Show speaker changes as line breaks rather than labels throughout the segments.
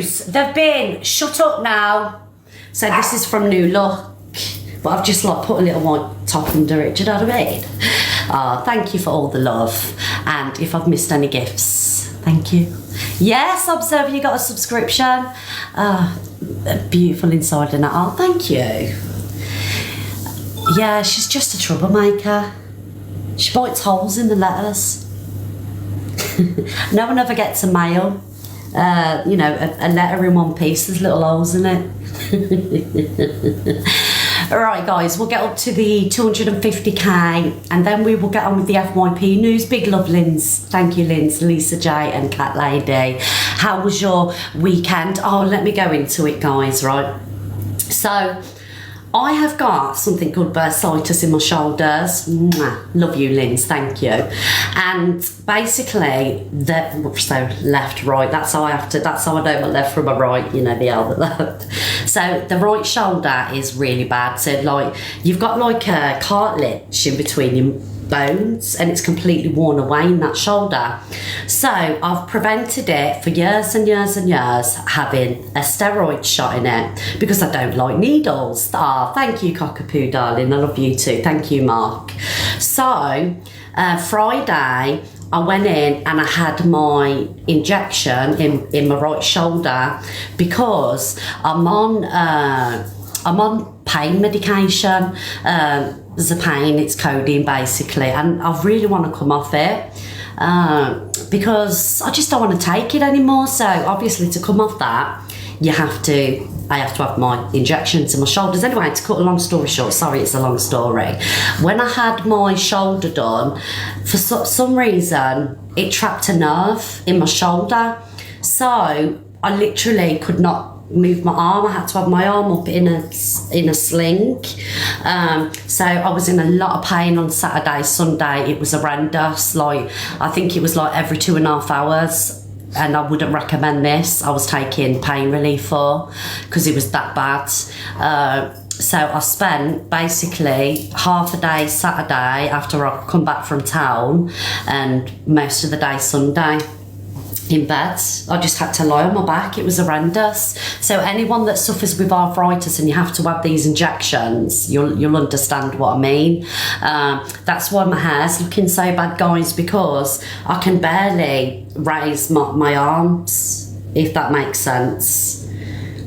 news. They've been shut up now. So this is from New Look, but I've just like put a little white top under it. Do you know what I mean? Thank you for all the love, and if I've missed any gifts, thank you. Yes, observe, you got a subscription. Beautiful inside and out. Oh, thank you. Yeah, she's just a troublemaker. She bites holes in the letters. No one ever gets a mail. You know, a letter in one piece, there's little holes in it. Alright guys, we'll get up to the 250k and then we will get on with the FYP news. Big love, Linz. Thank you, Linz, Lisa J and Cat Lady. How was your weekend? Oh, let me go into it, guys, right? So, I have got something called bursitis in my shoulders. Mwah. Love you, Linz, thank you. And basically, so left, right, that's how I know my left from my right, you know, the other left. So the right shoulder is really bad. So like, you've got like a cartilage in between your bones and it's completely worn away in that shoulder. So I've prevented it for years and years and years, having a steroid shot in it because I don't like needles. Thank you, Cockapoo darling, I love you too. Thank you, Mark. So Friday I went in and I had my injection in my right shoulder because I'm on pain medication. There's a pain, it's codeine basically, and I really want to come off it because I just don't want to take it anymore. So obviously to come off that, I have to have my injections in my shoulders. Anyway, to cut a long story short, sorry, it's a long story. When I had my shoulder done, for some reason, it trapped a nerve in my shoulder. So I literally could not move my arm. I had to have my arm up in a sling. So I was in a lot of pain on Saturday, Sunday. It was horrendous. Like, I think it was like every 2.5 hours. And I wouldn't recommend this. I was taking pain relief for, because it was that bad. So I spent basically half a day Saturday after I come back from town and most of the day Sunday in bed. I just had to lie on my back. It was horrendous. So anyone that suffers with arthritis and you have to have these injections, you'll understand what I mean. That's why my hair's looking so bad, guys, because I can barely raise my arms, if that makes sense.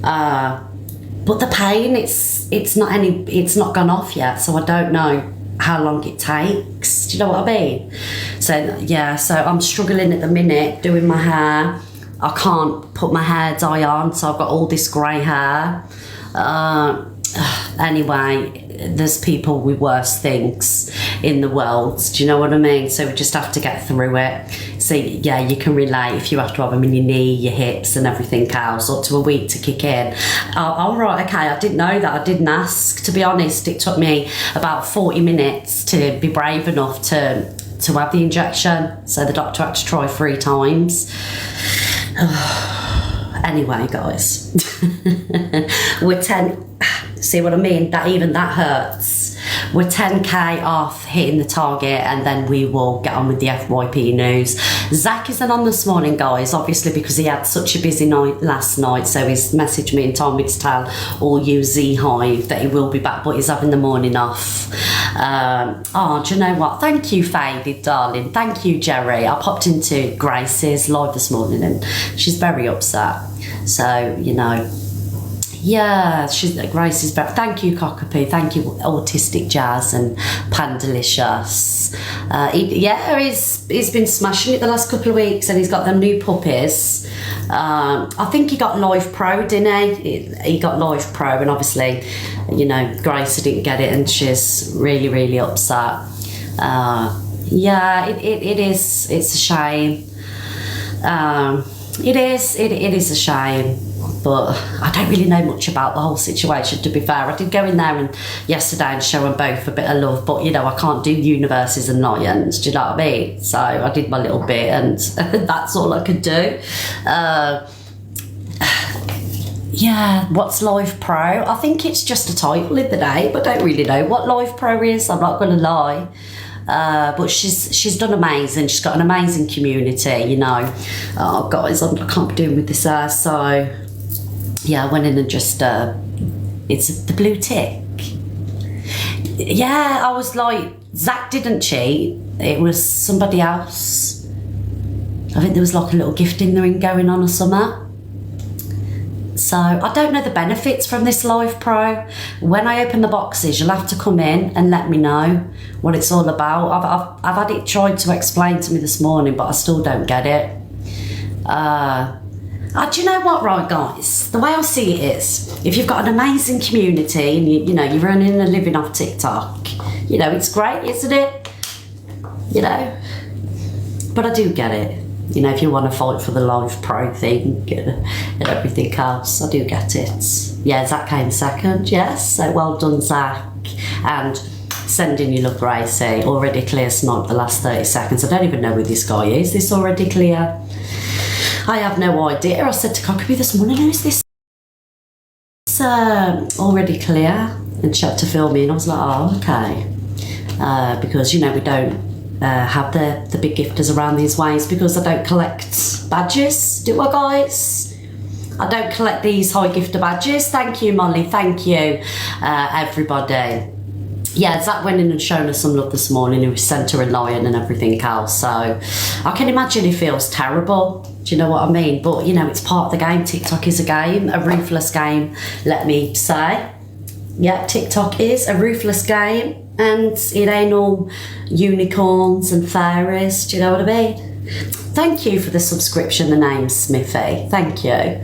But the pain, it's not gone off yet, so I don't know how long it takes. Do you know what I mean? So yeah, so I'm struggling at the minute doing my hair. I can't put my hair dye on, so I've got all this grey hair. Anyway, there's people with worse things in the world. Do you know what I mean? So we just have to get through it. So yeah, you can relate if you have to have them in your knee, your hips and everything else, up to a week to kick in. Oh, right, okay, I didn't know that. I didn't ask. To be honest, it took me about 40 minutes to be brave enough to have the injection. So the doctor had to try 3 times. Anyway, guys, we're 10. See what I mean? That hurts. We're 10k off hitting the target, and then we will get on with the FYP news. Zach isn't on this morning, guys, obviously because he had such a busy night last night, so he's messaged me and told me to tell all you Z Hive that he will be back, but he's having the morning off. Do you know what? Thank you, Faded, darling. Thank you, Jerry. I popped into Grace's live this morning and she's very upset. So, you know, yeah, Grace is better. Thank you, Cockapoo. Thank you, Autistic Jazz and Pandalicious. He's been smashing it the last couple of weeks, and he's got them new puppies. I think he got Live Pro, didn't he? He got Live Pro, and obviously, you know, Grace didn't get it, and she's really, really upset. Yeah, it is. It's a shame. It is a shame. But I don't really know much about the whole situation, to be fair. I did go in there yesterday and show them both a bit of love, but, you know, I can't do universes and lions, do you know what I mean? So I did my little bit, and that's all I could do. Yeah, what's Live Pro? I think it's just a title in the name. I don't really know what Live Pro is, I'm not going to lie. But she's done amazing. She's got an amazing community, you know. Oh, guys, I can't be doing with this hair, so yeah, I went in and just, it's the blue tick. Yeah, I was like, Zach didn't cheat. It was somebody else. I think there was like a little gifting thing going on or something. So I don't know the benefits from this Live Pro. When I open the boxes, you'll have to come in and let me know what it's all about. I've had it tried to explain to me this morning, but I still don't get it. Do you know what, right, guys? The way I see it is, if you've got an amazing community and you know you're earning a living off TikTok, you know it's great, isn't it? You know, but I do get it. You know, if you want to fight for the Live Pro thing and everything else, I do get it. Yeah, Zach came second, yes. So well done, Zach. And sending you look racy. Already clear snipe the last 30 seconds. I don't even know who this guy is. This already clear? I have no idea. I said to Cockabee this morning, who's this? It's already clear. And she had to fill me in. I was like, oh, okay. Because, you know, we don't have the big gifters around these ways because I don't collect badges, do I, guys? I don't collect these high gifter badges. Thank you, Molly. Thank you, everybody. Yeah, Zach went in and shown us some love this morning. He was sent her a lion and everything else. So I can imagine he feels terrible. Do you know what I mean? But, you know, it's part of the game. TikTok is a game, a ruthless game, let me say. Yeah, TikTok is a ruthless game. And it ain't all unicorns and fairies, do you know what I mean? Thank you for the subscription, the name's Smithy. Thank you.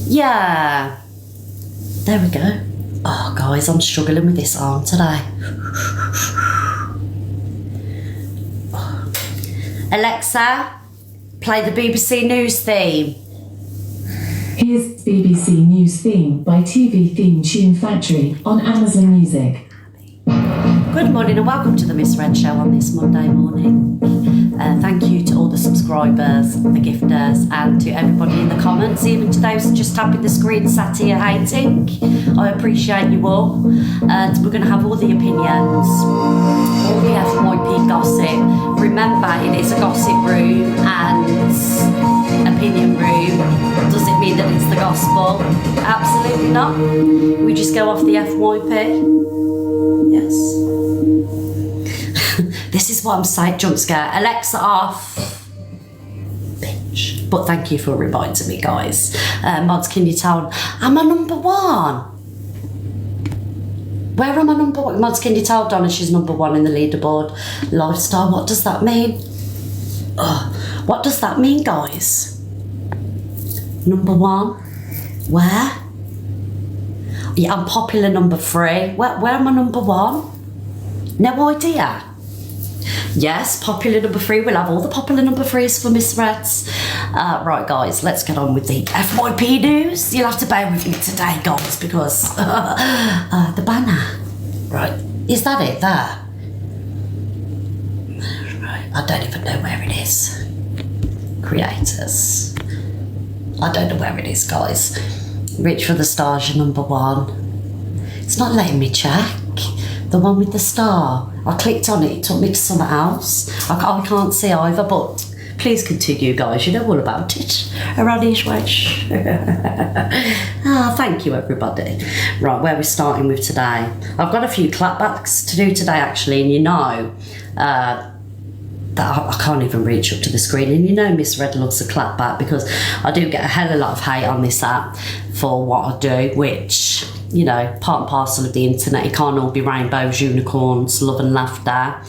Yeah. There we go. Oh, guys, I'm struggling with this arm today. Alexa, play the BBC News theme.
Here's BBC News theme by TV Theme Tune Factory on Amazon Music.
Good morning and welcome to the Miss Red Show on this Monday morning. Thank you to all the subscribers, the gifters, and to everybody in the comments, even to those just tapping the screen sat here hating. I appreciate you all. We're going to have all the opinions, all the FYP gossip. Remember, it is a gossip room and opinion room. Does it mean that it's the gospel? Absolutely not. We just go off the FYP. Yes. This is what I'm saying, jump scare. Alexa off. Bitch. But thank you for reminding me, guys. Mods, can you tell? Am I number one? Where am I number one? Mods, can you tell Donna she's number one in the leaderboard? Lifestyle, what does that mean? What does that mean, guys? Number one? Where? Yeah, I'm popular number 3. Where am I number 1? No idea. Yes, popular number 3. We'll have all the popular number 3s for Miss Reds. Right, guys, let's get on with the FYP news. You'll have to bear with me today, guys, because the banner. Right, is that it there? Right, I don't even know where it is. Creators. I don't know where it is, guys. Reach for the stars, you're number 1. It's not letting me check. The one with the star. I clicked on it took me to something else. I can't see either, but please continue, guys. You know all about it. Around each way. Thank you, everybody. Right, where we're starting with today. I've got a few clapbacks to do today, actually, and you know, that I can't even reach up to the screen, and you know Miss Red loves a clapback because I do get a hell of a lot of hate on this app for what I do, which, you know, part and parcel of the internet. It can't all be rainbows, unicorns, love and laughter.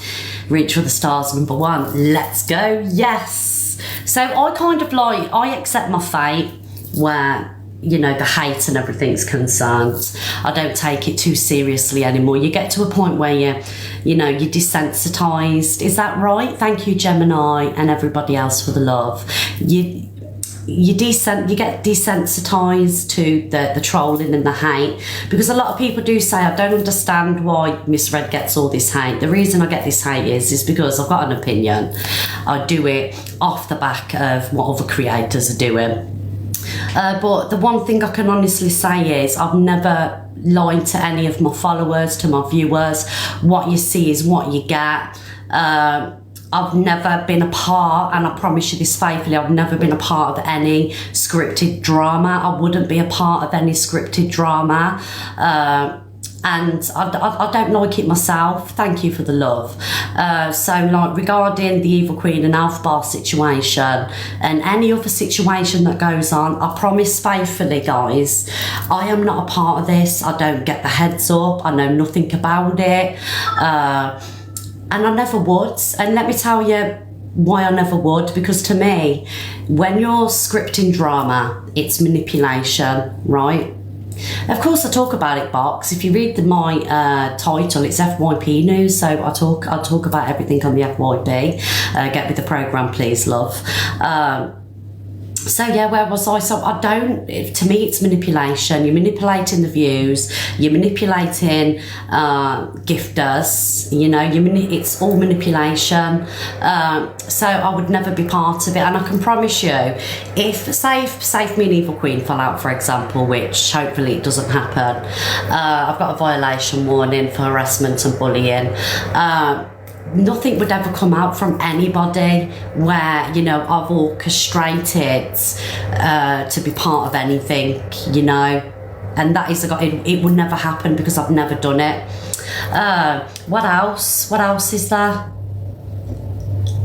Reach for the stars, number 1. Let's go. Yes. So I kind of like, I accept my fate where, you know, the hate and everything's concerned. I don't take it too seriously anymore. You get to a point where you know, you're desensitized. Is that right? Thank you, Gemini, and everybody else for the love. You get desensitized to the trolling and the hate, because a lot of people do say, I don't understand why Miss Red gets all this hate. The reason I get this hate is because I've got an opinion. I do it off the back of what other creators are doing. But the one thing I can honestly say is I've never lied to any of my followers, to my viewers. What you see is what you get. I've never been a part, and I promise you this faithfully, I've never been a part of any scripted drama. I wouldn't be a part of any scripted drama. And I don't like it myself. Thank you for the love. So like regarding the Evil Queen and Alpha Bar situation and any other situation that goes on, I promise faithfully, guys, I am not a part of this. I don't get the heads up. I know nothing about it. And I never would. And let me tell you why I never would. Because to me, when you're scripting drama, it's manipulation, right? Of course, I talk about it, Box. If you read my title, it's FYP news, so I talk about everything on the FYP. Get with the program, please, love. So yeah, where was I? So I don't, to me it's manipulation. You're manipulating the views, you're manipulating gifters, you know, it's all manipulation. So I would never be part of it. And I can promise you, if, say me and Evil Queen fell out, for example, which hopefully it doesn't happen, I've got a violation warning for harassment and bullying. Nothing would ever come out from anybody where, you know, I've orchestrated to be part of anything, you know, and that is, it would never happen because I've never done it. What else is there?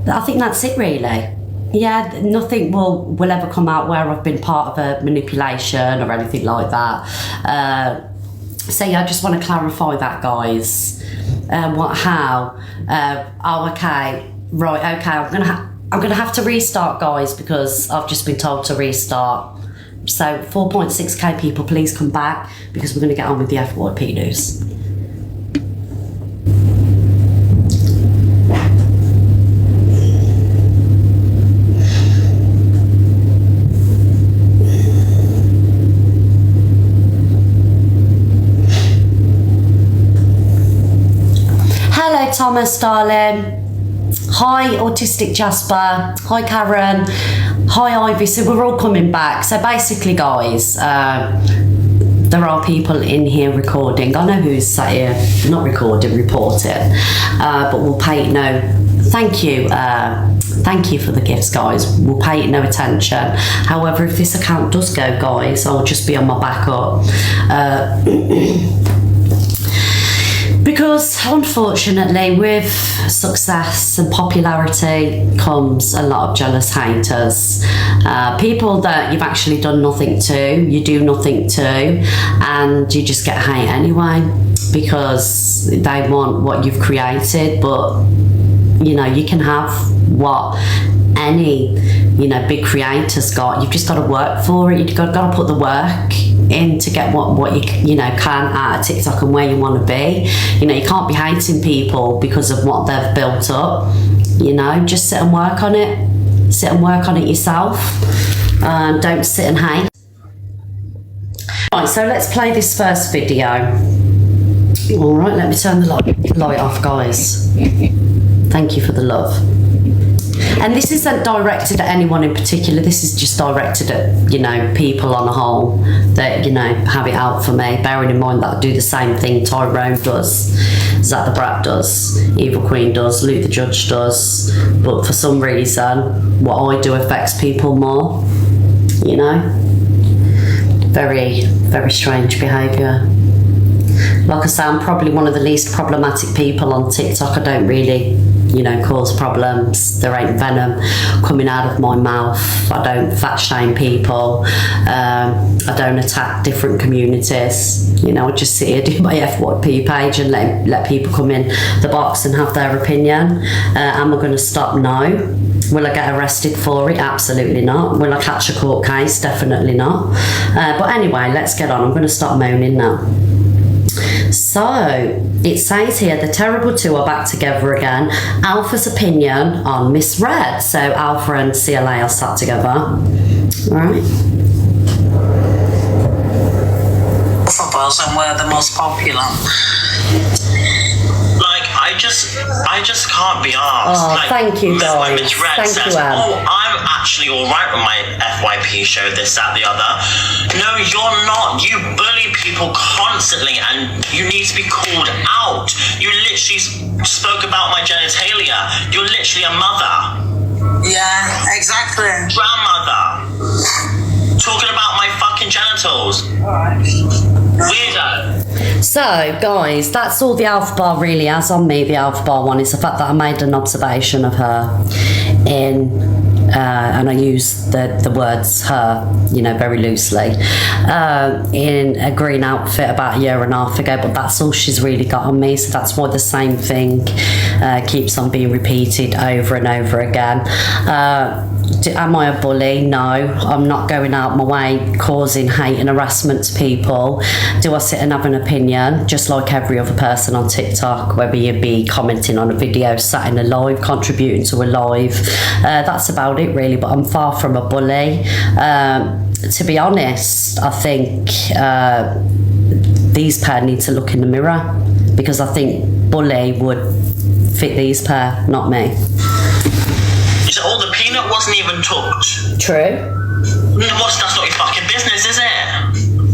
I think that's it really. Yeah, nothing will ever come out where I've been part of a manipulation or anything like that. So yeah, I just want to clarify that, guys. How? Oh, okay, right, okay. I'm gonna have to restart, guys, because I've just been told to restart. So 4.6k people, please come back because we're gonna get on with the FYP news. Hello, Thomas, darling. Hi, Autistic Jasper. Hi, Karen. Hi, Ivy. So we're all coming back. So basically, guys, there are people in here recording. I know who's sat here, not recording, reporting. But we'll pay it no. Thank you. Thank you for the gifts, guys. We'll pay it no attention. However, if this account does go, guys, I'll just be on my backup. Because unfortunately, with success and popularity comes a lot of jealous haters. People that you've actually done nothing to, you do nothing to, and you just get hate anyway because they want what you've created. But you know, you can have what any, you know, big creators got. You've just got to work for it. You've got to put the work in to get what you know can out of TikTok and where you want to be. You know, you can't be hating people because of what they've built up. You know, just sit and work on it. Sit and work on it yourself. Don't sit and hate. Right, so let's play this first video. All right, let me turn the light off, guys. Thank you for the love. And this isn't directed at anyone in particular. This is just directed at, you know, people on a whole that, you know, have it out for me. Bearing in mind that I do the same thing Tyrone does, Zach the Brat does, Evil Queen does, Luke the Judge does. But for some reason, what I do affects people more, you know. Very, very strange behaviour. Like I say, I'm probably one of the least problematic people on TikTok. I don't really, you know, cause problems. There ain't venom coming out of my mouth. I don't fat shame people. I don't attack different communities. You know, I just sit here, do my FYP page and let people come in the box and have their opinion. Am I going to stop? No. Will I get arrested for it? Absolutely not. Will I catch a court case? Definitely not. But anyway, let's get on. I'm going to stop moaning now. So it says here the terrible two are back together again. Alpha's opinion on Miss Red. So Alpha and CLA are sat together. Right.
Of us, and we're the most popular. Like, I I just can't be asked.
Oh, thank you, guys.
Miss Red
Thank
says,
you, Anne.
oh, I'm actually alright with my FYP show, this, that, the other. No, you're not. You bully people constantly and you need to be called out. You literally spoke about my genitalia. You're literally a mother.
Yeah, exactly.
Grandmother. Talking about my fucking genitals. Weirdo.
So, guys, that's all the Alpha Bar really has on me. The Alpha Bar one is the fact that I made an observation of her and I use the words her, you know, very loosely, in a green outfit about a year and a half ago, but that's all she's really got on me, so that's why the same thing keeps on being repeated over and over again. Am I a bully? No, I'm not going out my way causing hate and harassment to people. Do I sit and have an opinion just like every other person on TikTok, whether you be commenting on a video, sat in a live, contributing to a live? That's about it really, but I'm far from a bully. To be honest, I think these pair need to look in the mirror, because I think bully would fit these pair, not me.
Oh, the peanut wasn't even tucked.
True.
That's not your fucking business, is it?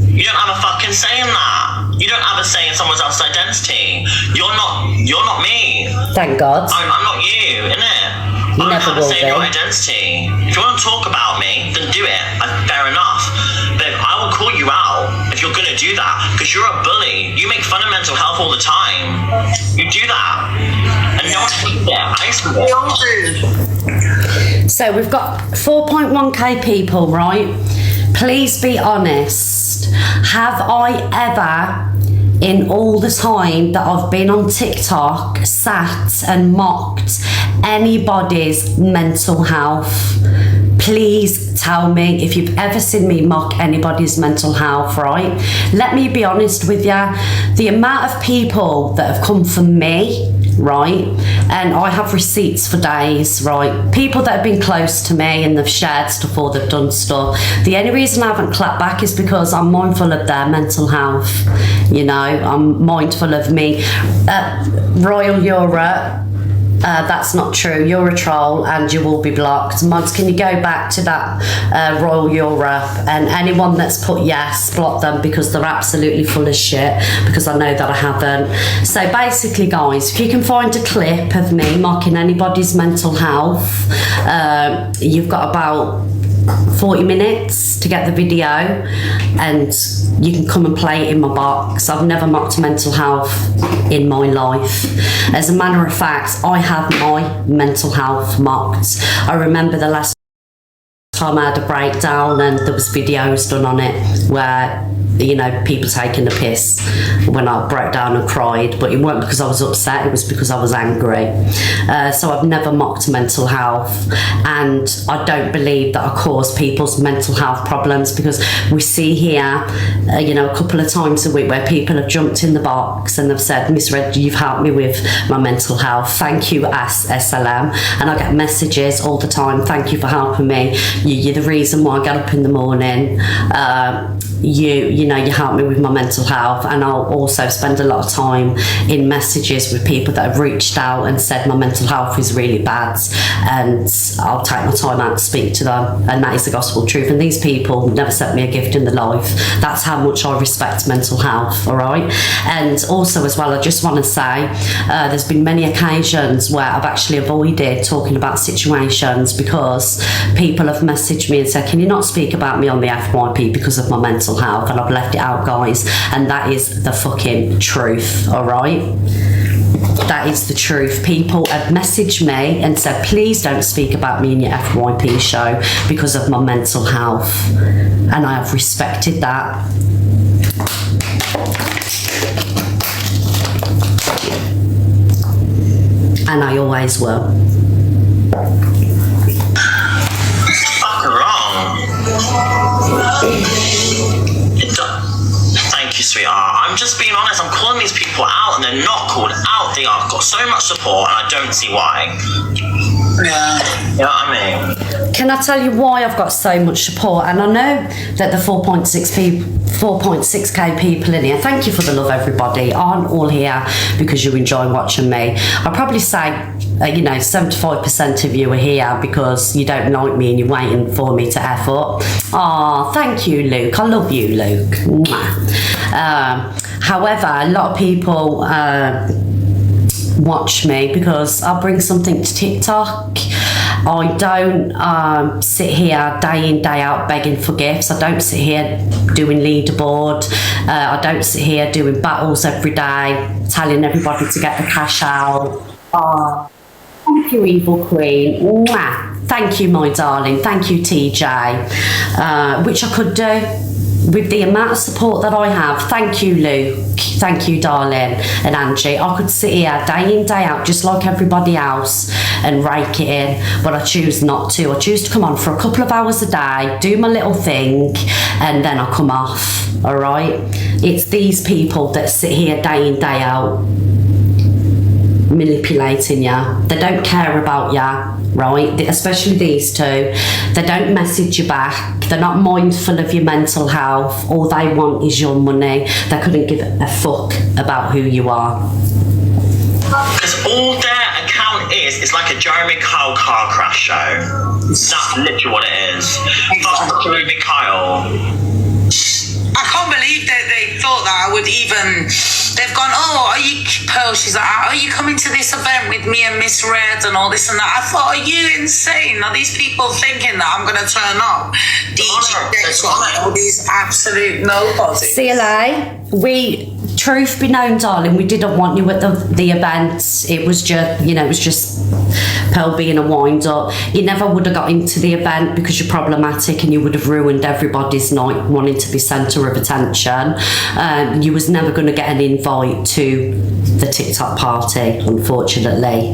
You don't have a fucking say in that. You don't have a say in someone else's identity. You're not me.
Thank God.
I'm not you, innit?
You
I
never
have a
will
say in
be.
your identity. If you want to talk about me, then do it. Fair enough. But I will call you out if you're going to do that, because you're a bully. You make fun of mental health all the time. You do that. And no one hates it. I used to do it.
We all do.
So we've got 4.1k people, right? Please be honest. Have I ever, in all the time that I've been on TikTok, sat and mocked anybody's mental health? Please tell me if you've ever seen me mock anybody's mental health, right? Let me be honest with you. The amount of people that have come for me, right, and I have receipts for days, right, people that have been close to me and they've shared stuff or they've done stuff, the only reason I haven't clapped back is because I'm mindful of their mental health, you know. I'm mindful of me. Royal Europe, that's not true. You're a troll and you will be blocked. Mods, can you go back to that Royal Europe, and anyone that's put yes, block them, because they're absolutely full of shit, because I know that I haven't. So basically, guys, if you can find a clip of me mocking anybody's mental health, you've got about 40 minutes to get the video and you can come and play it in my box. I've never mocked mental health in my life. As a matter of fact, I have my mental health mocked. I remember the last time I had a breakdown and there was videos done on it where, you know, people taking the piss when I broke down and cried, but it weren't because I was upset, it was because I was angry. So I've never mocked mental health, and I don't believe that I cause people's mental health problems, because we see here, you know, a couple of times a week where people have jumped in the box and they've said, Miss Red, you've helped me with my mental health, thank you SLM, and I get messages all the time, thank you for helping me, you're the reason why I get up in the morning, you know, you help me with my mental health. And I'll also spend a lot of time in messages with people that have reached out and said my mental health is really bad, and I'll take my time out to speak to them, and that is the gospel truth. And these people never sent me a gift in the life. That's how much I respect mental health, all right? And also as well, I just want to say there's been many occasions where I've actually avoided talking about situations because people have messaged me and said, can you not speak about me on the FYP because of my mental health? And I've left it out, guys, and that is the fucking truth, all right? That is the truth. People have messaged me and said, please don't speak about me in your FYP show because of my mental health, and I have respected that. And I always will.
Fucking wrong. Thank you, sweetheart. I'm just being honest. I'm calling these people out and they're not called out. They have got so much support and I don't see why.
Yeah.
You know what I mean?
Can I tell you why I've got so much support? And I know that the 4.6k people in here, thank you for the love, everybody, aren't all here because you enjoy watching me. I'd probably say, 75% of you are here because you don't like me and you're waiting for me to F up. Oh, thank you, Luke. I love you, Luke. However, a lot of people watch me because I bring something to TikTok. I don't sit here day in, day out begging for gifts. I don't sit here doing leaderboard. I don't sit here doing battles every day, telling everybody to get the cash out. Oh, thank you, Evil Queen. Mwah. Thank you, my darling. Thank you, TJ. Which I could do with the amount of support that I have. Thank you, Luke. Thank you, darling. And Angie. I could sit here day in, day out, just like everybody else, and rake it in, but I choose not to. I choose to come on for a couple of hours a day, do my little thing, and then I come off. All right? It's these people that sit here day in, day out, manipulating you. They don't care about you, right? Especially these two. They don't message you back. They're not mindful of your mental health. All they want is your money. They couldn't give a fuck about who you are.
Because all their account is like a Jeremy Kyle car crash show. That's literally what it is. Fuck Jeremy Kyle.
I can't believe that they thought that I would even. They've gone, oh, are you, Pearl? She's like, are you coming to this event with me and Miss Red and all this and that? I thought, are you insane? Are these people thinking that I'm going to turn up? All these absolute nobodies.
CLA, truth be known, darling, we didn't want you at the event. It was just Pearl being a wind up. You never would have got into the event because you're problematic and you would have ruined everybody's night wanting to be centre of attention. You was never going to get an invite to the TikTok party, unfortunately.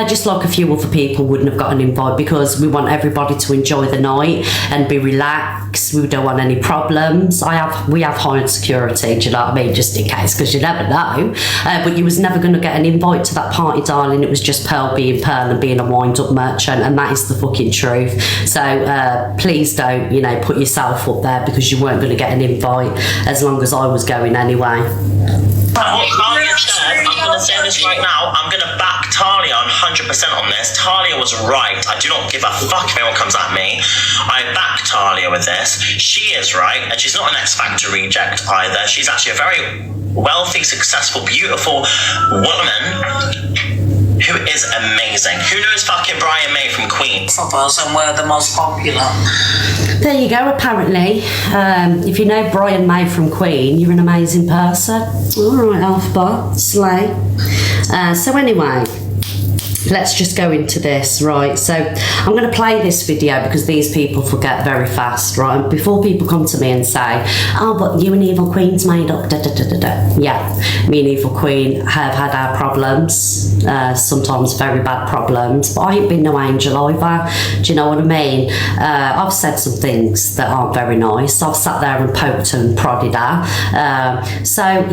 Just like a few other people wouldn't have got an invite because we want everybody to enjoy the night and be relaxed. We don't want any problems. We have hired security, do you know what I mean, just in case, because you never know. But you was never going to get an invite to that party, darling. It was just Pearl being Pearl and being a wind-up merchant, and that is the fucking truth. So please don't, put yourself up there because you weren't going to get an invite as long as I was going anyway.
What Talia said, I'm going to say this right now, I'm going to back Talia on 100% on this. Talia was right. I do not give a fuck if anyone comes at me. I back Talia with this. She is right, and she's not an X Factor reject either. She's actually a very wealthy, successful, beautiful woman who is amazing. Who knows fucking Brian May from Queen?
And we're the most popular.
There you go, apparently. If you know Brian May from Queen, you're an amazing person. Alright, Alpha, slay. So anyway, let's just go into this, right? So I'm going to play this video because these people forget very fast, right? Before people come to me and say, oh, but you and Evil Queen's made up, da da da da da. Yeah, me and Evil Queen have had our problems, sometimes very bad problems, but I ain't been no angel either. Do you know what I mean? I've said some things that aren't very nice. I've sat there and poked and prodded her. So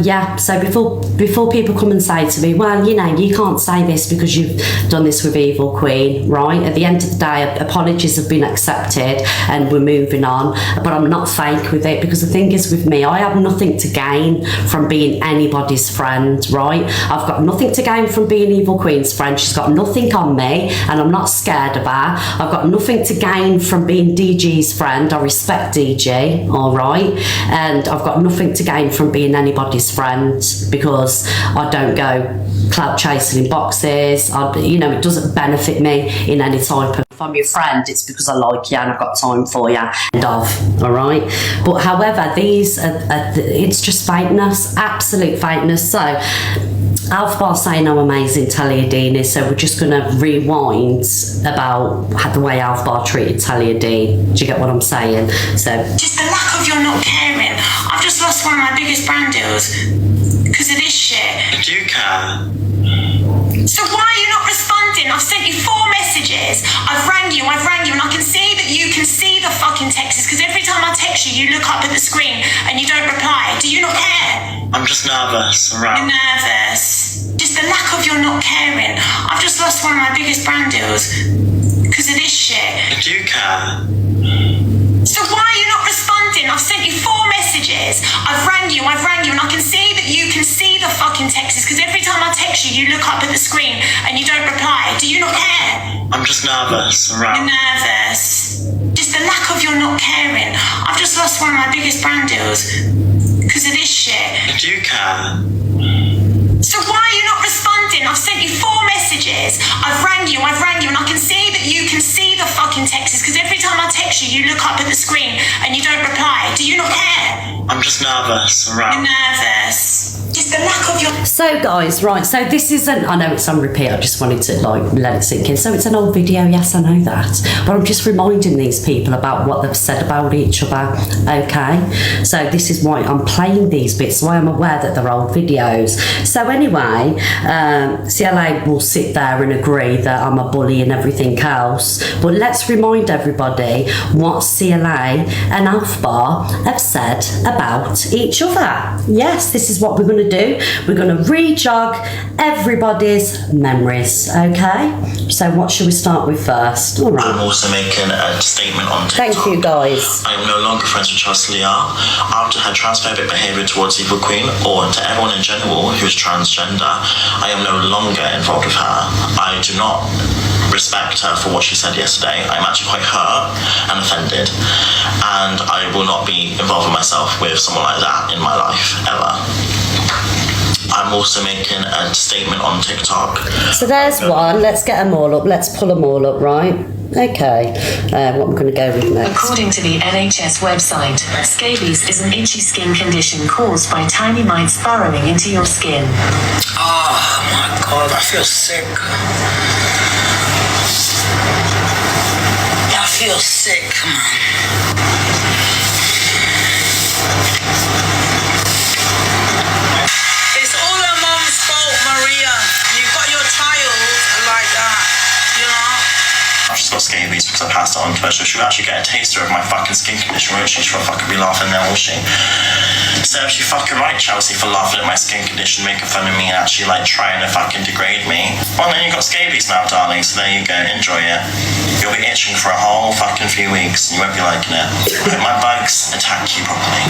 before people come and say to me, well, you can't say this because you've done this with Evil Queen, right? At the end of the day, apologies have been accepted and we're moving on, but I'm not fake with it because the thing is with me, I have nothing to gain from being anybody's friend, right? I've got nothing to gain from being Evil Queen's friend. She's got nothing on me and I'm not scared of her. I've got nothing to gain from being DG's friend. I respect DG, all right? And I've got nothing to gain from being anybody's friend because I don't go clout chasing in boxes. It doesn't benefit me in any type of. If I'm your friend, it's because I like you and I've got time for you. All right. But however, these it's just fakeness, absolute fakeness. So Alpha saying how amazing Talia Dean is, so we're just going to rewind about the way Alpha treated Talia Dean. Do you get what I'm saying? So
just the lack of your not caring. I've just lost one of my biggest brand deals because of this shit.
I do care.
So why are you not responding? I've sent you 4 messages. I've rang you, and I can see that you can see the fucking texts because every time I text you, you look up at the screen and you don't reply. Do you not care?
I'm just nervous, right?
You're nervous. Just Just the lack of your not caring. I've just lost one of my biggest brand deals because of this shit.
I do care.
So why are you not responding? I've sent you 4 messages. I've rang you, and I can see that you can see the fucking texts because every time I text you, you look up at the screen and you don't reply. Do you not care?
I'm just nervous.
You're nervous. Just the lack of your not caring. I've just lost one of my biggest brand deals because of this shit.
I do care.
So why are you not responding? I've sent you 4 messages. I've rang you, and I can see that you can see the fucking texts because every time I text you, you look up at the screen and you don't reply. Do you not care?
I'm just nervous.
You're nervous. Just the lack of your...
So guys, right, so this isn't, I know it's on repeat, I just wanted to like let it sink in. So it's an old video, yes, I know that, but I'm just reminding these people about what they've said about each other, okay? So this is why I'm playing these bits, so I am aware that they're old videos. So anyway, CLA will sit there and agree that I'm a bully and everything else, but let's remind everybody what CLA and Alpha have said about each other. Yes, this is what we're going to do. We're going to re-jog everybody's memories, okay? So what should we start with first? All right.
I'm also making a statement on TikTok.
Thank you, guys.
I am no longer friends with Talia after her transphobic behaviour towards Evil Queen, or to everyone in general who is transgender. I am no longer involved with her. I do not respect her for what she said yesterday. I'm actually quite hurt and offended, and I will not be involved myself with someone like that in my life, ever. I'm also making a statement on TikTok.
So there's one. Let's get them all up. Let's pull them all up, right? Okay. What I'm going to go with next.
According to the NHS website, scabies is an itchy skin condition caused by tiny mites burrowing into your skin.
Oh my god, I feel sick. I feel sick, man. It's all her mom's fault, Maria. You got your child like that, you know?
I've just got scabies because I passed it on to her, so she'll actually get a taster of my fucking skin condition, won't she? She'll fucking be laughing there, won't she? Serves you fucking right, Chelsea, for laughing at my skin condition, making fun of me, and actually like trying to fucking degrade me. Well, then you got scabies now, darling, so there you go, enjoy it. You'll be itching for a whole fucking few weeks, and you won't be liking it. Hope my bugs attack you properly.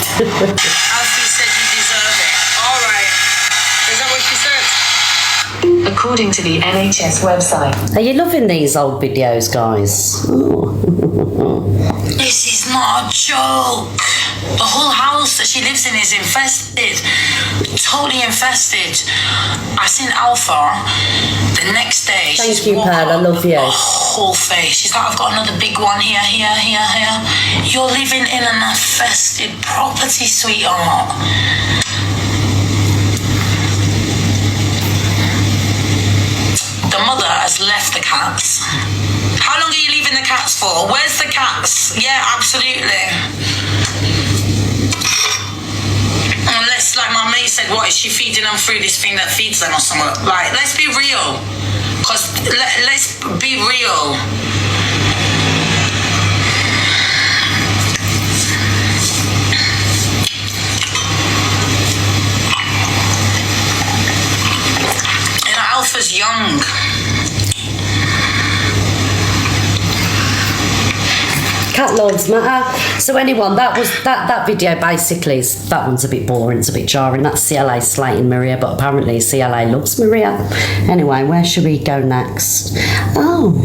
Alfie said you deserve it. Alright. Is that what she said?
According to the NHS website.
Are you loving these old videos, guys? Oh.
This is not a joke. The whole house that she lives in is infested. Totally infested. I seen Alpha the next day.
Thank you, Pearl. I love you.
The whole face. She's like, I've got another big one here. You're living in an infested property, sweetheart. The mother has left the cats. How long are you leaving the cats for? Where's the cats? Yeah, absolutely. Unless, like my mate said, what is she feeding them through this thing that feeds them or something? Like, let's be real. Because let's be real. And Alpha's young.
Cat lives matter. So anyone, that was that video basically is, that one's a bit boring, it's a bit jarring. That's CLA slating Maria, but apparently CLA loves Maria. Anyway, where should we go next? Oh.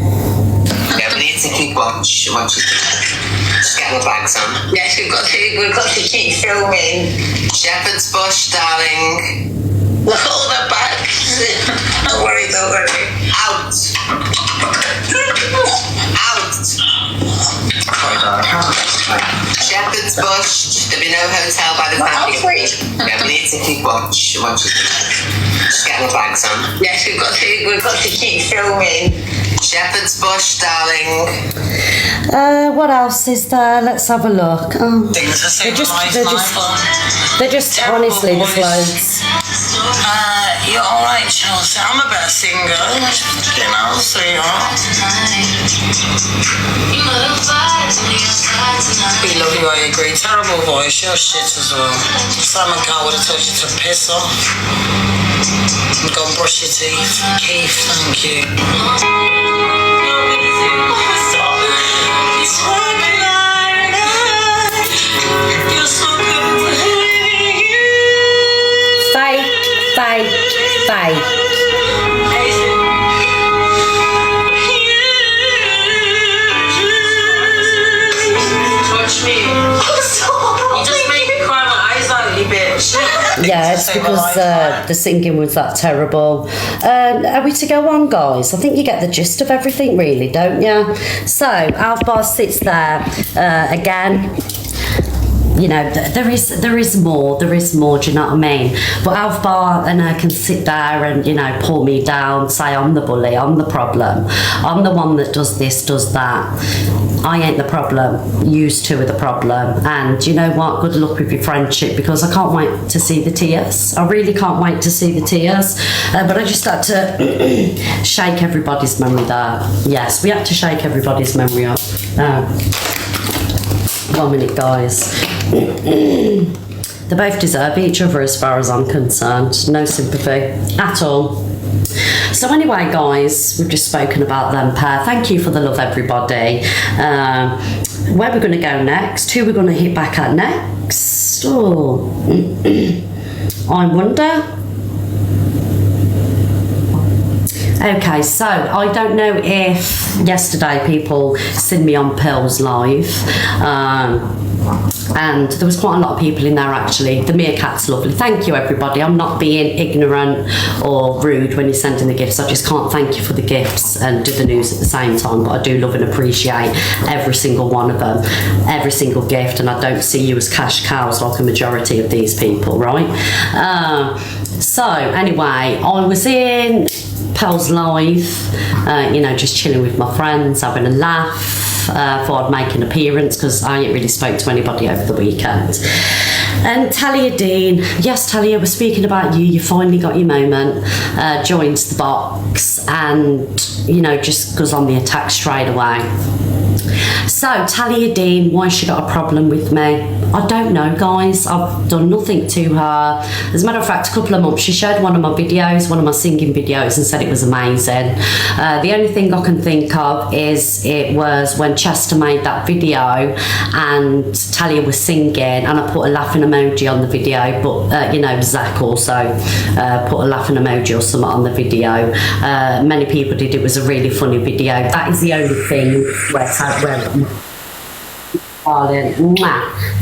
Yeah, we need to keep watch. Just get the bags on.
Yes, we've got to keep filming.
Shepherd's Bush, darling.
Look at all the bags. Don't worry.
Out. Shepherd's Bush. There'll be no hotel by the time. Yeah, we need to keep watch. Just get the bags on.
Yes, we've got to keep filming.
Shepherd's Bush, darling.
What else is there? Let's have a look. Oh,
Things to say
they're just honestly, there's loads.
You're alright, Chelsea. I'm a better singer. You know, sweetheart. We love you, I agree. Terrible voice, you're shit as well. Simon Cowell would have told you to piss off. Gone brush your teeth. Keith, thank you.
Fake.
Touch me. You just make me cry my eyes out, you bitch.
Yeah, it's because the singing was that terrible. Are we to go on, guys? I think you get the gist of everything, really, don't you? So, Alpbar sits there again. You know, there is more, do you know what I mean? But Alpbar and her can sit there and, you know, pull me down, say I'm the bully, I'm the problem, I'm the one that does this, does that. I ain't the problem, yous two are the problem. And you know what, good luck with your friendship, because I can't wait to see the tears. I really can't wait to see the tears. But I just had to shake everybody's memory there. Yes, we had to shake everybody's memory up. 1 minute, guys. They both deserve each other as far as I'm concerned. No sympathy at all. So anyway, guys, we've just spoken about them pair. Thank you for the love, everybody. Where we're going to go next? Who we're going to hit back at next? Oh, I wonder. Okay, so I don't know if yesterday people seen me on Pearls Live, and there was quite a lot of people in there actually. The meerkat's lovely. Thank you, everybody. I'm not being ignorant or rude when you're sending the gifts. I just can't thank you for the gifts and do the news at the same time, but I do love and appreciate every single one of them, every single gift, and I don't see you as cash cows like a majority of these people, right? So anyway, I was in Pearls Live, you know, just chilling with my friends, having a laugh. Thought I'd make an appearance because I ain't really spoke to anybody over the weekend. And Talia Dean, yes, Talia, we're speaking about you. You finally got your moment. Joins the box and, you know, just goes on the attack straight away. So, Talia Dean, why she got a problem with me? I don't know, guys. I've done nothing to her. As a matter of fact, a couple of months, she shared one of my videos, one of my singing videos, and said it was amazing. The only thing I can think of is it was when Chester made that video and Talia was singing, and I put a laughing emoji on the video, but, you know, Zach also put a laughing emoji or something on the video. Many people did. It was a really funny video. That is the only thing where darling.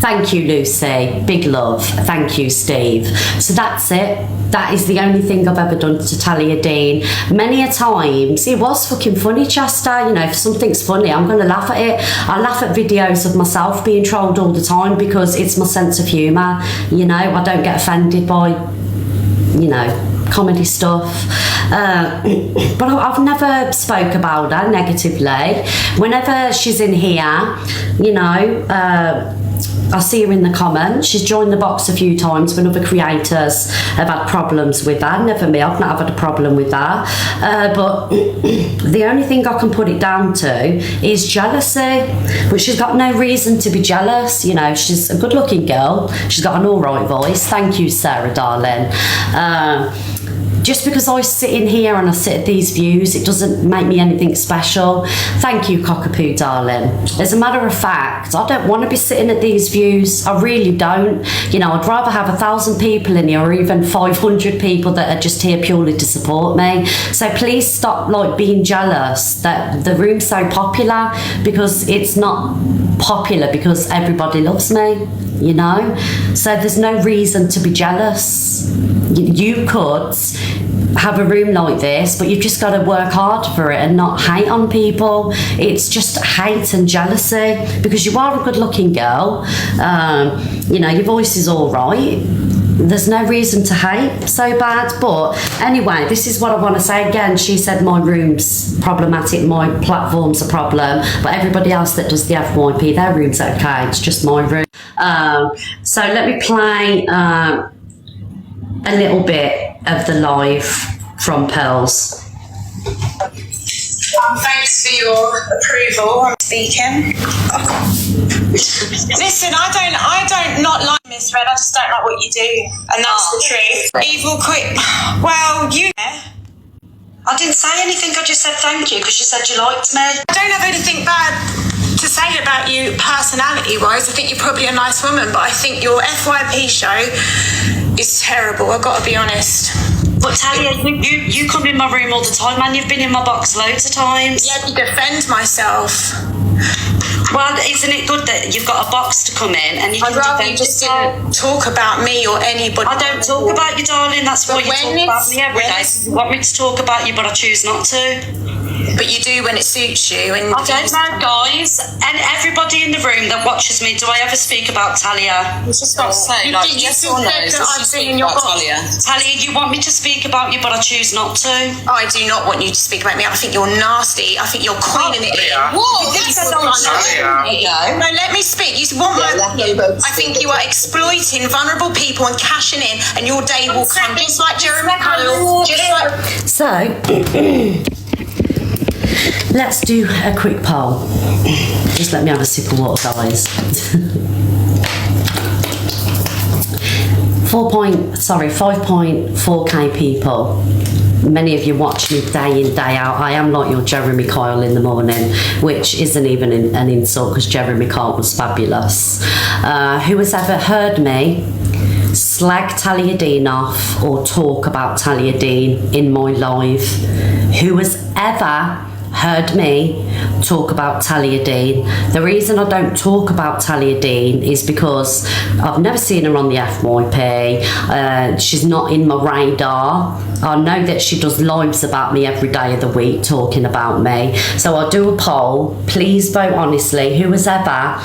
Thank you, Lucy. Big love. Thank you, Steve. So that's it. That is the only thing I've ever done to Talia Dean. Many a times, it was fucking funny, Chester. You know, if something's funny, I'm going to laugh at it. I laugh at videos of myself being trolled all the time because it's my sense of humour. You know, I don't get offended by, you know, comedy stuff. But I've never spoke about her negatively. Whenever she's in here, you know, I see her in the comments. She's joined the box a few times when other creators have had problems with her. Never me, I've not had a problem with her. But the only thing I can put it down to is jealousy. But she's got no reason to be jealous. You know, she's a good looking girl. She's got an all right voice. Thank you, Sarah, darling. Just because I sit in here and I sit at these views, it doesn't make me anything special. Thank you, Cockapoo, darling. As a matter of fact, I don't want to be sitting at these views. I really don't. You know, I'd rather have 1,000 people in here or even 500 people that are just here purely to support me. So please stop, like, being jealous that the room's so popular, because it's not popular because everybody loves me, you know? So there's no reason to be jealous. You could have a room like this, but you've just got to work hard for it and not hate on people. It's just hate and jealousy, because you are a good looking girl. You know, your voice is all right. There's no reason to hate so bad. But anyway, this is what I want to say again. She said my room's problematic, my platform's a problem, but everybody else that does the FYP, their room's okay. It's just my room. So let me play a little bit of the live from Pearls.
Thanks for your approval. I'm speaking. Listen, I don't not like Miss Red. I just don't like what you do, and that's the truth. Evil quit. Well, you.
I didn't say anything, I just said thank you because you said you liked me.
I don't have anything bad to say about you personality-wise. I think you're probably a nice woman, but I think your FYP show is terrible, I've got to be honest.
But Talia, you come in my room all the time, man. You've been in my box loads of times.
Yeah, to defend myself.
Well, isn't it good that you've got a box to come in and you can
I'd rather
defend
you just
yourself?
didn't talk about me or anybody.
I don't talk about you, darling. That's why you talk about me every day. You want me to talk about you, but I choose not to.
But you do when it suits you. And
I don't know, guys. And everybody in the room that watches me, do I ever speak about Talia?
I was just about to say, like, yes or no, is this just speak about Talia?
Talia, you want me to speak about you, but I choose not to.
I do not want you to speak about me. I think you're nasty. I think you're queening it in.
Whoa,
No, let me speak. You want my opinion. I think you are exploiting vulnerable people and cashing in, and your day will come just like Jeremy Kyle. Just like.
So, let's do a quick poll. Just let me have a sip of water, guys. 5.4k people. Many of you watch me day in, day out. I am like your Jeremy Kyle in the morning, which isn't even an insult because Jeremy Kyle was fabulous. Who has ever heard me slag Talia Dean off or talk about Talia Dean in my live? Who has ever heard me talk about Talia Dean? The reason I don't talk about Talia Dean is because I've never seen her on the FYP. She's not in my radar. I know that she does lives about me every day of the week talking about me. So I'll do a poll. Please vote honestly. Who has ever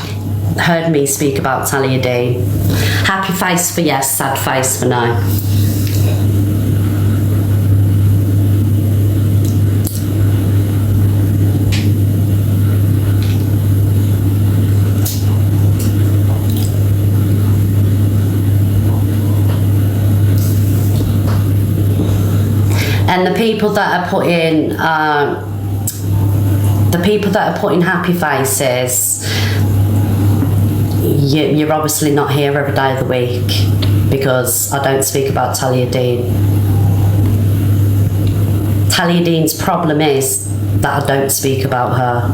heard me speak about Talia Dean? Happy face for yes, sad face for no. And the people that are putting happy faces, you're obviously not here every day of the week because I don't speak about Talia Dean. Talia Dean's problem is that I don't speak about her.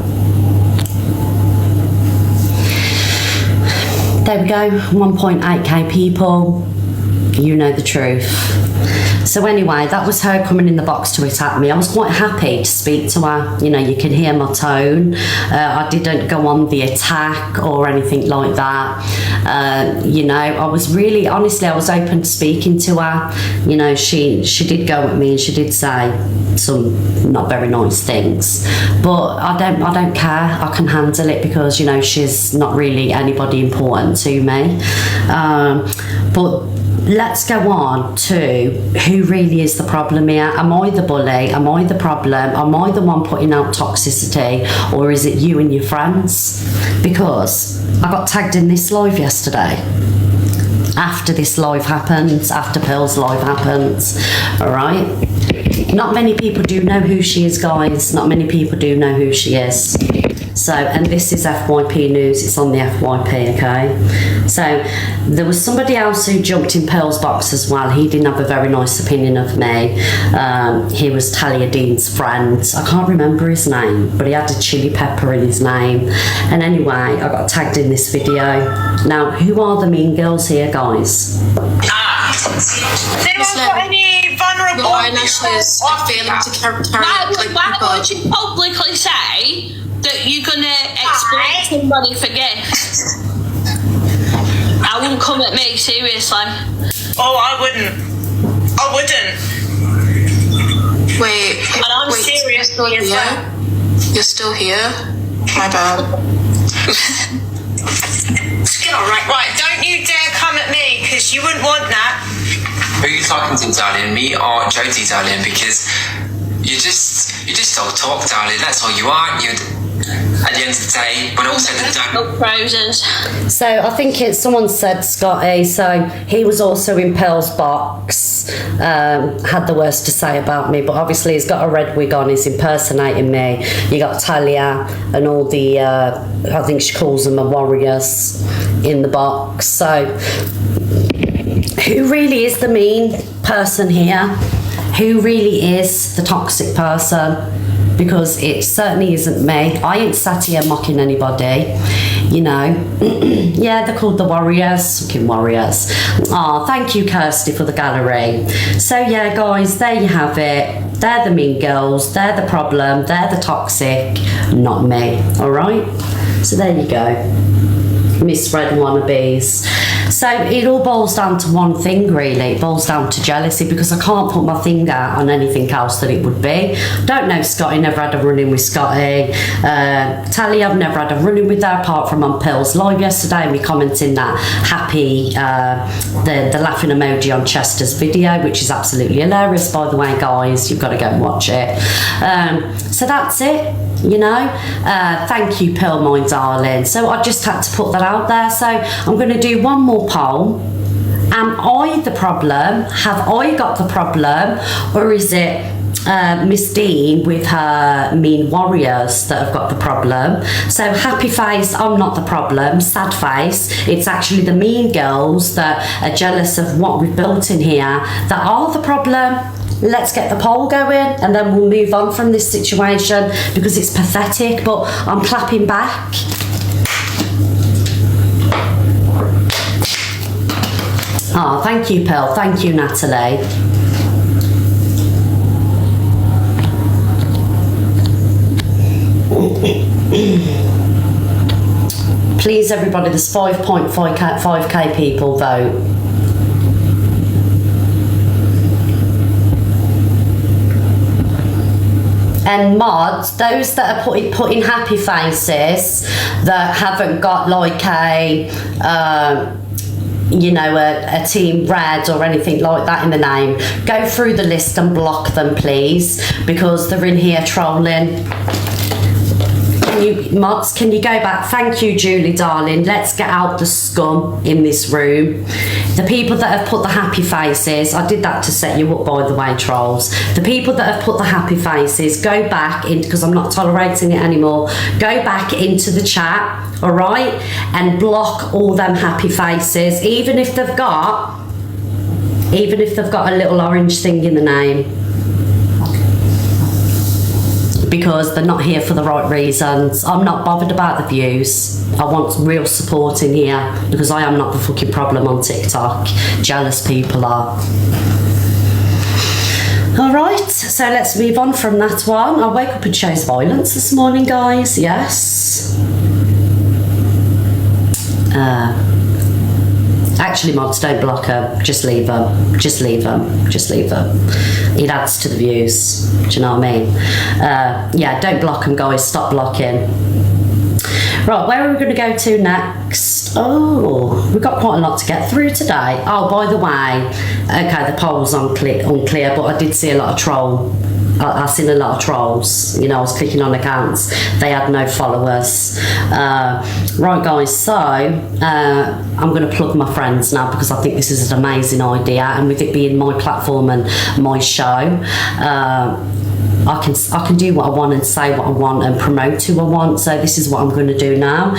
There we go, 1.8k people. You know the truth. So anyway, that was her coming in the box to attack me. I was quite happy to speak to her. You know, you can hear my tone. I didn't go on the attack or anything like that. You know, I was really, honestly, I was open to speaking to her. You know, she did go at me and she did say some not very nice things. But I don't care. I can handle it because, you know, she's not really anybody important to me. But let's go on to who really is the problem here. Am I the bully? Am I the problem? Am I the one putting out toxicity? Or is it you and your friends? Because I got tagged in this live yesterday. After this live happens, after Pearl's live happens, all right? Not many people do know who she is, guys. Not many people do know who she is. So, and this is FYP news, it's on the FYP, okay? So, there was somebody else who jumped in Pearl's box as well. He didn't have a very nice opinion of me. He was Talia Dean's friend. I can't remember his name, but he had a chili pepper in his name. And anyway, I got tagged in this video. Now, who are the mean girls here, guys?
Has anyone got any vulnerable?
I feeling to carry
why would you publicly say that you're gonna exploit somebody for gifts? I wouldn't come at me, seriously.
Oh, I wouldn't.
Wait,
And I'm serious.
You're still here? My bad.
Right, don't you dare come at me because you wouldn't want that.
Who are you talking to, darling? Me or Jodie, darling? Because you just don't talk, darling. That's all you are. You. At the end of the day, when all said and done.
Roses.
So I think it's someone said Scotty. So he was also in Pearl's box. Had the worst to say about me, but obviously he's got a red wig on. He's impersonating me. You got Talia and all the I think she calls them the warriors in the box. So who really is the mean person here? who really is the toxic person, because it certainly isn't me. I ain't sat here mocking anybody, you know. Yeah, they're called the warriors, fucking warriors. Oh, thank you, Kirsty, for the gallery. So yeah, guys, there you have it. They're the mean girls, they're the problem, they're the toxic, not me, all right? So there you go, misread wannabes. So it all boils down to one thing, really. It boils down to jealousy, because I can't put my finger on anything else that it would be. Don't know Scotty, never had a run-in with Scotty. Talia, I've never had a run-in with her apart from on Pills Live yesterday, and me commenting that happy, the laughing emoji on Chester's video, which is absolutely hilarious, by the way, guys. You've got to go and watch it. So that's it. You know, thank you, Pearl, my darling. So I just had to put that out there. So I'm going to do one more poll. Am I the problem? Have I got the problem? Or is it Miss Dean with her mean warriors that have got the problem? So happy face, I'm not the problem. Sad face, it's actually the mean girls that are jealous of what we've built in here that are the problem. Let's get the poll going, and then we'll move on from this situation, because it's pathetic, but I'm clapping back. Oh, thank you, Pearl. Thank you, Natalie. Please, everybody, there's 5.5k people vote. And mods, those that are putting happy faces that haven't got like a you know, a team red or anything like that in the name, go through the list and block them, please, because they're in here trolling. Mods, can you go back? Thank you, Julie, darling. Let's get out the scum in this room. The people that have put the happy faces, I did that to set you up, by the way, trolls. The people that have put the happy faces, go back in, because I'm not tolerating it anymore. Go back into the chat, all right, and block all them happy faces, even if they've got a little orange thing in the name, because they're not here for the right reasons. I'm not bothered about the views. I want real support in here, because I am not the fucking problem on TikTok. Jealous people are. All right, so let's move on from that one. I woke up and chose violence this morning, guys. Yes. Actually, mods, don't block them. Just leave them. Just leave them. Just leave them. It adds to the views. Do you know what I mean? Yeah, don't block them, guys. Stop blocking. Right, where are we going to go to next? Oh, we've got quite a lot to get through today. Oh, by the way, okay, the poll's unclear, but I did see a lot of troll. I've seen a lot of trolls. You know, I was clicking on accounts. They had no followers. Right, guys, so I'm going to plug my friends now, because I think this is an amazing idea, and with it being my platform and my show, I can do what I want and say what I want and promote who I want. So this is what I'm going to do now.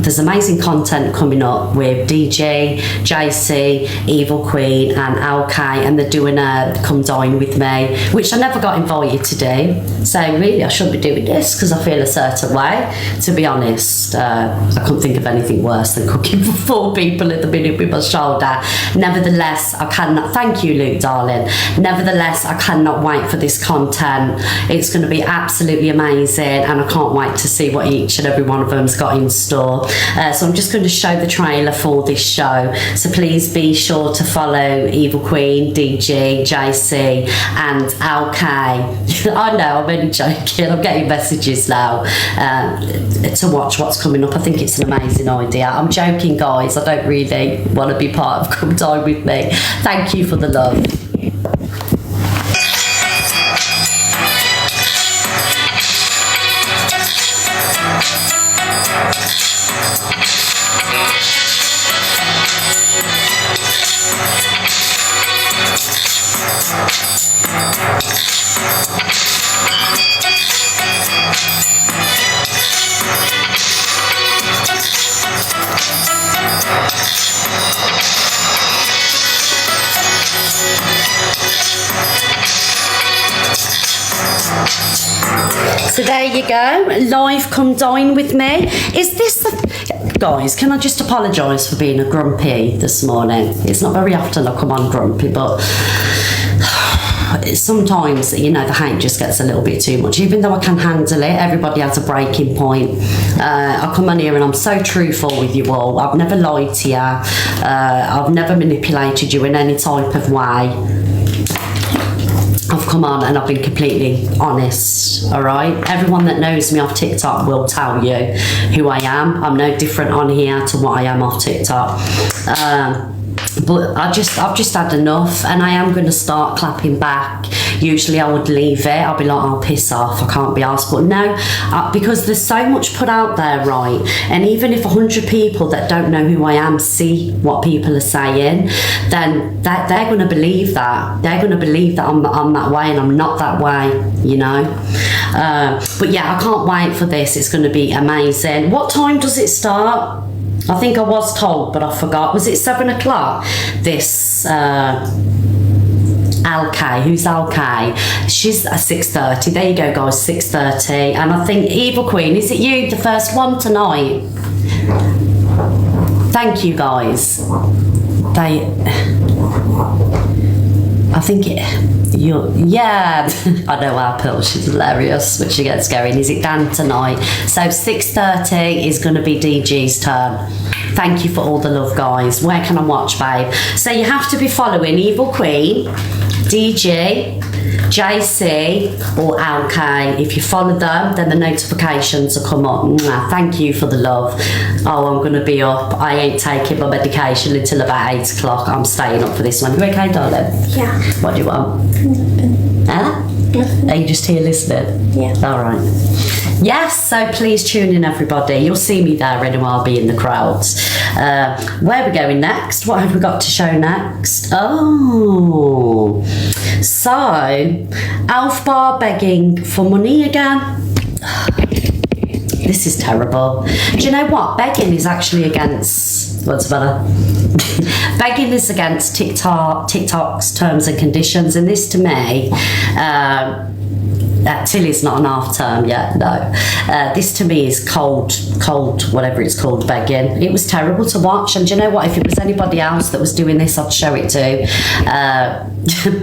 There's amazing content coming up with DJ, JC, Evil Queen and LK, and they're doing a Come Dine With Me, which I never got invited to do. So really I should be doing this, because I feel a certain way. To be honest, I couldn't think of anything worse than cooking for 4 people at the minute with my shoulder. Nevertheless, I cannot, thank you, Luke, darling. Nevertheless, I cannot wait for this content. It's going to be absolutely amazing, and I can't wait to see what each and every one of them's got in store. So I'm just going to show the trailer for this show. So please be sure to follow Evil Queen, DG, JC and LK. I know, I'm only joking. I'm getting messages now to watch what's coming up. I think it's an amazing idea. I'm joking, guys. I don't really want to be part of Come Dine With Me. Thank you for the love. So there you go. Live, come dine with me. Is this the... Guys, can I just apologise for being a grumpy this morning? It's not very often I come on grumpy, but sometimes, you know, the hate just gets a little bit too much. Even though I can handle it, everybody has a breaking point. I come on here and I'm so truthful with you all. I've never lied to you. I've never manipulated you in any type of way. I've come on and I've been completely honest, all right? Everyone that knows me off TikTok will tell you who I am. I'm no different on here to what I am off TikTok. But I've just had enough, and I am going to start clapping back. Usually I would leave it. I'll be like, oh, piss off, I can't be asked. But no, because there's so much put out there, right? And even if 100 people that don't know who I am see what people are saying, then they're going to believe that. They're going to believe that I'm that way, and I'm not that way, you know? But yeah, I can't wait for this. It's going to be amazing. What time does it start? I think I was told, but I forgot. Was it 7 o'clock? This Alkay, who's Alkay? She's at 6:30. There you go, guys, 6:30. And I think Evil Queen, is it you, the first one tonight? Thank you, guys. I think yeah, I know our pill, she's hilarious when she gets going. Is it Dan tonight? So 6:30 is going to be DG's turn. Thank you for all the love, guys. Where can I watch, babe? So you have to be following Evil Queen, DG, JC or Alkay. If you follow them, then the notifications will come up. Thank you for the love. Oh, I'm going to be up. I ain't taking my medication until about 8 o'clock. I'm staying up for this one. You okay, darling?
Yeah.
What do you want?
Nothing.
Huh?
Nothing.
Are you just here listening?
Yeah.
All right. Yes, so please tune in, everybody. You'll see me there anyway. I'll be in the crowds. Where are we going next? What have we got to show next? Oh, so Alf Bar begging for money again. This is terrible. Do you know what? Begging is actually against... What's better? Begging is against TikTok's terms and conditions, and this to me... Tilly's not an half term yet, no. This to me is cold, whatever it's called, begging. It was terrible to watch, and do you know what? If it was anybody else that was doing this, I'd show it to.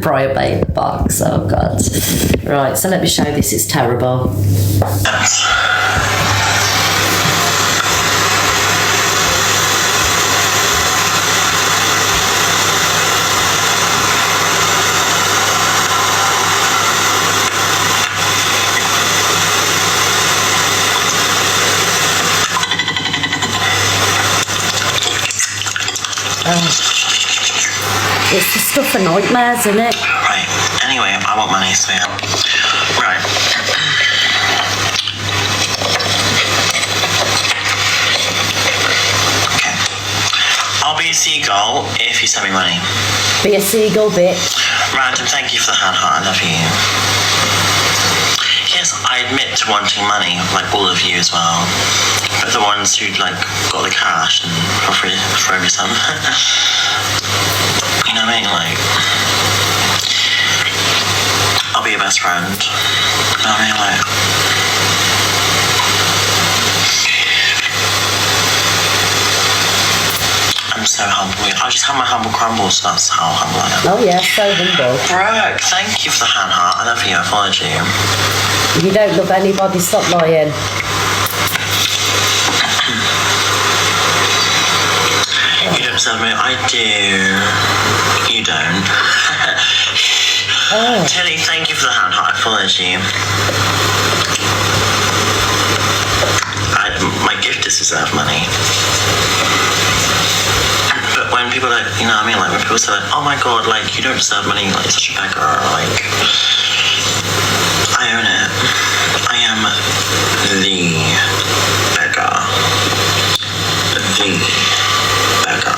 Briar Bay box, oh God. Right, so let me show this, it's terrible. It's the stuff of nightmares, isn't it?
Right. Anyway, I want money, so yeah. Right. Okay. I'll be a seagull if you send me money.
Be a seagull, bitch.
Random, thank you for the hand heart. I love you. Yes, I admit to wanting money, like all of you as well. But the ones who like got the cash and throw me some. You know what I mean? Like, I'll be your best friend. You know what I mean? Like, I'm so humble. I just have my humble crumble, so that's how humble I am.
Oh yeah, so humble.
Brooke, thank you for the hand heart. I love you. I followed you.
If you don't love anybody, stop lying.
You don't deserve me. I do. You don't.
Oh.
Tilly, thank you for the hand heart. I followed you. My gifters deserve money. But when people like, you know what I mean? Like when people say like, oh my God, like you don't deserve money, like you're such a beggar, like I own it. I am the beggar. The beggar.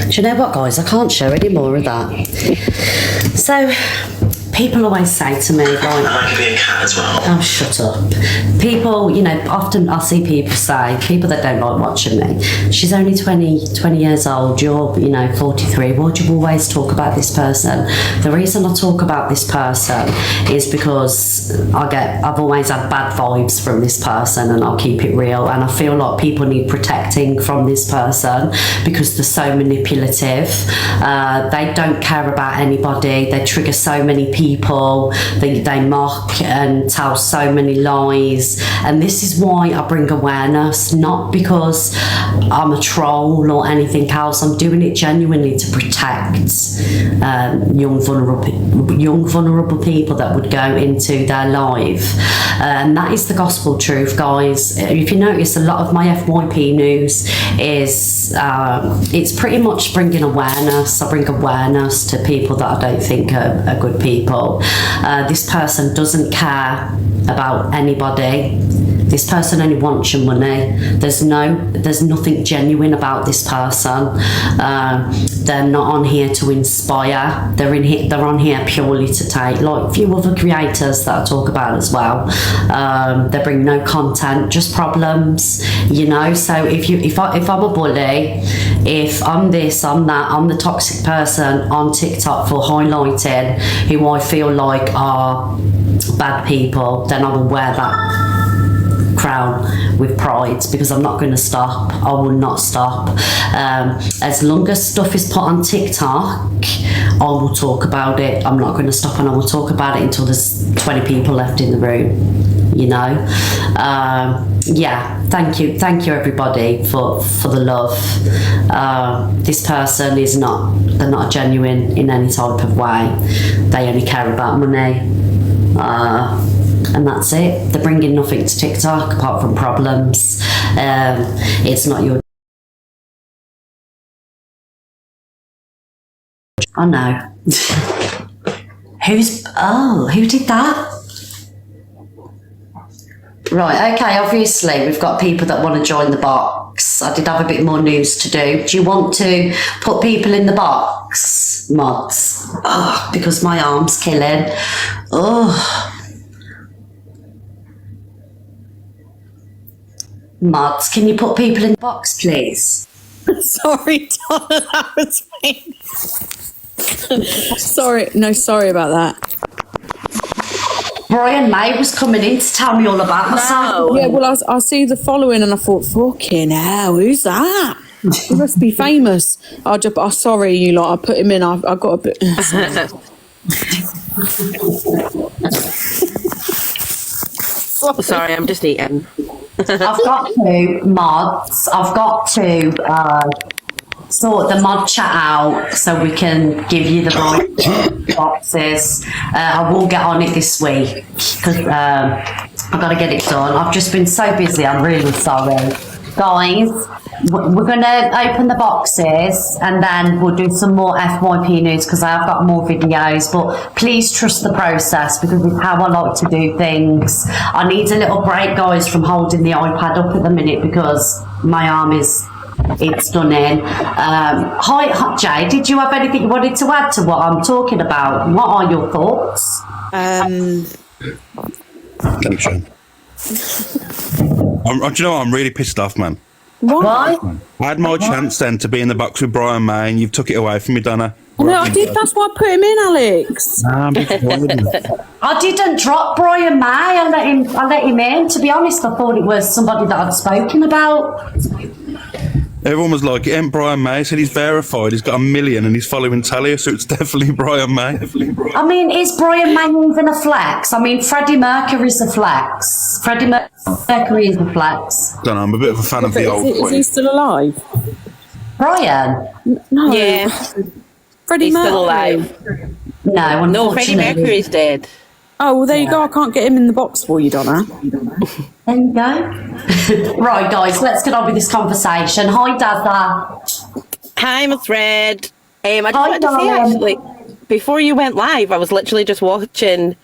Do
you know what, guys? I can't show any more of that. So, people always say to me, like,
And I could be a cat as well.
oh, shut up. People, you know, often I'll see people say, people that don't like watching me, she's only 20 years old, you're, you know, 43, why do you always talk about this person? The reason I talk about this person is because I've always had bad vibes from this person, and I'll keep it real, and I feel like people need protecting from this person because they're so manipulative. They don't care about anybody, they trigger so many people, they mock and tell so many lies, and this is why I bring awareness, not because I'm a troll or anything else. I'm doing it genuinely to protect young vulnerable people that would go into their life, and that is the gospel truth, guys. If you notice, a lot of my FYP news is it's pretty much bringing awareness. I bring awareness to people that I don't think are good people. This person doesn't care about anybody. This person only wants your money. There's nothing genuine about this person. They're not on here to inspire. They're on here purely to take, like a few other creators that I talk about as well. They bring no content, just problems, you know. So if I'm a bully, if I'm this, I'm that, I'm the toxic person on TikTok for highlighting who I feel like are bad people, then I will wear that crown with pride, because I'm not going to stop. I will not stop. As long as stuff is put on TikTok, I will talk about it. I'm not going to stop, and I will talk about it until there's 20 people left in the room, you know. Yeah, thank you everybody for the love. This person they're not genuine in any type of way. They only care about money, and that's it. They're bringing nothing to TikTok apart from problems. It's not your... Oh no. Who did that? Right, okay, obviously we've got people that want to join the box. I did have a bit more news to do. Do you want to put people in the box, mods? Oh, because my arm's killing. Oh. Mods, can you put people in the box, please?
Sorry, Donna, that was me. Sorry about that.
Brian May was coming in to tell me all about myself.
Yeah, well, I see the following and I thought, fucking hell, who's that? He must be famous. Sorry, you lot, I put him in. I got a bit...
Sorry, I'm just eating.
I've got to, mods, I've got to sort the mod chat out so we can give you the right boxes. I will get on it this week because I've got to get it done. I've just been so busy, I'm really sorry. Guys, we're going to open the boxes and then we'll do some more FYP news because I have got more videos, but please trust the process because it's how I like to do things. I need a little break, guys, from holding the iPad up at the minute because my arm it's stunning. Hi, Jay, did you have anything you wanted to add to what I'm talking about? What are your thoughts?
Thanks, Sean. Do you know what? I'm really pissed off, man.
Why?
I had my chance then to be in the box with Brian May, and you've took it away from me, Donna.
No, I did. That's why I put him in, Alex.
I didn't drop Brian May. I let him in. To be honest, I thought it was somebody that I'd spoken about.
Everyone was like, it ain't Brian May. He said he's verified, he's got 1 million and he's following Talia, so it's definitely Brian May.
I mean, is Brian May even a flex? I mean, Freddie Mercury's a flex. Freddie Mercury is a flex.
Don't know, I'm a bit of a fan of the old
Is he still alive?
Brian?
No.
Yeah.
Freddie Mercury.
Still alive.
No,
No, Freddie Mercury's dead.
Oh, well, there you go. I can't get him in the box for you, Donna.
There you go. Right, guys, let's get on with this conversation. Hi, Dada.
Hi, Miss Red. I just wanted to say, actually, before you went live, I was literally just watching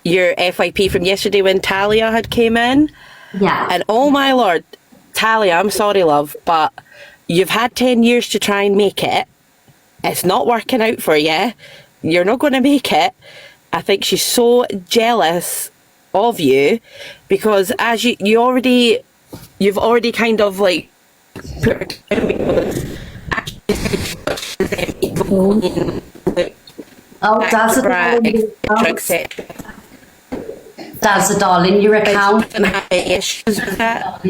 your FYP from yesterday when Talia had came in.
Yeah.
And oh my lord, Talia, I'm sorry, love, but you've had 10 years to try and make it. It's not working out for you. You're not going to make it. I think she's so jealous of you because as you've already kind of like put
Dad's a darling, your account.
Issues with that.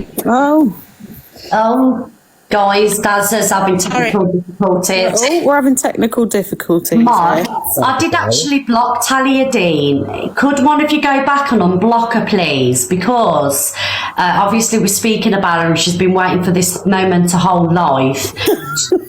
Oh,
guys, Dad says having technical difficulties.
oh, we're having technical difficulties.
Mark, I did actually block Talia Dean. Could one of you go back and unblock her, please? Because obviously we're speaking about her and she's been waiting for this moment her whole life.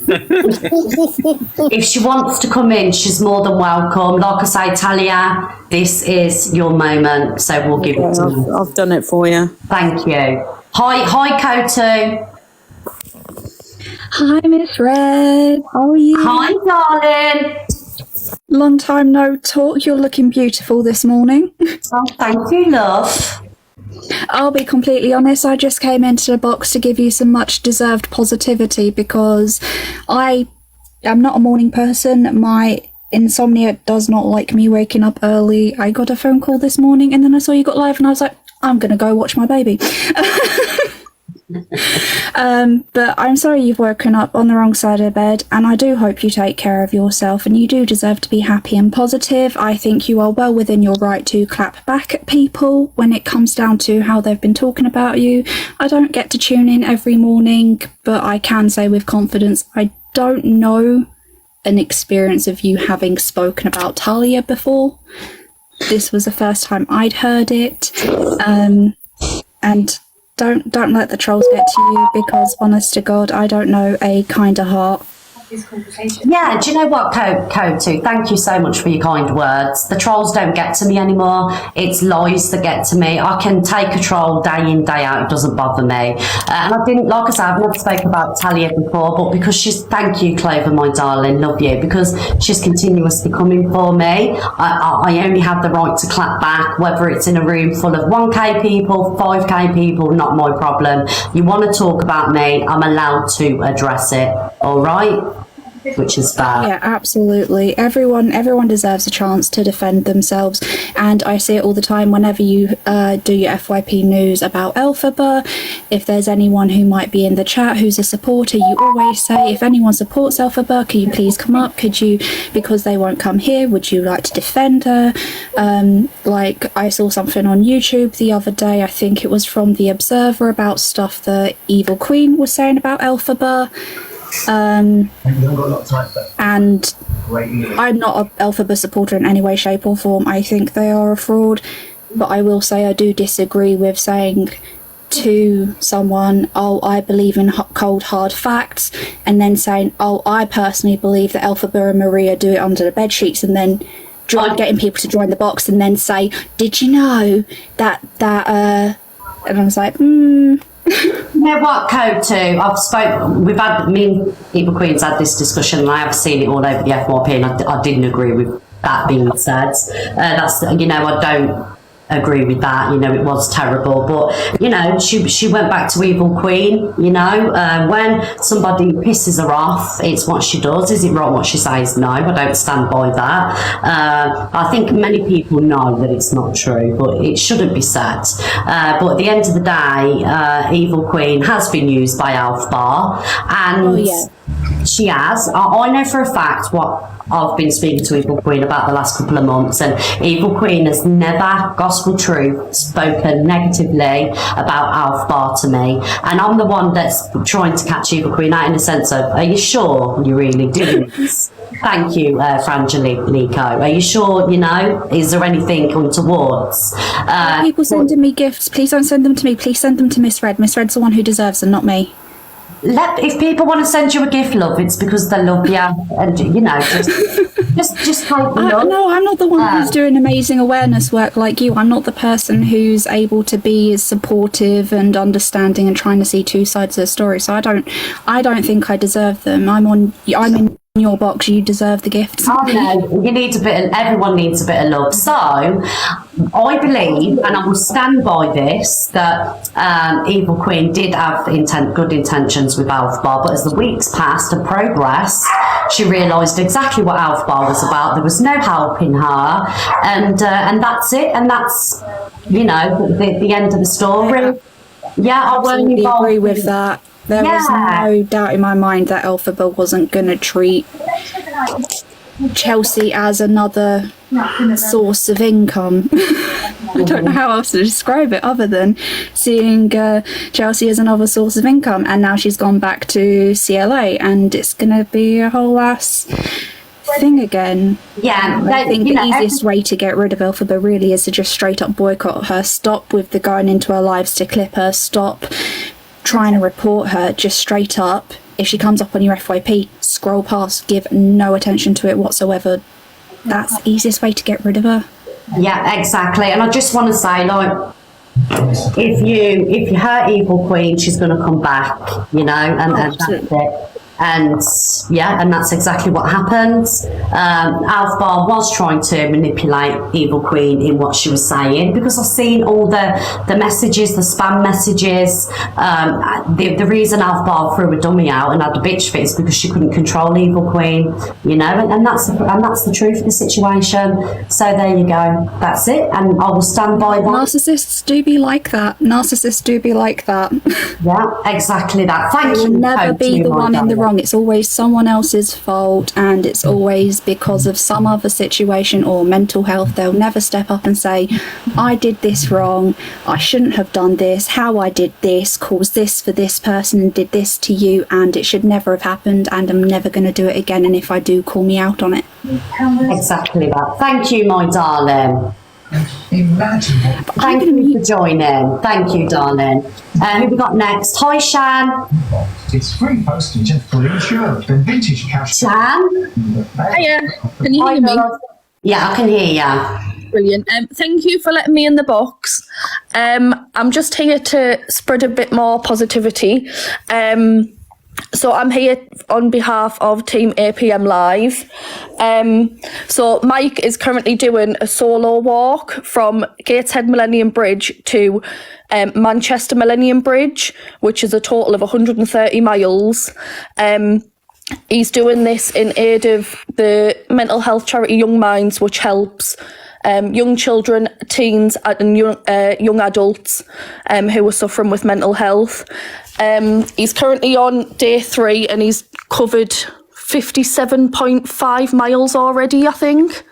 If she wants to come in, she's more than welcome. Like I say, Talia, this is your moment, so we'll give it to you.
I've done it for you.
Thank you. Hi, Kotu.
Hi, Miss Red. How are you?
Hi, darling.
Long time no talk. You're looking beautiful this morning.
Oh, thank you, love.
I'll be completely honest. I just came into the box to give you some much deserved positivity because I am not a morning person. My insomnia does not like me waking up early. I got a phone call this morning and then I saw you got live and I was like, I'm going to go watch my baby. But I'm sorry you've woken up on the wrong side of the bed, and I do hope you take care of yourself, and you do deserve to be happy and positive. I think you are well within your right to clap back at people when it comes down to how they've been talking about you. I don't get to tune in every morning, but I can say with confidence I don't know an experience of you having spoken about Talia before. This was the first time I'd heard it, and don't let the trolls get to you because, honest to God, I don't know a kinder heart.
Yeah, do you know what, Kotu? Thank you so much for your kind words. The trolls don't get to me anymore. It's lies that get to me. I can take a troll day in, day out. It doesn't bother me. And I didn't, like I said, I've never spoken about Talia before, but because she's, thank you, Clover, my darling, love you, because she's continuously coming for me. I only have the right to clap back, whether it's in a room full of 1k people, 5k people, not my problem. You want to talk about me, I'm allowed to address it, all right? Which is bad.
Yeah, absolutely. Everyone deserves a chance to defend themselves, and I see it all the time whenever you do your FYP news about Elphaba. If there's anyone who might be in the chat who's a supporter, you always say, if anyone supports Elphaba, can you please come up? Could you, because they won't come here, would you like to defend her? Like, I saw something on YouTube the other day, I think it was from The Observer, about stuff the Evil Queen was saying about Elphaba. And I'm not an Elphaba supporter in any way, shape or form. I think they are a fraud, but I will say I do disagree with saying to someone, oh, I believe in cold hard facts, and then saying, oh, I personally believe that Elphaba and Maria do it under the bed sheets, and then getting people to join the box and then say, did you know that and I was like,
You know what, Kotu? Me and Evil Queen's had this discussion, and I have seen it all over the FYP, and I didn't agree with that being said. I don't agree with that. It was terrible, but she went back to Evil Queen. When somebody pisses her off, it's what she does. Is it wrong what she says? No, I don't stand by that. I think many people know that it's not true, but it shouldn't be said. But at the end of the day, Evil Queen has been used by Alpha, and she has. I know for a fact what I've been speaking to Evil Queen about the last couple of months, and Evil Queen has never, gospel truth, spoken negatively about Alpha to me, and I'm the one that's trying to catch Evil Queen out in the sense of, are you sure you're really doing this? Thank you, Frangelico. Are you sure, is there anything untowards?
people sending me gifts, please don't send them to me, please send them to Miss Red. Miss Red's the one who deserves them, not me.
If people want to send you a gift, love, it's because they love you, and just like love.
No, I'm not the one who's doing amazing awareness work like you. I'm not the person who's able to be as supportive and understanding and trying to see two sides of the story. So I don't think I deserve them. I'm in your box. You deserve the gifts.
Oh no, everyone needs a bit of love. So I believe, and I will stand by this, that Evil Queen did have good intentions with Alpha, but as the weeks passed and progressed, She realised exactly what Alf Bar was about. There was no helping her, and that's it. And that's, you know, the end of the story. Yeah, I
absolutely agree with that. There was no doubt in my mind that Elphaba wasn't going to treat Chelsea as another source of income. I don't know how else to describe it other than seeing Chelsea as another source of income, and now she's gone back to CLA and it's going to be a whole ass thing again.
Yeah,
I think the easiest way to get rid of Elphaba really is to just straight up boycott her. Stop with the going into her lives to clip her. Stop trying to report her. Just straight up, if she comes up on your FYP, scroll past, give no attention to it whatsoever. That's the easiest way to get rid of her.
Yeah, exactly. And I just want to say, like, if you hurt Evil Queen, she's going to come back, you know, and that's it. And yeah, and that's exactly what happened. Alf Bar was trying to manipulate Evil Queen in what she was saying, because I've seen all the messages, the spam messages. The reason Alf Bar threw a dummy out and had a bitch fit is because she couldn't control Evil Queen, you know, and that's the truth of the situation. So there you go. That's it, and I will stand by that.
Narcissists do be like that.
Yeah, exactly that. Thank you.
Will never be the one in the wrong. It's always someone else's fault, and it's always because of some other situation or mental health. They'll never step up and say, I did this wrong, I shouldn't have done this, how I did this caused this for this person and did this to you, and it should never have happened, and I'm never going to do it again, and if I do, call me out on it.
Exactly that. Thank you, my darling. Thank you for joining. Thank you, darling. Who we got next? Hi, Shan.
It's free postage and fully insured. The vintage cash.
Shan?
Hiya. Can you hear me?
Yeah, I can hear you.
Brilliant. Thank you for letting me in the box. I'm just here to spread a bit more positivity. So I'm here on behalf of Team APM Live. So Mike is currently doing a solo walk from Gateshead Millennium Bridge to Manchester Millennium Bridge, which is a total of 130 miles. He's doing this in aid of the mental health charity Young Minds, which helps young children, teens and young adults who are suffering with mental health. He's currently on day 3 and he's covered 57.5 miles already, I think.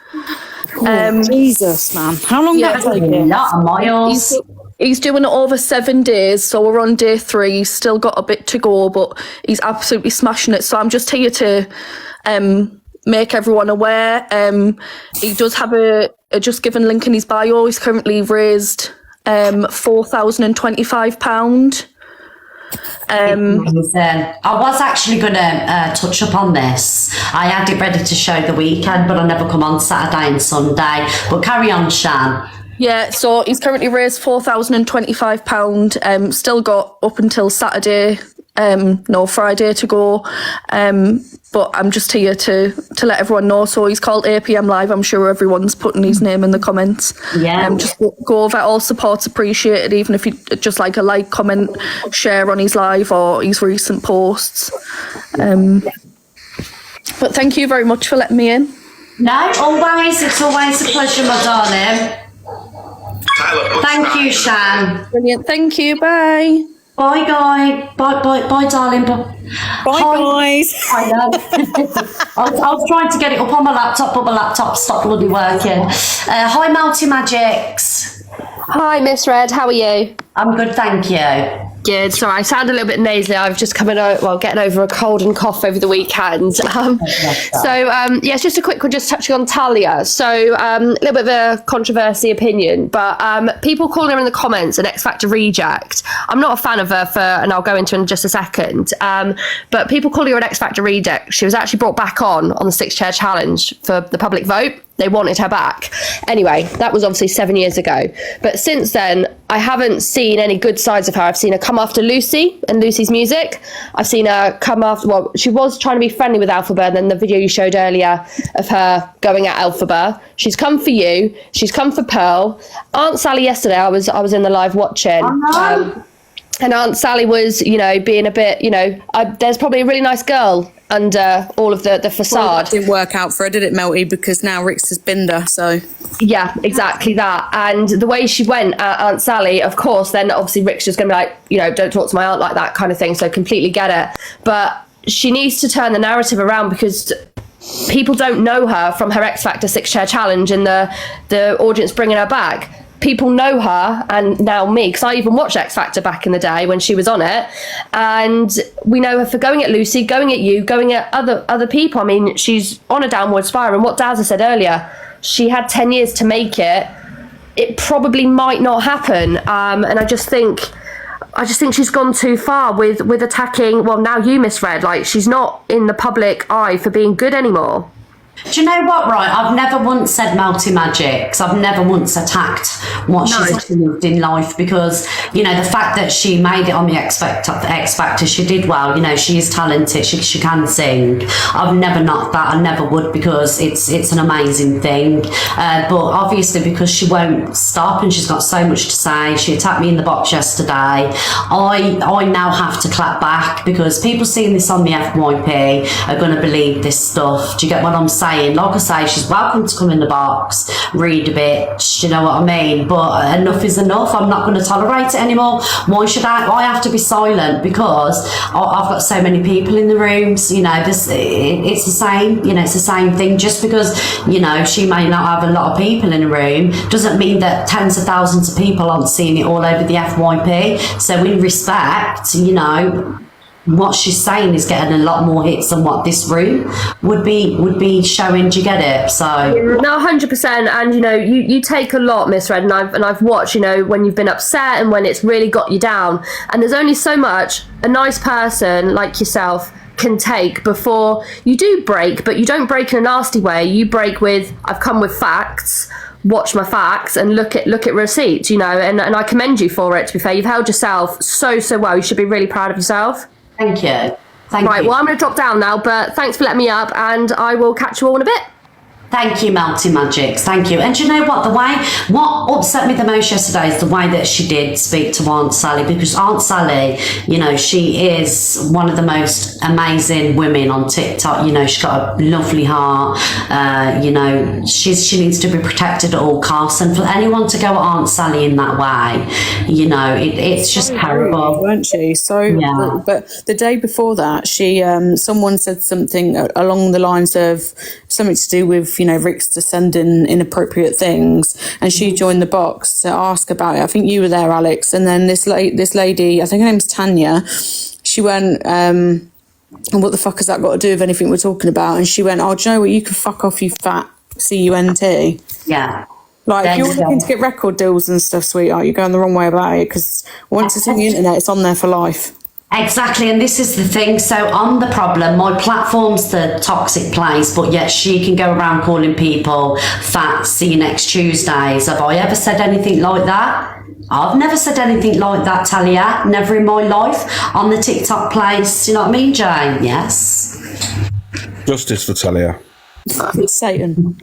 Jesus, man. How long did that take you?
A lot of miles.
He's doing it over 7 days, so we're on day 3. He's still got a bit to go, but he's absolutely smashing it. So I'm just here to make everyone aware. He does have a Just Given link in his bio. He's currently raised £4,025.
I was actually going to touch up on this. I had it ready to show the weekend, but I never come on Saturday and Sunday. But carry on, Shan.
Yeah, so he's currently raised £4,025. Still got up until Friday to go. But I'm just here to let everyone know. So he's called APM Live. I'm sure everyone's putting his name in the comments.
Yeah.
Just go over. All support's appreciated, even if you just like a like, comment, share on his live or his recent posts. But thank you very much for letting me in.
No, always. It's always a pleasure, my darling. Thank you, Shan.
Brilliant. Thank you. Bye.
Bye, guy. Bye, darling. Bye,
guys.
I know. I was trying to get it up on my laptop, but my laptop stopped bloody working. Hi, Multi Magics.
Hi, Miss Red. How are you?
I'm good, thank you.
Good. Sorry, I sound a little bit nasally. I've just getting over a cold and cough over the weekend. It's just a quick one, just touching on Talia. So, a little bit of a controversy opinion, but people calling her in the comments an X Factor reject. I'm not a fan of her and I'll go into in just a second. But people calling her an X Factor reject. She was actually brought back on the 6 Chair Challenge for the public vote. They wanted her back. Anyway, that was obviously 7 years ago. But since then, I haven't seen any good sides of her. I've seen her come after Lucy and Lucy's music. I've seen her come after, she was trying to be friendly with Elphaba, and then the video you showed earlier of her going at Elphaba. She's come for you. She's come for Pearl. Aunt Sally yesterday, I was in the live watching. And Aunt Sally was, being a bit, there's probably a really nice girl under all of the facade.
Well, that didn't work out for her, did it, Melty? Because now Rix has binned her, so...
Yeah, exactly that. And the way she went at Aunt Sally, of course, then obviously Rix just going to be like, you know, don't talk to my aunt like that kind of thing, so completely get it. But she needs to turn the narrative around because people don't know her from her X Factor 6-chair challenge and the audience bringing her back. People know her, and now me, because I even watched X Factor back in the day when she was on it, and we know her for going at Lucy, going at you, going at other people. I mean, she's on a downward spiral, and what Dazza said earlier, she had 10 years to make it. It probably might not happen, and I just think she's gone too far with attacking. Well, now you misread. Like, she's not in the public eye for being good anymore.
Do you know what, right? I've never once said Melty Magic, because I've never once attacked what she's achieved in life, because, you know, the fact that she made it on the X Factor, she did well, you know, she is talented, she can sing. I've never knocked that, I never would, because it's an amazing thing. But obviously, because she won't stop and she's got so much to say, she attacked me in the box yesterday, I now have to clap back, because people seeing this on the FYP are going to believe this stuff. Do you get what I'm saying? Like I say, she's welcome to come in the box, read a bit, do you know what I mean? But enough is enough. I'm not going to tolerate it anymore. Why should I have to be silent? Because I've got so many people in the rooms, you know, it's the same, you know, it's the same thing. Just because, you know, she may not have a lot of people in a room doesn't mean that tens of thousands of people aren't seeing it all over the FYP. So in respect, you know, what she's saying is getting a lot more hits than what this room would be showing. Do you get it? So
no, 100%. And you know, you take a lot, Miss Red, and I've watched, you know, when you've been upset and when it's really got you down, and there's only so much a nice person like yourself can take before you do break. But you don't break in a nasty way. You break with, I've come with facts, watch my facts, and look at receipts, you know, and I commend you for it. To be fair, you've held yourself so well. You should be really proud of yourself.
Thank you.
Right, well, I'm going to drop down now, but thanks for letting me up, and I will catch you all in a bit.
Thank you, Melty Magics. Thank you. And do you know what? What upset me the most yesterday is the way that she did speak to Aunt Sally, because Aunt Sally, you know, she is one of the most amazing women on TikTok. You know, she's got a lovely heart. You know, she needs to be protected at all costs. And for anyone to go at Aunt Sally in that way, you know, it's just terrible.
Weren't she? So, yeah. But the day before that, she someone said something along the lines of something to do with, you know, Rix sending inappropriate things, and she joined the box to ask about it. I think you were there, Alex, and then this lady, I think her name's Tanya, she went, and what the fuck has that got to do with anything we're talking about? And she went, oh, do you know what, you can fuck off, you fat cunt.
Yeah.
Like, if you're looking to get record deals and stuff, sweetheart, you're going the wrong way about it, because once it's on the internet, it's on there for life.
Exactly, and this is the thing. So I'm the problem. My platform's the toxic place, but yet she can go around calling people fat. See you next Tuesdays. Have I ever said anything like that? I've never said anything like that, Talia. Never in my life on the TikTok place. You know what I mean, Jane? Yes.
Justice for Talia.
It's Satan.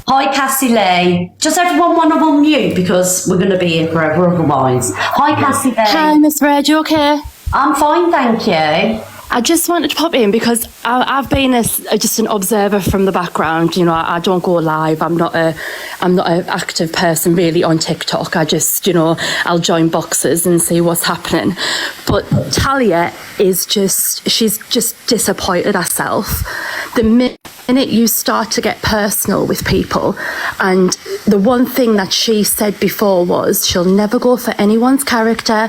Hi, Cassie Lee. Just everyone want to unmute because we're going to be here forever otherwise. Hi, Cassie Lee.
Hi, Miss Red. You okay?
I'm fine, thank you.
I just wanted to pop in because I've been just an observer from the background. You know, I don't go live. I'm not an active person really on TikTok. I just, you know, I'll join boxes and see what's happening. But Talia she's just disappointed herself. The minute you start to get personal with people, and the one thing that she said before was she'll never go for anyone's character,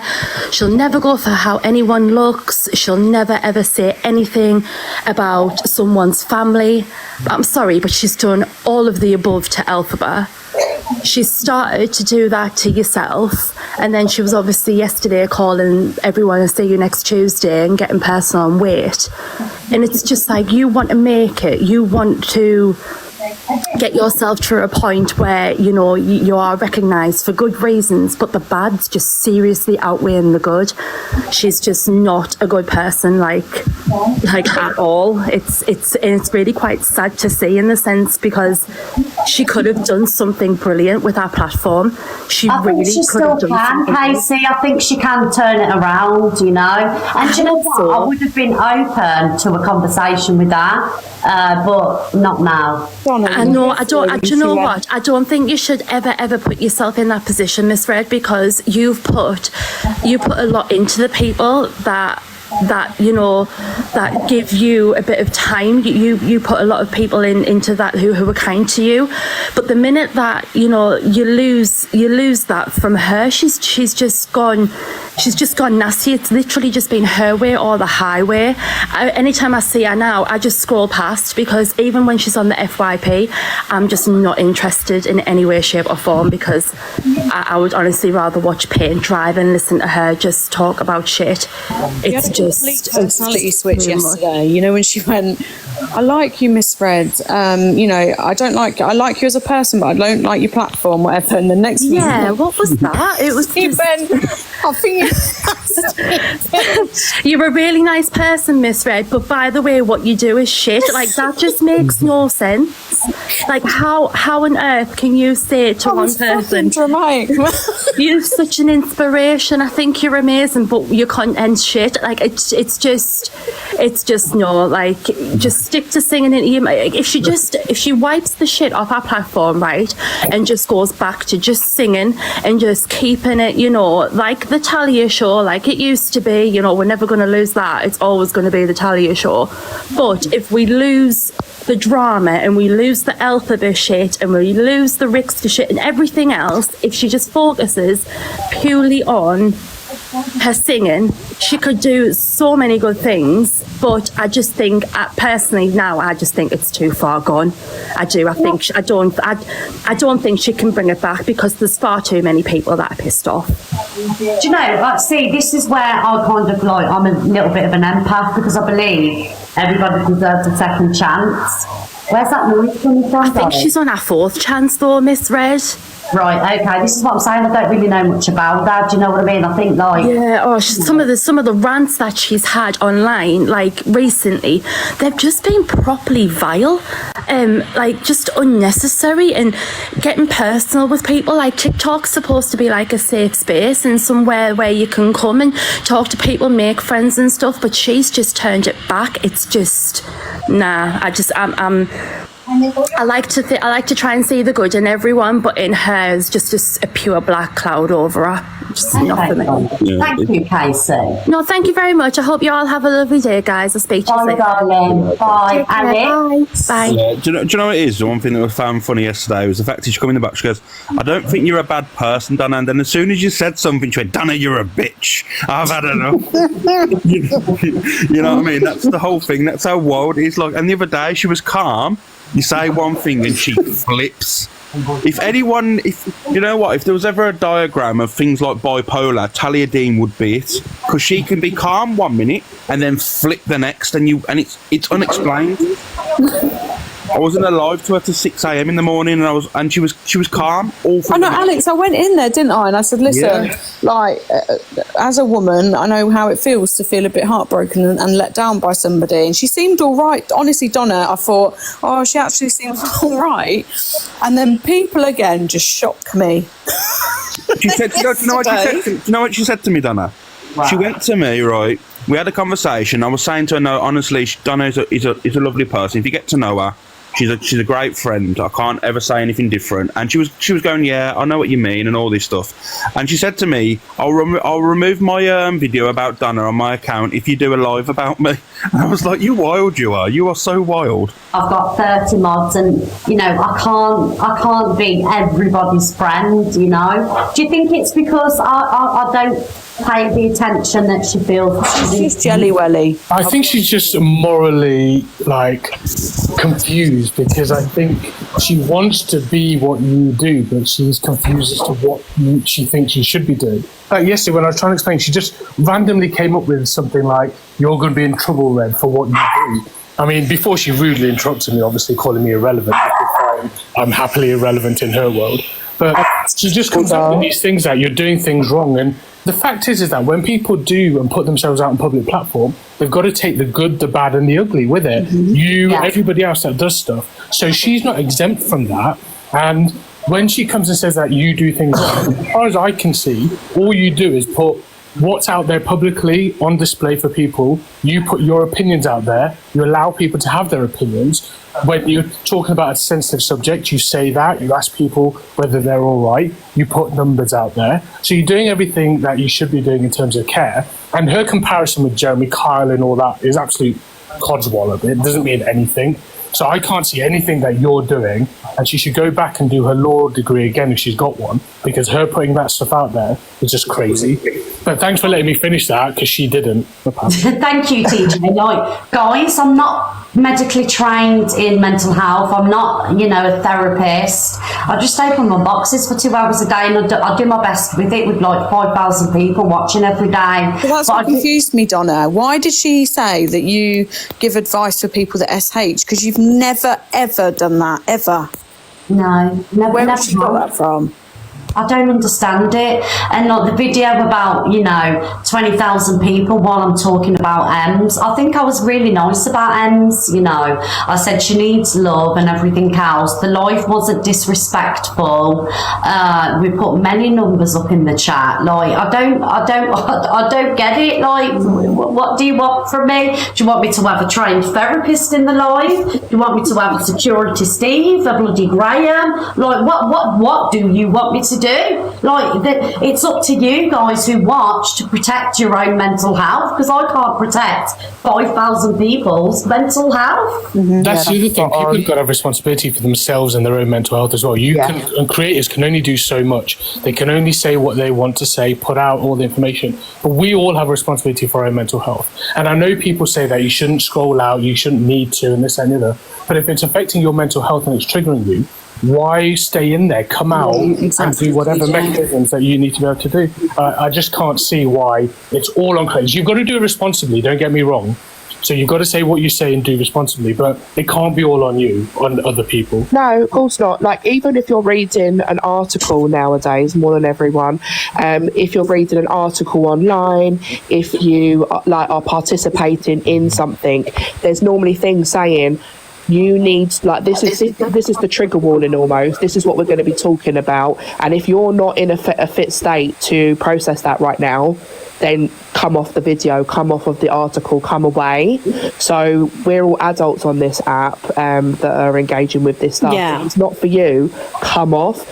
she'll never go for how anyone looks, she'll never ever say anything about someone's family. I'm sorry, but she's done all of the above to Elphaba. She started to do that to yourself, and then she was obviously yesterday calling everyone and see you next Tuesday and getting personal on weight. And it's just like, you want to make it, you want to get yourself to a point where, you know, you are recognised for good reasons, but the bad's just seriously outweighing the good. She's just not a good person, like at all. It's really quite sad to see, in the sense, because she could have done something brilliant with our platform.
I think she still can, Casey. I think she can turn it around, you know. And do you know what? I would have been open to a conversation with her, but not now.
I know. Do you know what? I don't think you should ever put yourself in that position, Miss Red, because you put a lot into the people that you know, that give you a bit of time. You put a lot of people into that who were kind to you, but the minute that, you know, you lose that from her, she's just gone nasty. It's literally just been her way or the highway. Anytime I see her now, I just scroll past, because even when she's on the FYP, I'm just not interested in any way, shape or form, because I would honestly rather watch paint dry than listen to her just talk about shit. It's just
personality switch yesterday. You know, when she went, "I like you, Miss Red. You know, I like you as a person, but I don't like your platform, whatever." And the next
what was that? It was
just, I think
you're a really nice person, Miss Red, but by the way, what you do is shit. Like, that just makes no sense. Like, how on earth can you say it to one person? You're such an inspiration. I think you're amazing, but your content's shit. Like, it's just no. Like, just stick to singing into your. If she wipes the shit off our platform, right, and just goes back to just singing and just keeping it, you know, like the Talia show, like it used to be. You know, we're never going to lose that. It's always going to be the Talia show. But if we lose the drama and we lose the Elphaba shit and we lose the Rickster shit and everything else, if she just focuses purely on her singing, she could do so many good things. But I just think, personally now, I just think it's too far gone. I do. I don't think she can bring it back, because there's far too many people that are pissed off.
Do you know, like, see, this is where I kind of like, I'm a little bit of an empath, because I believe everybody deserves a second chance. Where's that noise coming from?
I think she's on her fourth chance though, Miss Red.
Right, okay, this is what I'm saying. I don't really know much about that. Do you know what I mean? I think, like,
some of the rants that she's had online, like recently, they've just been properly vile, like just unnecessary and getting personal with people. Like, TikTok's supposed to be like a safe space and somewhere where you can come and talk to people, make friends and stuff, but she's just turned it back. It's just I like to try and see the good in everyone, but in her is just a pure black cloud over her. Just not for me.
Thank you, Casey.
No, thank you very much. I hope you all have a lovely day, guys. I'll speak to you soon.
Darling. Bye.
Bye.
Yeah, do you know what it is? The one thing that I found funny yesterday was the fact that she come in the back, she goes, "I don't think you're a bad person, Donna." And then as soon as you said something, she went, "Donna, you're a bitch. I've had enough." You know what I mean? That's the whole thing. That's how wild it is. Like, and the other day she was calm. You say one thing and she flips. If you know what, if there was ever a diagram of things like bipolar, Talia Dean would be it, because she can be calm 1 minute and then flip the next, and it's unexplained. I wasn't alive to her till 6 a.m. in the morning, and she was calm all through.
I know, Alex. I went in there, didn't I? And I said, "Listen, as a woman, I know how it feels to feel a bit heartbroken and let down by somebody." And she seemed all right. Honestly, Donna, I thought, "Oh, she actually seems all right." And then people again just shocked me.
She said, "Do you know what she said to me, Donna?" Wow. She went to me, right? We had a conversation. I was saying to her, "No, honestly, Donna is a lovely person. If you get to know her, she's a great friend. I can't ever say anything different." And she was going, "Yeah, I know what you mean," and all this stuff. And she said to me, I'll remove my video about Donna on my account if you do a live about me." And I was like, "You wild, you are so wild."
I've got 30 mods, and you know, I can't be everybody's friend, you know. Do you think it's because I don't pay the attention that she feels?
She's jelly welly.
I think she's just morally confused, because I think she wants to be what you do, but she's confused as to what she thinks you should be doing. Like yesterday when I was trying to explain, she just randomly came up with something like, "You're going to be in trouble, Red, for what you do." I mean, before she rudely interrupted me, obviously calling me irrelevant, I'm happily irrelevant in her world. But she just comes out with these things that you're doing things wrong. And the fact is that when people do and put themselves out on public platform, they've got to take the good, the bad, and the ugly with it. Everybody else that does stuff. So she's not exempt from that. And when she comes and says that you do things wrong, as far as I can see, all you do is put what's out there publicly on display for people. You put your opinions out there. You allow people to have their opinions. When you're talking about a sensitive subject, you say that. You ask people whether they're all right. You put numbers out there. So you're doing everything that you should be doing in terms of care. And her comparison with Jeremy Kyle and all that is absolute codswallop. It doesn't mean anything. So I can't see anything that you're doing, and she should go back and do her law degree again if she's got one, because her putting that stuff out there is just crazy. But thanks for letting me finish that, because she didn't.
Thank you, TJ. Like, guys, I'm not medically trained in mental health. I'm not, a therapist. I just open my boxes for 2 hours a day, and I do my best with it, with like 5,000 people watching every day.
Well, that's what confused me, Donna. Why did she say that you give advice for people that SH? Because you've never, ever done that, ever.
No, never.
Where did she got that from?
I don't understand it. And like the video about, 20,000 people while I'm talking about Ems, I think I was really nice about Ems, I said she needs love and everything else. The life wasn't disrespectful. We put many numbers up in the chat. Like, I don't get it. Like, what do you want from me? Do you want me to have a trained therapist in the live? Do you want me to have a security Steve, a bloody Graham? Like, what do you want me to do? Like, it's up to you guys who watch to protect your own mental health, because I can't protect 5,000 people's mental health.
That's the other thing. People have got to have responsibility for themselves and their own mental health as well. And creators can only do so much. They can only say what they want to say, put out all the information. But we all have a responsibility for our own mental health. And I know people say that you shouldn't scroll out, you shouldn't need to, and this and the other. But if it's affecting your mental health and it's triggering you, why stay in there? Come out and do whatever mechanisms that you need to be able to do. I just can't see why it's all on creators. You've got to do it responsibly, don't get me wrong. So you've got to say what you say and do responsibly, but it can't be all on you, on other people.
No, of course not. Like, even if you're reading an article nowadays, more than everyone, if you're reading an article online, if you are participating in something, there's normally things saying, you need, like, this is the trigger warning almost. This is what we're going to be talking about. And if you're not in a fit state to process that right now, then come off the video, come off of the article, come away. So we're all adults on this app that are engaging with this stuff. If it's not for you, come off.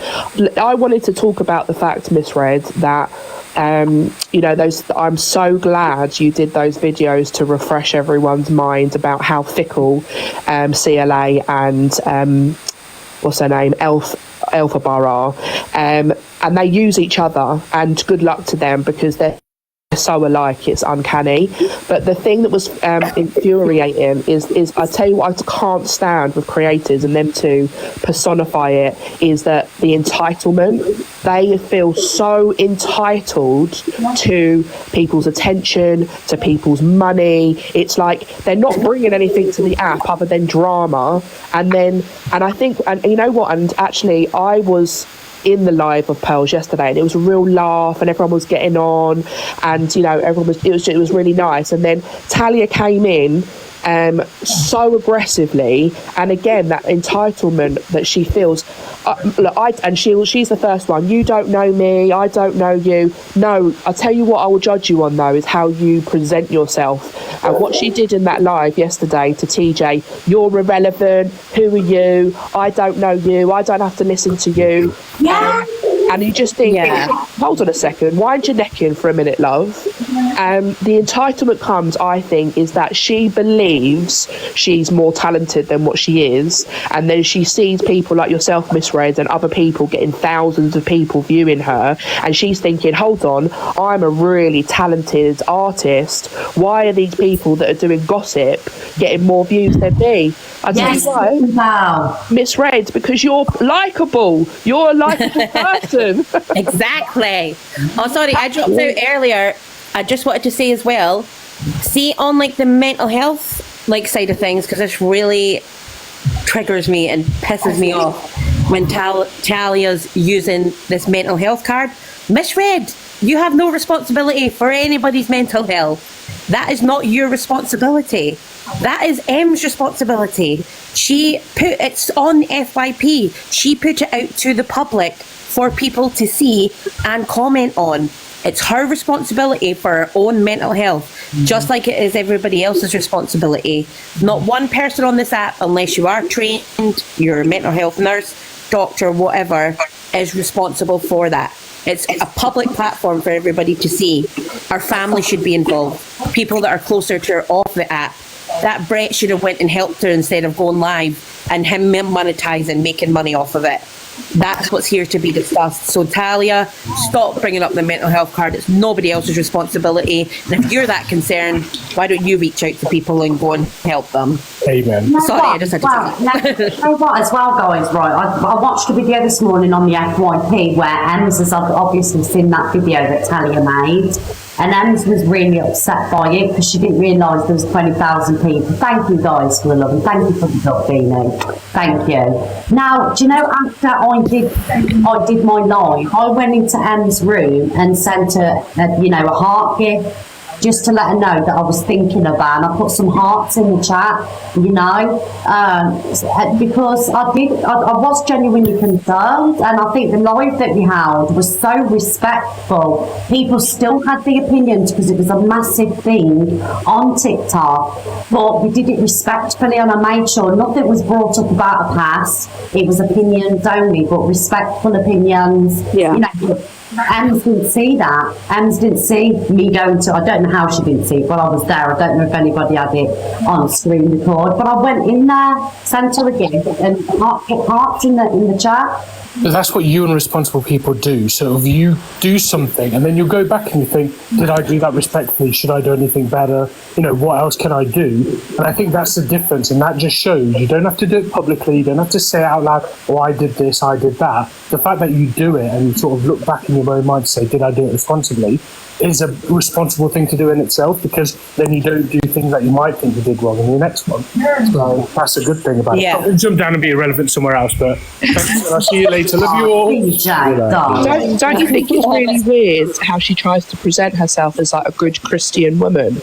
I wanted to talk about the fact, Miss Red, that I'm so glad you did those videos to refresh everyone's mind about how fickle CLA and what's her name, Alpha Bar are, and they use each other, and good luck to them, because they're so alike, it's uncanny. But the thing that was infuriating is I tell you what I can't stand with creators and them to personify it, is that the entitlement. They feel so entitled to people's attention, to people's money. It's like they're not bringing anything to the app other than drama. And I think, and you know what, and actually I was in the live of Pearls yesterday, and it was a real laugh, and everyone was getting on, and everyone was. It was really nice. And then Talia came in so aggressively, and again that entitlement that she feels. She's the first one. You don't know me. I don't know you. No, I'll tell you what I will judge you on though is how you present yourself. And what she did in that live yesterday to TJ, you're irrelevant. Who are you? I don't know you. I don't have to listen to you. And you just think, hold on a second, wind your neck in for a minute, love. The entitlement comes, I think, is that she believes she's more talented than what she is, and then she sees people like yourself, Miss Red, and other people getting thousands of people viewing her, and she's thinking, hold on, I'm a really talented artist. Why are these people that are doing gossip getting more views than me? I tell you why, Miss Red, because you're likeable. You're a likeable person.
Exactly. Oh, sorry, I dropped out earlier. I just wanted to say as well, see on like the mental health side of things, because this really triggers me and pisses me off. when Talia's using this mental health card. Misread. You have no responsibility for anybody's mental health. That is not your responsibility. That is M's responsibility. It's on FYP. She put it out to the public for people to see and comment on. It's her responsibility for her own mental health, just like it is everybody else's responsibility. Not one person on this app, unless you are trained, you're a mental health nurse, doctor, whatever, is responsible for that. It's a public platform for everybody to see. Our family should be involved. People that are closer to her off the app. That Brett should have went and helped her instead of going live and him monetizing, making money off of it. That's what's here to be discussed. So Talia, stop bringing up the mental health card. It's nobody else's responsibility. And if you're that concerned, why don't you reach out to people and go and help them?
Amen.
Sorry, I just had to say. You know what, as well, guys, right? I watched a video this morning on the FYP where Ems has obviously seen that video that Talia made. And Ems was really upset by it because she didn't realise there was 20,000 people. Thank you guys for the love and thank you for the love, Beanie. Thank you. Now, do you know, after I did my live, I went into Ems' room and sent her, a heart gift, just to let her know that I was thinking of her, and I put some hearts in the chat, because I was genuinely concerned, and I think the live that we held was so respectful. People still had the opinions because it was a massive thing on TikTok, but we did it respectfully, and I made sure nothing was brought up about a past. It was opinions only, but respectful opinions.
Yeah.
Ems didn't see that. Ems didn't see me going to, I don't know how she didn't see it, but I was there. I don't know if anybody had it on screen record, but I went in there, sent her a gift, and put hearts in the chat.
But that's what you and responsible people do. So if you do something and then you go back and you think, did I do that respectfully? Should I do anything better? What else can I do? And I think that's the difference. And that just shows you don't have to do it publicly. You don't have to say out loud, oh, I did this, I did that. The fact that you do it and you sort of look back in your own mind to say, did I do it responsibly? Is a responsible thing to do in itself, because then you don't do things that you might think you did wrong in the next one. So that's a good thing about it. I'll jump down and be irrelevant somewhere else, but thanks, I'll see you later. Love you all.
Don't you think it's really weird how she tries to present herself as like a good Christian woman?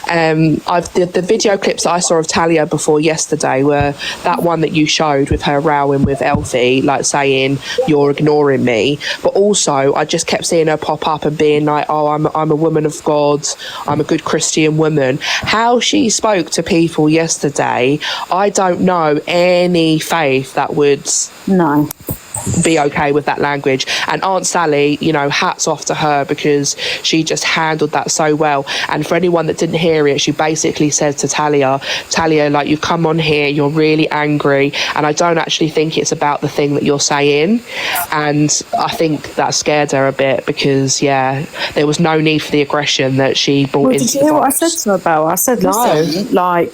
The video clips that I saw of Talia before yesterday were that one that you showed with her rowing with Elfie, like saying you're ignoring me, but also I just kept seeing her pop up and being like, oh, I'm a woman of God, I'm a good Christian woman. How she spoke to people yesterday, I don't know any faith that would be okay with that language. And Aunt Sally, hats off to her, because she just handled that so well. And for anyone that didn't hear it, she basically said to Talia, like, you've come on here, you're really angry, and I don't actually think it's about the thing that you're saying. And I think that scared her a bit, because there was no need for the aggression that she brought into
Did you hear what I said to her about? I said, listen,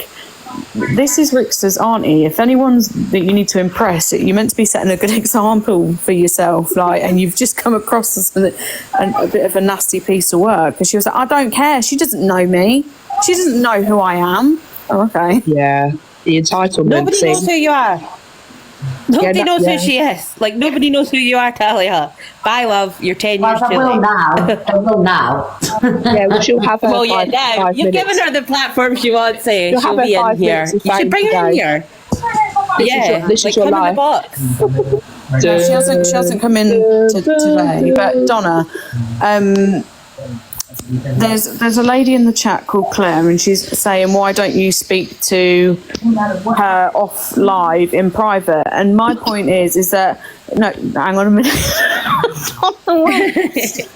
this is Rix's auntie. If anyone's that you need to impress, you're meant to be setting a good example for yourself, and you've just come across as a bit of a nasty piece of work. And she was like, I don't care. She doesn't know me. She doesn't know who I am. Oh, okay.
Yeah, the entitlement.
Nobody knows who you are. Nobody knows who she is. Like, nobody knows who you are, Talia. Bye, love. You're 10 years too late.
I will now.
She'll have her
now. You've given her the platform she wants to. She'll be in here. You should bring her in here.
This is your
come
life.
in the box.
No, she hasn't come in today. But Donna, there's a lady in the chat called Claire, and she's saying, why don't you speak to her off live in private? And my point is that, no, hang on a minute.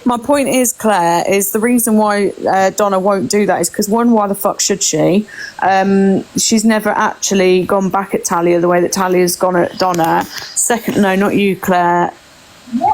My point is, Claire, is the reason why Donna won't do that is because, one, why the fuck should she? She's never actually gone back at Talia the way that Talia's gone at Donna. Second, no, not you, Claire.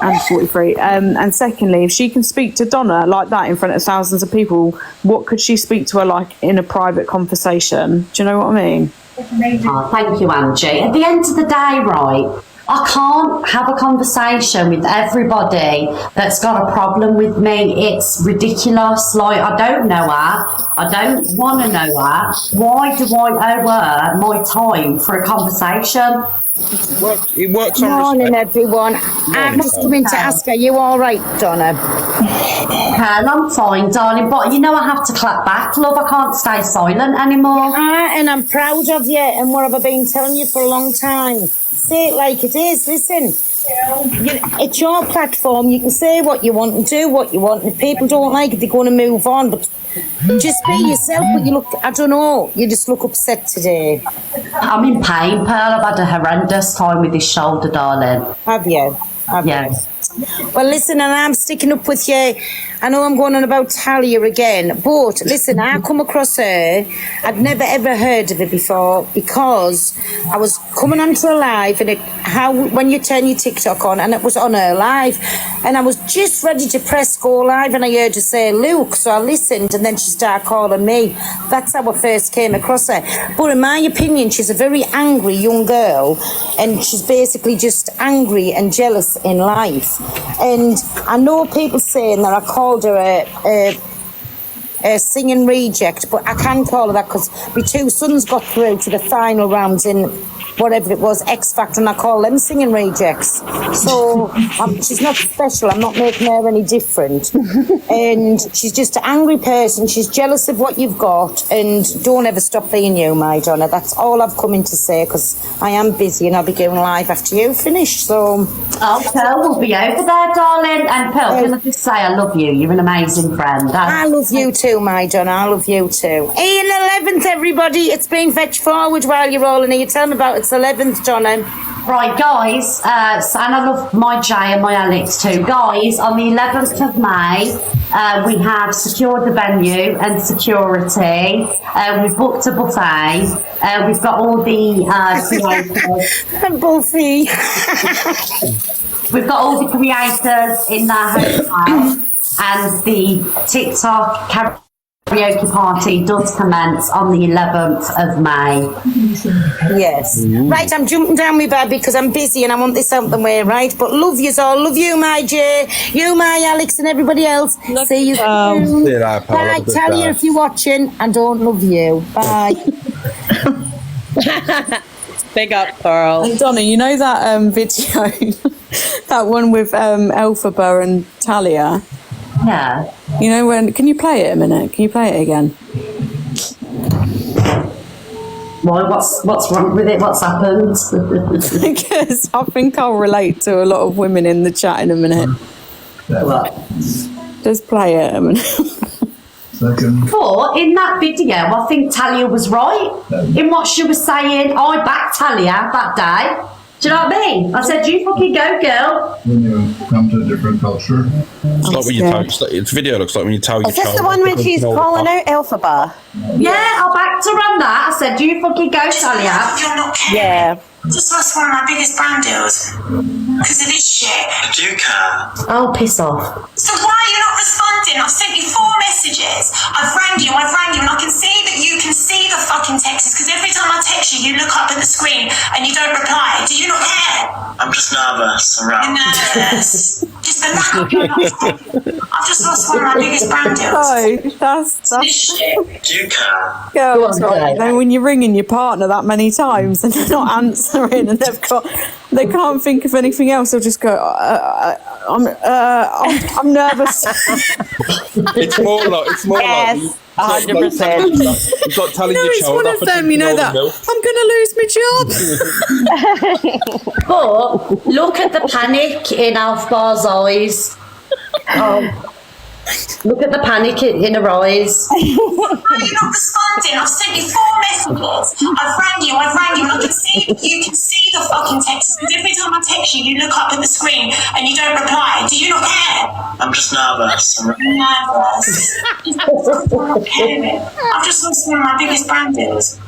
I'm 43. And secondly, if she can speak to Donna like that in front of thousands of people, what could she speak to her like in a private conversation? Do you know what I mean?
Oh, thank you, Angie. At the end of the day, right, I can't have a conversation with everybody that's got a problem with me. It's ridiculous. Like, I don't know her. I don't want to know her. Why do I owe her my time for a conversation?
It works on
Morning,
respect.
everyone. I'm just coming to ask, are you all right, Donna?
Hell, I'm fine, darling, but you know I have to clap back, love. I can't stay silent anymore.
And I'm proud of you and what I've been telling you for a long time. Say it like it is. Listen, it's your platform. You can say what you want and do what you want. If people don't like it, they're going to move on. But just be yourself. But you look, I don't know, you just look upset today.
I'm in pain, Pearl. I've had a horrendous time with this shoulder, darling.
Have you?
Yes.
Well, listen, and I'm sticking up with you. I know I'm going on about Talia again, but listen, I come across her. I'd never ever heard of her before because I was coming onto a live, and when you turn your TikTok on, and it was on her live, and I was just ready to press go live, and I heard her say Luke, so I listened, and then she started calling me. That's how I first came across her. But in my opinion, she's a very angry young girl, and she's basically just angry and jealous in life. And I know people saying that I called her a singing reject, but I can call her that because my two sons got through to the final rounds in whatever it was, X Factor, and I call them singing rejects. So she's not special. I'm not making her any different. And she's just an angry person. She's jealous of what you've got, and don't ever stop being you, my Donna. That's all I've come in to say because I am busy and I'll be going live after you finish. So,
Pearl will be over there, darling. And Pearl, can I just say I love you? You're an amazing friend.
I love you too, my Donna. I love you too. Ian 11th, everybody. It's been fetched forward while you're all in here. Tell me about it's 11th, Donna.
Right, guys, and I love my Jay and my Alex too. Guys, on the 11th of May, we have secured the venue and security. We've booked a buffet. We've got all the
buffet.
We've got all the creators in their hotel, and the TikTok karaoke party does commence on the 11th of May.
Yes. Right, I'm jumping down my bed because I'm busy and I want this out the way, right? But love yous all. Love you, my Jay. You, my Alex, and everybody else. See you soon.
See you later, Paul.
Bye, Talia, if you're watching. I don't love you. Bye.
Big up, Pearl.
And Donna, you know that video, that one with Elphaba and Talia?
Yeah.
You know when? Can you play it a minute? Can you play it again?
Why? What's wrong with it? What's happened?
Because I think I'll relate to a lot of women in the chat in a minute.
What?
Just play it a minute.
But in that video, I think Talia was right in what she was saying. I backed Talia that day. Do you know what I mean? I said, you fucking go, girl.
When you come to a different culture.
It's like when you tell, it's video looks like when you tell your
Is this
child.
the one when she's calling out Elphaba?
Yeah, I backed her on that. I said, you fucking go, Talia.
You're not caring.
Yeah.
Just lost one of my biggest brand deals because of this shit.
I do care.
Oh, piss off.
So why are you not responding? I've sent you 4 messages. I've rang you, and I can see that you can see the fucking texts because every time I text you, you look up at the screen and you don't reply. Do you not care?
I'm just nervous around.
You're nervous. Just the lack of your I've just lost one of my biggest brand deals.
No, that's
This shit.
Do you care?
girl. You know, when you're ringing your partner that many times and they're not answering and they can't think of anything else, they'll just go, I'm nervous.
It's more like
Yes, 100%.
You've got telling
No,
your
it's
child
one
off
of
for
them, you know
drinking
that.
all the milk.
I'm going to lose my job.
But look at the panic in Alfbar's eyes. Look at the panic in her eyes.
Why are you not responding? I've sent you 4 messages. I've rang you, and I can see that you can see the fucking texts because every time I text you, you look up at the screen and you don't reply. Do you not care?
I'm just nervous.
I'm nervous. I'm not caring. I've just lost one of my biggest brand deals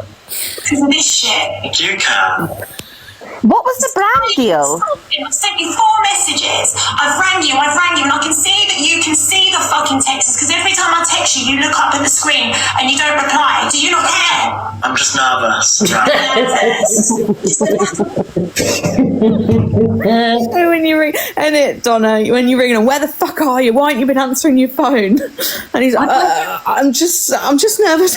because of this shit.
Do you care?
What was the brand deal?
I've sent you 4 messages. I've rang you, and I can see that you can see the fucking texts, because every time I text you, you look up at the screen and you don't reply. Do you not care?
I'm just nervous.
So when you ring, and it, Donna, when you ring him, where the fuck are you? Why haven't you been answering your phone? And he's like, I'm just nervous.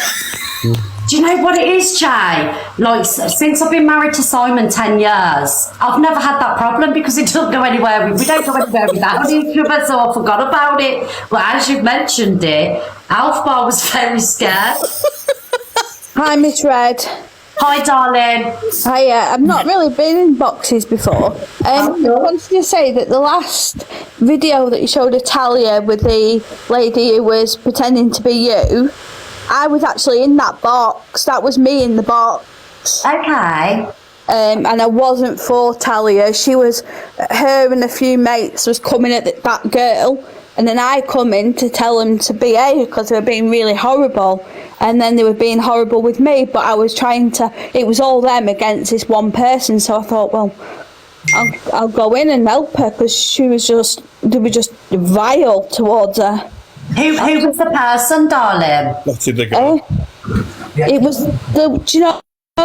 Do you know what it is, Jay? Like, since I've been married to Simon 10 years, I've never had that problem because it doesn't go anywhere. We don't go anywhere without each other, so I forgot about it. But as you've mentioned it, Alpha was very scared.
Hi, Miss Red.
Hi, darling.
Hiya. I've not really been in boxes before. I wanted to say that the last video that you showed of Talia with the lady who was pretending to be you, I was actually in that box. That was me in the box.
Okay.
And I wasn't for Talia. She was, her and a few mates was coming at that girl. And then I come in to tell them to behave because they were being really horrible. And then they were being horrible with me. But I was trying to, it was all them against this one person. So I thought, well, I'll go in and help her because they were just vile towards her.
Who was the person, darling?
It was the, do you know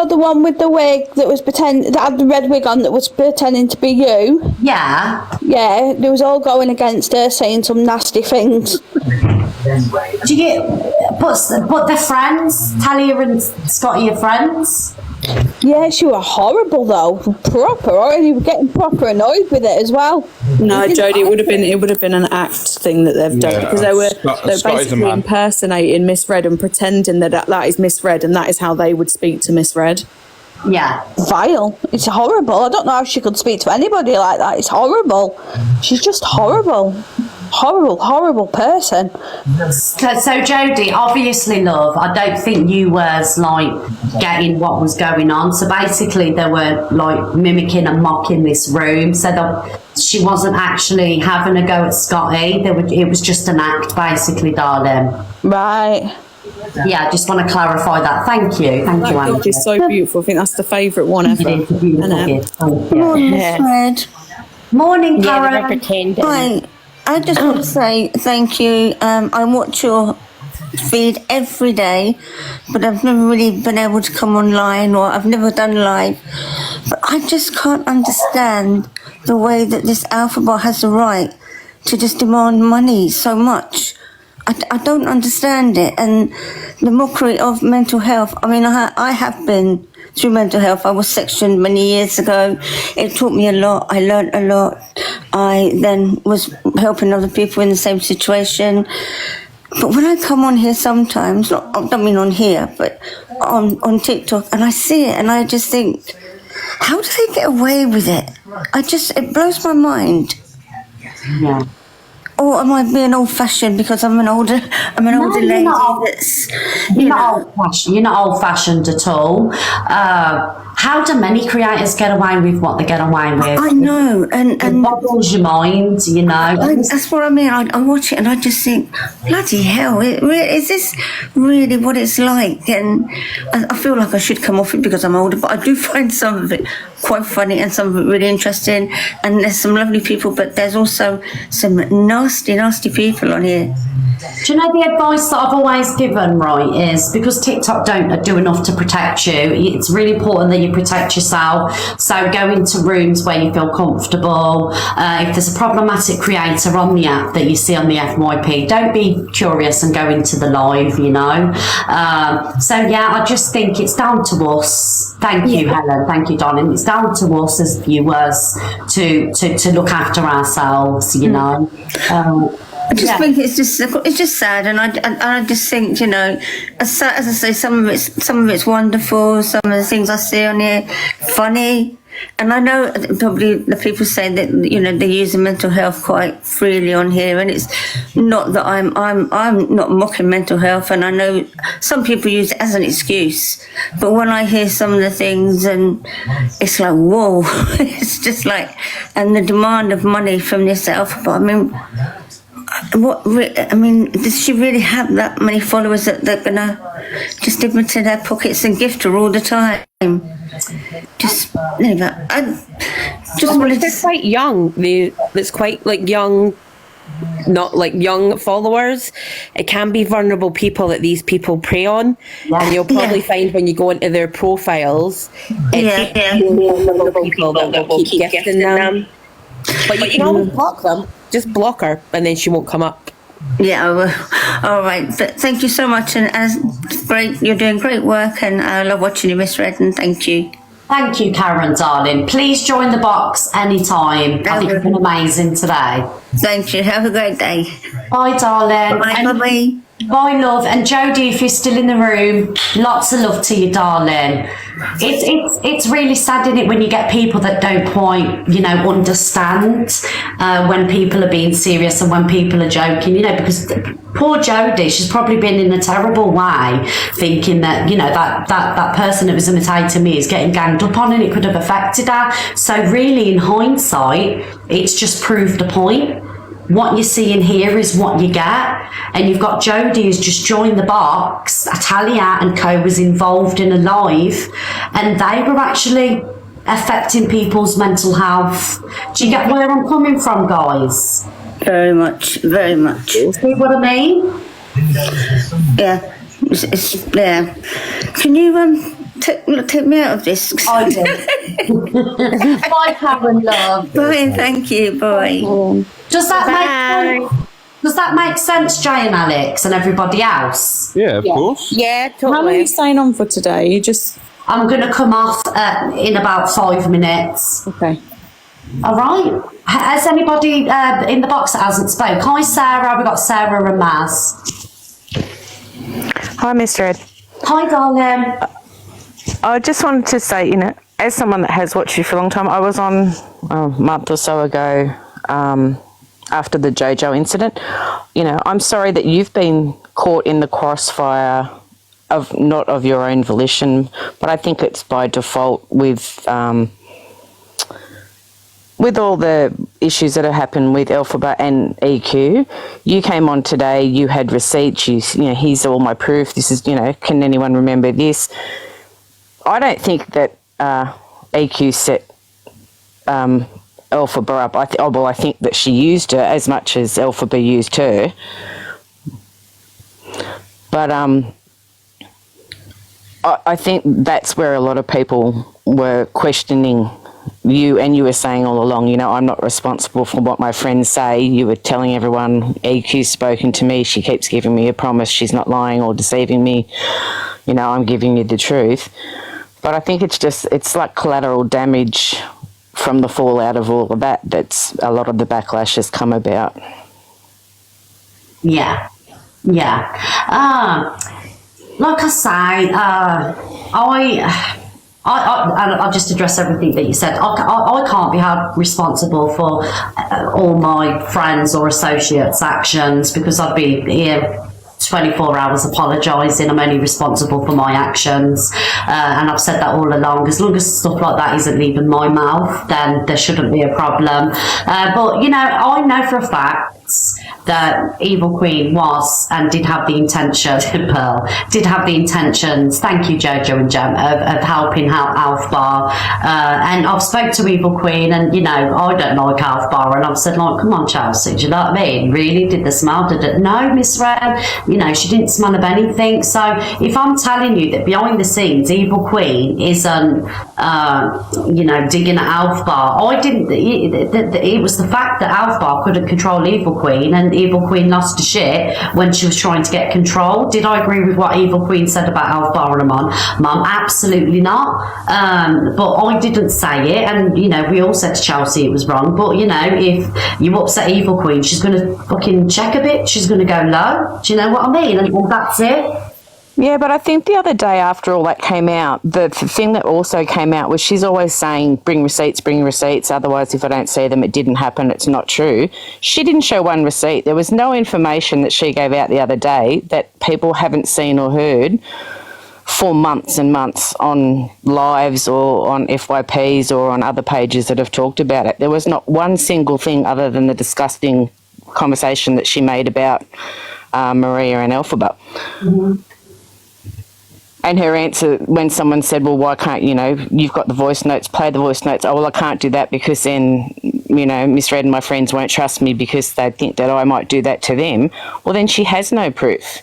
the one with the wig that was that had the red wig on that was pretending to be you?
Yeah.
Yeah, they was all going against her, saying some nasty things.
Do you but they're friends? Talia and Scotty are friends?
Yeah, she were horrible though, proper. Already were getting proper annoyed with it as well.
No, Jodie, it would have been an act thing that they've done because they were basically impersonating Miss Red and pretending that is Miss Red and that is how they would speak to Miss Red.
Yeah.
Vile. It's horrible. I don't know how she could speak to anybody like that. It's horrible. She's just horrible. Horrible person.
So Jodie, obviously, love, I don't think you was like getting what was going on. So basically they were like mimicking and mocking this room. So that she wasn't actually having a go at Scotty. It was just an act, basically, darling.
Right.
Yeah, I just want to clarify that. Thank you. Thank you, Angie.
It's so beautiful. I think that's the favourite one ever.
It is a beautiful gift.
Morning, Miss Red.
Morning,
Karen.
Hi. I just want to say thank you. I watch your feed every day, but I've never really been able to come online, or I've never done live. But I just can't understand the way that this alphabet has the right to just demand money so much. I don't understand it. And the mockery of mental health. I mean, I have been through mental health. I was sectioned many years ago. It taught me a lot. I learned a lot. I then was helping other people in the same situation. But when I come on here sometimes, I don't mean on here, but on TikTok, and I see it and I just think, how do they get away with it? It blows my mind.
Yeah.
Or am I being old-fashioned because I'm an older lady?
You're not old-fashioned at all. How do many creators get away with what they get away with?
I know, and
it boggles your mind, you know.
That's what I mean. I watch it and I just think, bloody hell, is this really what it's like? And I feel like I should come off it because I'm older, but I do find some of it quite funny and some of it really interesting. And there's some lovely people, but there's also some nasty people on here.
Do you know the advice that I've always given, right, is because TikTok don't do enough to protect you, it's really important that you protect yourself. So go into rooms where you feel comfortable. If there's a problematic creator on the app that you see on the FYP, don't be curious and go into the live, you know. So yeah, I just think it's down to us. Thank you, Helen. Thank you, darling. It's down to us as viewers to look after ourselves, you know.
I just think it's just sad, and I just think, you know, as I say, some of it's wonderful, some of the things I see on here funny, and I know probably the people say that, you know, they use mental health quite freely on here, and it's not that I'm not mocking mental health, and I know some people use it as an excuse, but when I hear some of the things, and it's like, whoa, it's just like, and the demand of money from this alphabet, I mean, I mean, does she really have that many followers that they're gonna just dip into their pockets and gift her all the time? Just, I just wanted
They're quite young. It's quite like young, not like young followers. It can be vulnerable people that these people prey on, and you'll probably find when you go into their profiles, it's vulnerable people that will keep gifting them. But you can always block them. Just block her, and then she won't come up.
Yeah, all right. But thank you so much, and great. You're doing great work, and I love watching you, Miss Redden. Thank you.
Thank you, Karen, darling. Please join the box anytime. I think it's been amazing today.
Thank you. Have a great day.
Bye, darling.
Bye.
Bye, love. And Jodie, if you're still in the room, lots of love to you, darling. It's really sad, isn't it, when you get people that don't quite, understand when people are being serious and when people are joking, because poor Jodie, she's probably been in a terrible way thinking that, that person that was imitating me is getting ganged up on and it could have affected her. So really, in hindsight, it's just proved a point. What you're seeing here is what you get. And you've got Jodie who's just joined the box. Talia and co was involved in a live and they were actually affecting people's mental health. Do you get where I'm coming from, guys?
Very much.
See what I mean?
Yeah. Yeah. Can you take me out of this?
I do. Bye, Karen, love.
Bye, thank you. Bye.
Does that make sense, Jay and Alex and everybody else?
Yeah, of course.
Yeah, totally.
How long are you staying on for today?
I'm going to come off in about 5 minutes.
Okay.
All right. Has anybody in the box that hasn't spoke? Hi, Sarah. We've got Sarah and Maz.
Hi, Miss Red.
Hi, darling.
I just wanted to say, as someone that has watched you for a long time, I was on a month or so ago after the JoJo incident. I'm sorry that you've been caught in the crossfire of not of your own volition, but I think it's by default with all the issues that have happened with Elphaba and EQ. You came on today, you had receipts, here's all my proof, this is, can anyone remember this? I don't think that EQ set Elphaba up. I think that she used her as much as Elphaba used her. But I think that's where a lot of people were questioning you, and you were saying all along, I'm not responsible for what my friends say. You were telling everyone, EQ's spoken to me, she keeps giving me a promise, she's not lying or deceiving me, I'm giving you the truth. But I think it's like collateral damage from the fallout of all of that. That's a lot of the backlash has come about.
Yeah. Like I say, I'll just address everything that you said. I can't be held responsible for all my friends or associates' actions because I'd be here 24 hours apologising. I'm only responsible for my actions, and I've said that all along. As long as stuff like that isn't leaving my mouth, then there shouldn't be a problem. But I know for a fact that Evil Queen was and did have the intention, Pearl, did have the intentions, thank you Jojo and Jem, of helping out Alfbar. And I've spoke to Evil Queen and, I don't like Alfbar, and I've said, come on, Chelsea, do you know what I mean? Really? Did the smell? Did it? No, Miss Red, she didn't smell of anything. So if I'm telling you that behind the scenes, Evil Queen isn't, digging at Alfbar, I didn't, it was the fact that Alfbar couldn't control Evil Queen, and Evil Queen lost her shit when she was trying to get control. Did I agree with what Evil Queen said about Alfbar and Mum? Absolutely not. But I didn't say it, and we all said to Chelsea it was wrong. But if you upset Evil Queen, she's going to fucking check a bit. She's going to go low. Do you know what I mean? And that's it.
Yeah, but I think the other day after all that came out, the thing that also came out was she's always saying, bring receipts, otherwise if I don't see them, it didn't happen, it's not true. She didn't show one receipt. There was no information that she gave out the other day that people haven't seen or heard for months and months on lives or on FYPs or on other pages that have talked about it. There was not one single thing other than the disgusting conversation that she made about Maria and Elphaba.
Mm-hmm.
And her answer when someone said, well, why can't, you've got the voice notes, play the voice notes. Oh, well, I can't do that because then, Miss Red and my friends won't trust me because they think that I might do that to them. Well, then she has no proof.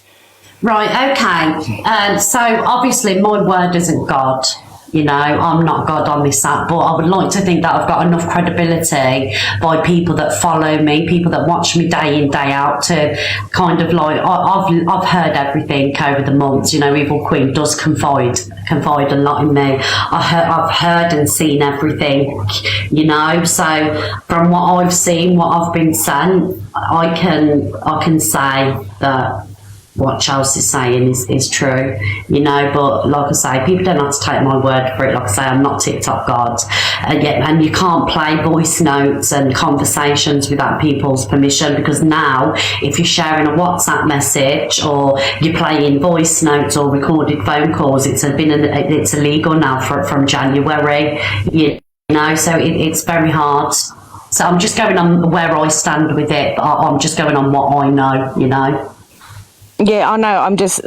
Right, okay. So obviously my word isn't God. I'm not God on this app, but I would like to think that I've got enough credibility by people that follow me, people that watch me day in, day out to kind of like, I've heard everything over the months. Evil Queen does confide a lot in me. I've heard and seen everything, so from what I've seen, what I've been sent, I can say that what Chelsea's saying is true, but like I say, people don't have to take my word for it. Like I say, I'm not TikTok God, and you can't play voice notes and conversations without people's permission, because now if you're sharing a WhatsApp message or you're playing voice notes or recorded phone calls, it's illegal now from January, so it's very hard. So I'm just going on where I stand with it, but I'm just going on what I know,
Yeah, I know. I'm just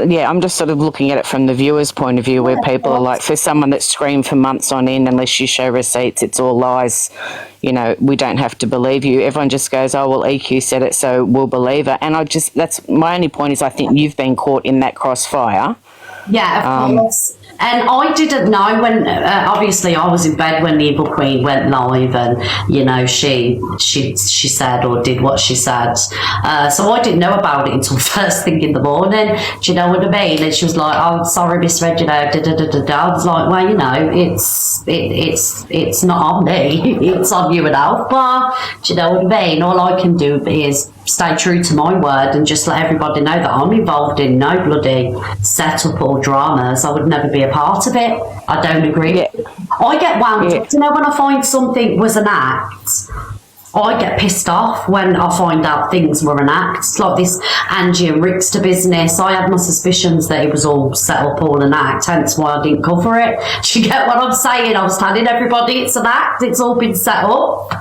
sort of looking at it from the viewer's point of view, where people are like, for someone that's screamed for months on end, unless you show receipts, it's all lies. We don't have to believe you. Everyone just goes, oh, well, EQ said it, so we'll believe it. And that's my only point is I think you've been caught in that crossfire.
Yeah, of course. And I didn't know when, obviously I was in bed when the Evil Queen went live and, she said or did what she said. So I didn't know about it until first thing in the morning. Do you know what I mean? And she was like, oh, sorry, Miss Red, I was like, well, it's not on me. It's on you and Alpha. Do you know what I mean? All I can do is stay true to my word and just let everybody know that I'm involved in no bloody setup or dramas. I would never be a part of it. I don't agree. Yeah. I get wound up. When I find something was an act, I get pissed off when I find out things were an act. It's like this Angie and Rickster business. I had my suspicions that it was all set up, all an act, hence why I didn't cover it. Do you get what I'm saying? I was telling everybody it's an act, it's all been set up.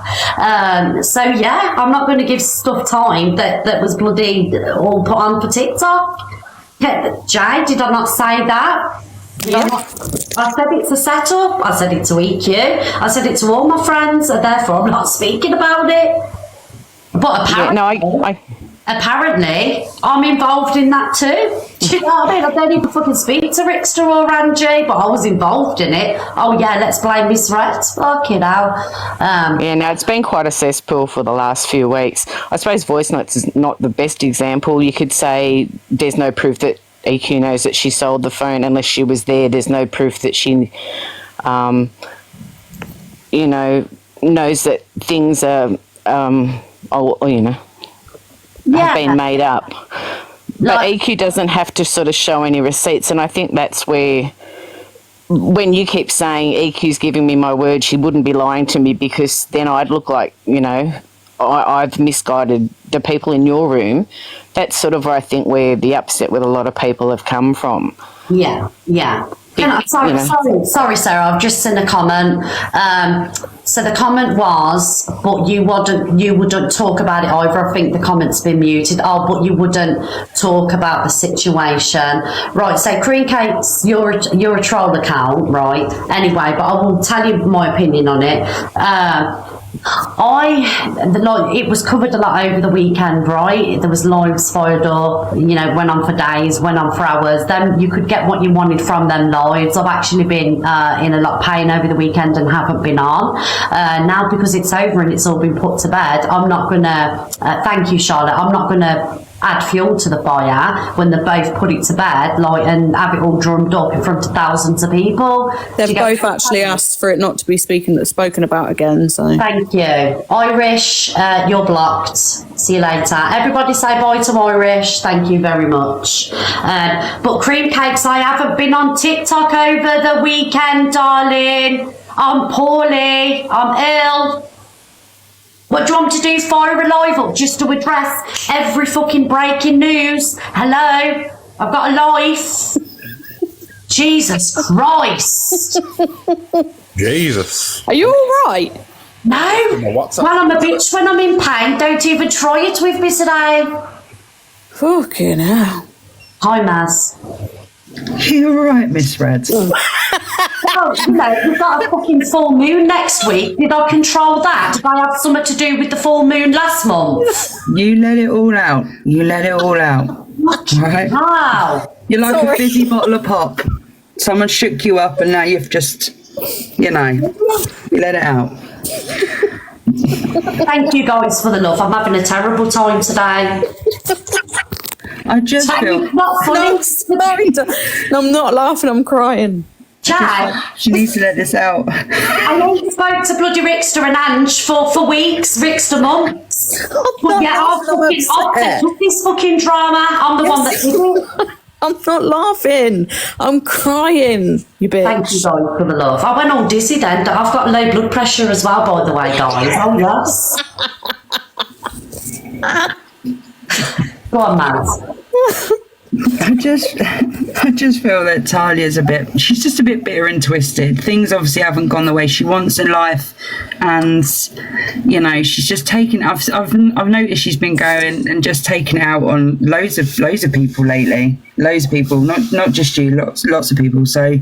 So yeah, I'm not going to give stuff time that was bloody all put on for TikTok. Jay, did I not say that? I said it's a setup. I said it to EQ. I said it to all my friends, and therefore I'm not speaking about it. But apparently, I'm involved in that too. Do you know what I mean? I don't even fucking speak to Rickster or Angie, but I was involved in it. Oh yeah, let's blame Miss Red. Fucking hell.
It's been quite a cesspool for the last few weeks. I suppose voice notes is not the best example. You could say there's no proof that EQ knows that she sold the phone unless she was there. There's no proof that she, knows that things are, have been made up. But EQ doesn't have to sort of show any receipts, and I think that's where, when you keep saying EQ's giving me my word, she wouldn't be lying to me, because then I'd look like, I've misguided the people in your room. That's sort of where I think where the upset with a lot of people have come from.
Yeah. Sorry, Sarah, I've just seen a comment. So the comment was, but you wouldn't talk about it either. I think the comment's been muted. Oh, but you wouldn't talk about the situation. Right, so Cream Cakes, you're a troll account, right? Anyway, but I will tell you my opinion on it. It was covered a lot over the weekend, right? There was lives fired up, went on for days, went on for hours. Then you could get what you wanted from them lives. I've actually been in a lot of pain over the weekend and haven't been on. Now, because it's over and it's all been put to bed, I'm not gonna thank you, Charlotte, I'm not gonna add fuel to the fire when they both put it to bed, and have it all drummed up in front of thousands of people.
They've both actually asked for it not to be spoken about again. So
thank you, Irish. You're blocked. See you later. Everybody say bye to Irish. Thank you very much. But Cream Cakes, I haven't been on TikTok over the weekend, darling. I'm poorly. I'm ill. What do you want me to do? Fire a live up just to address every fucking breaking news? Hello? I've got a life. Jesus Christ.
Jesus.
Are you all right?
No. Well, I'm a bitch when I'm in pain. Don't even try it with me today.
Fucking hell.
Hi, Maz.
You're right, Miss Red.
Well, you know, we've got a fucking full moon next week. Did I control that? Did I have something to do with the full moon last month?
You let it all out. You let it all out.
What?
Right?
Wow.
You're like a fizzy bottle of pop. Someone shook you up and now you've just, you let it out.
Thank you guys for the love. I'm having a terrible time today.
I just feel...
Not funny.
No, sorry. No, I'm not laughing, I'm crying.
Jay,
she needs to let this out.
I only spoke to bloody Rickster and Ange for weeks, Rickster months. But yeah, I've took this fucking drama. I'm the one that did it.
I'm not laughing. I'm crying, you bitch.
Thank you guys for the love. I went all dizzy then. I've got low blood pressure as well, by the way, guys. Oh, yes. Go on, Matt.
I just feel that Talia's she's just a bit bitter and twisted. Things obviously haven't gone the way she wants in life, and she's just taken. I've noticed she's been going and just taking it out on loads of people lately. Loads of people, not just you, lots of people. So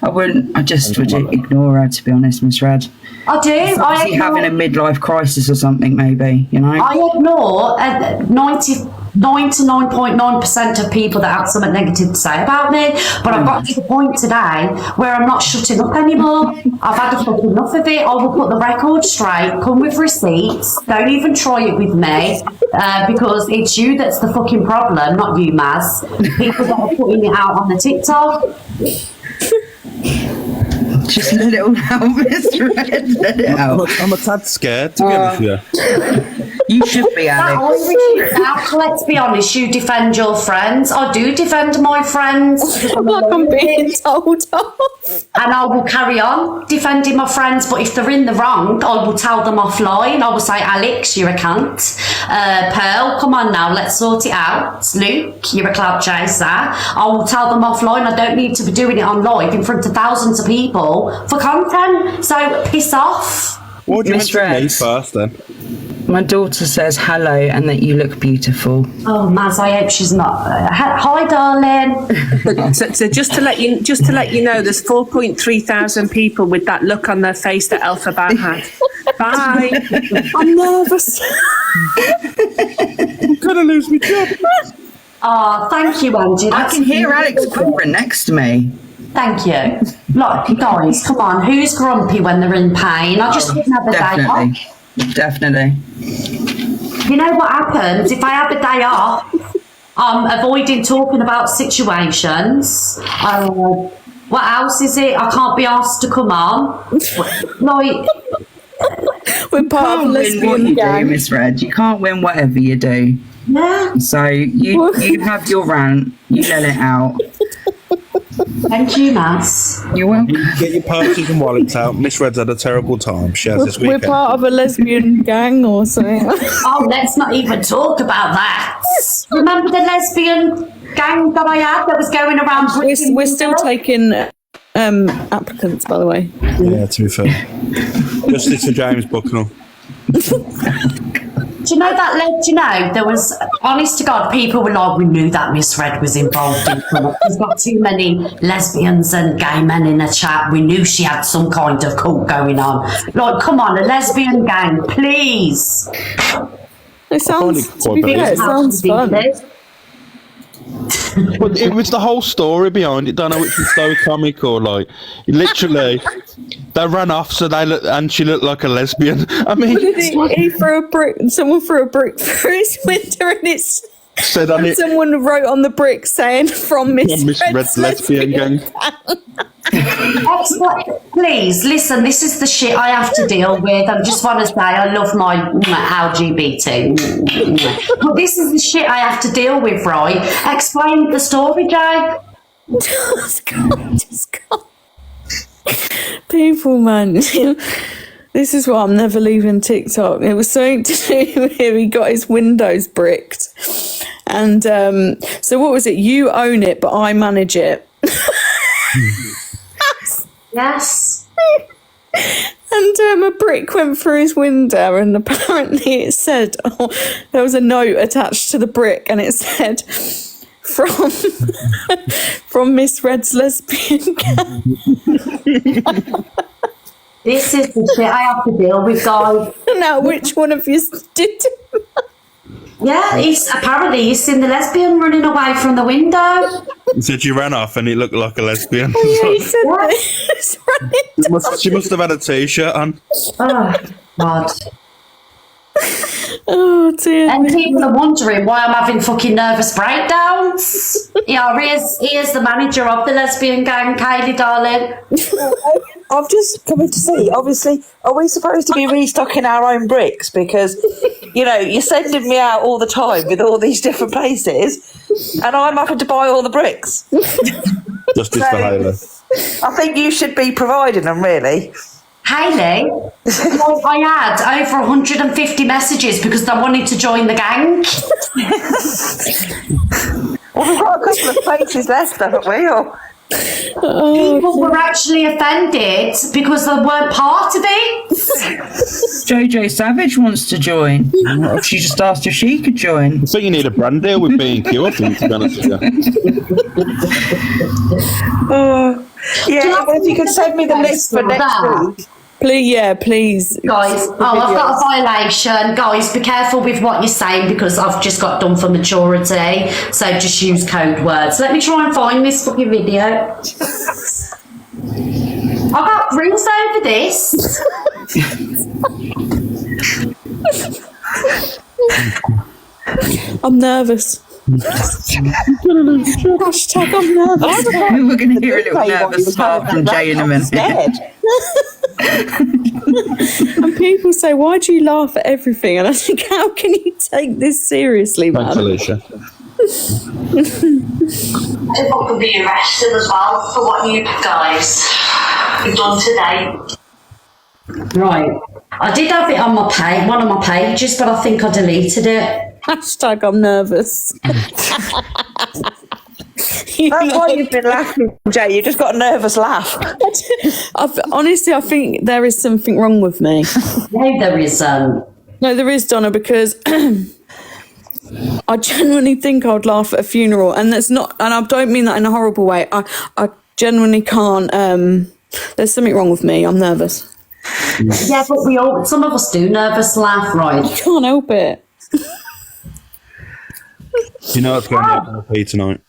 I just would ignore her, to be honest, Miss Rad.
I do.
Obviously having a midlife crisis or something, maybe.
I ignore 99.9% of people that have something negative to say about me, but I've got to the point today where I'm not shutting up anymore. I've had fucking enough of it. I will put the record straight, come with receipts, don't even try it with me, because it's you that's the fucking problem, not you, Maz. People that are putting it out on the TikTok.
Just let it all out, Mr. Red. Let it out.
I'm a tad scared, to be honest with you.
You should be, Alex.
Let's be honest, you defend your friends. I do defend my friends.
Like I'm being told off.
And I will carry on defending my friends, but if they're in the wrong, I will tell them offline. I will say, Alex, you're a cunt. Pearl, come on now, let's sort it out. Luke, you're a clout chaser. I will tell them offline. I don't need to be doing it on live in front of thousands of people for content. So piss off.
What do you mention me first then?
My daughter says hello and that you look beautiful.
Oh, Maz, I hope she's not. Hi, darling.
So just to let you know, there's 4.3 thousand people with that look on their face that Elphaba had. Bye.
I'm nervous.
I'm gonna lose my job.
Oh, thank you, Angie.
I can hear Alex quivering next to me.
Thank you. Look, guys, come on. Who's grumpy when they're in pain? I just didn't have a day off.
Definitely.
You know what happens if I have a day off? I'm avoiding talking about situations. What else is it? I can't be asked to come on. Like,
we're part of
what you do, Miss Red. You can't win whatever you do.
Yeah.
So you have your rant. You let it out.
Thank you, Mass.
You're welcome.
Get your purses and wallets out. Miss Red's had a terrible time. She has this
We're
weekend.
part of a lesbian gang or something.
Oh, let's not even talk about that. Remember the lesbian gang that I had that was going around?
We're still taking applicants, by the way.
Yeah, to be fair. Justice for James Bucknell.
Do you know that led, there was, honest to God, people were like, we knew that Miss Red was involved in it. There's got too many lesbians and gay men in a chat. We knew she had some kind of cult going on. Like, come on, a lesbian gang, please.
It sounds fun.
But it was the whole story behind it. Don't know which was so comic or like, literally, they ran off and she looked like a lesbian. I mean,
he threw a brick. Someone threw a brick through his window, and it's
said on it.
Someone wrote on the brick saying "From Miss Red's lesbian gang."
Please listen. This is the shit I have to deal with. I just want to say I love my LGBT, but this is the shit I have to deal with. Right? Explain the story, Jay.
Just go. People, man. This is why I'm never leaving TikTok. It was something to do with him. He got his windows bricked, and so what was it? You own it, but I manage it.
Yes.
And a brick went through his window, and apparently it said, there was a note attached to the brick, and it said, from Miss Red's lesbian gang.
This is the shit I have to deal with, guys.
Now, which one of you did it?
Yeah, he's seen the lesbian running away from the window.
He said she ran off and it looked like a lesbian.
Oh, yeah, he said that.
She must have had a t-shirt on.
Oh, God.
Oh, dear.
And people are wondering why I'm having fucking nervous breakdowns. Yeah, here's the manager of the lesbian gang, Kaylee, darling.
I've just come in to see, obviously, are we supposed to be restocking our own bricks? Because, you're sending me out all the time with all these different places, and I'm having to buy all the bricks.
Justice for Hayley.
I think you should be providing them, really.
Hayley, I had over 150 messages because they wanted to join the gang.
Well, we've got a couple of places left, haven't we?
People were actually offended because they weren't part of it.
JJ Savage wants to join. She just asked if she could join.
I think you need a brand deal with B&Q, I think, to be honest with you.
If you could send me the list for next week.
Please.
Guys, I've got a violation. Guys, be careful with what you're saying because I've just got done for maturity. So just use code words. Let me try and find this fucking video. I got drinks over this.
I'm nervous. Hashtag I'm nervous.
We're going to hear a little nervous laugh from Jay in a minute.
And people say, why do you laugh at everything? And I think, how can you take this seriously, man?
Thanks, Alicia.
People could be arrested as well for what you guys have done today.
Right. I did have it on my page, one of my pages, but I think I deleted it.
Hashtag I'm nervous.
That's why you've been laughing, Jay. You just got a nervous laugh.
Honestly, I think there is something wrong with me.
No, there isn't.
No, there is, Donna, because I genuinely think I'd laugh at a funeral, and that's not, and I don't mean that in a horrible way. I genuinely can't. There's something wrong with me. I'm nervous.
Yeah, but some of us do nervous laugh, right?
I can't help it.
You know what's going to be tonight?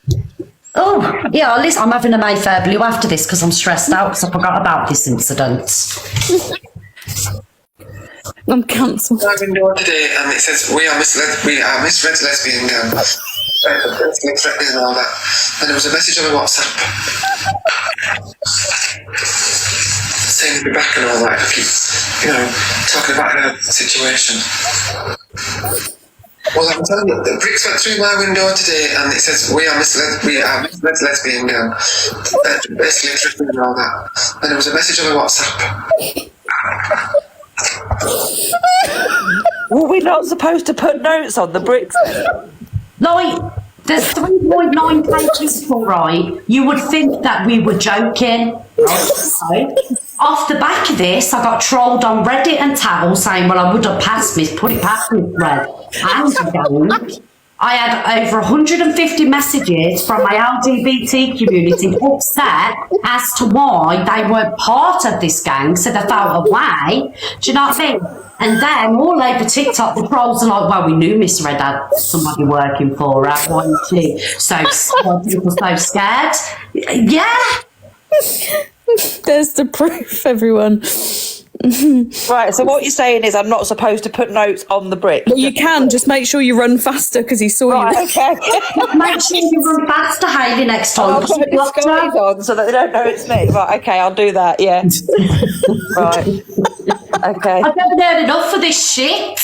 Oh, yeah, at least I'm having a Mayfair Blue after this because I'm stressed out because I forgot about this incident.
I'm cancelled.
I've been doing today, and it says we are Miss Red's lesbian gang. Threatening and all that. And there was a message on my WhatsApp saying to be back and all that. I keep, talking about her situation. Well, I'm telling you, the bricks went through my window today, and it says we are Miss Red's lesbian gang. Basically threatening and all that. And there was a message on my WhatsApp.
Were we not supposed to put notes on the bricks?
Like, there's 3.9 pages full, right? You would think that we were joking. Right? Off the back of this, I got trolled on Reddit and Tattle saying, well, I would have put it past me, Red. And I had over 150 messages from my LGBT community upset as to why they weren't part of this gang, so they felt away. Do you know what I mean? And then all over TikTok, the trolls are like, well, we knew Miss Red had somebody working for her. Why was she so scared? Yeah.
There's the proof, everyone.
Right, so what you're saying is I'm not supposed to put notes on the brick.
Well, you can, just make sure you run faster because he saw you.
Okay.
Make sure you run faster, Hayley, next time.
I'll put disguise on so that they don't know it's me. Right, okay, I'll do that, yeah. Right. Okay.
I've never heard enough of this shit.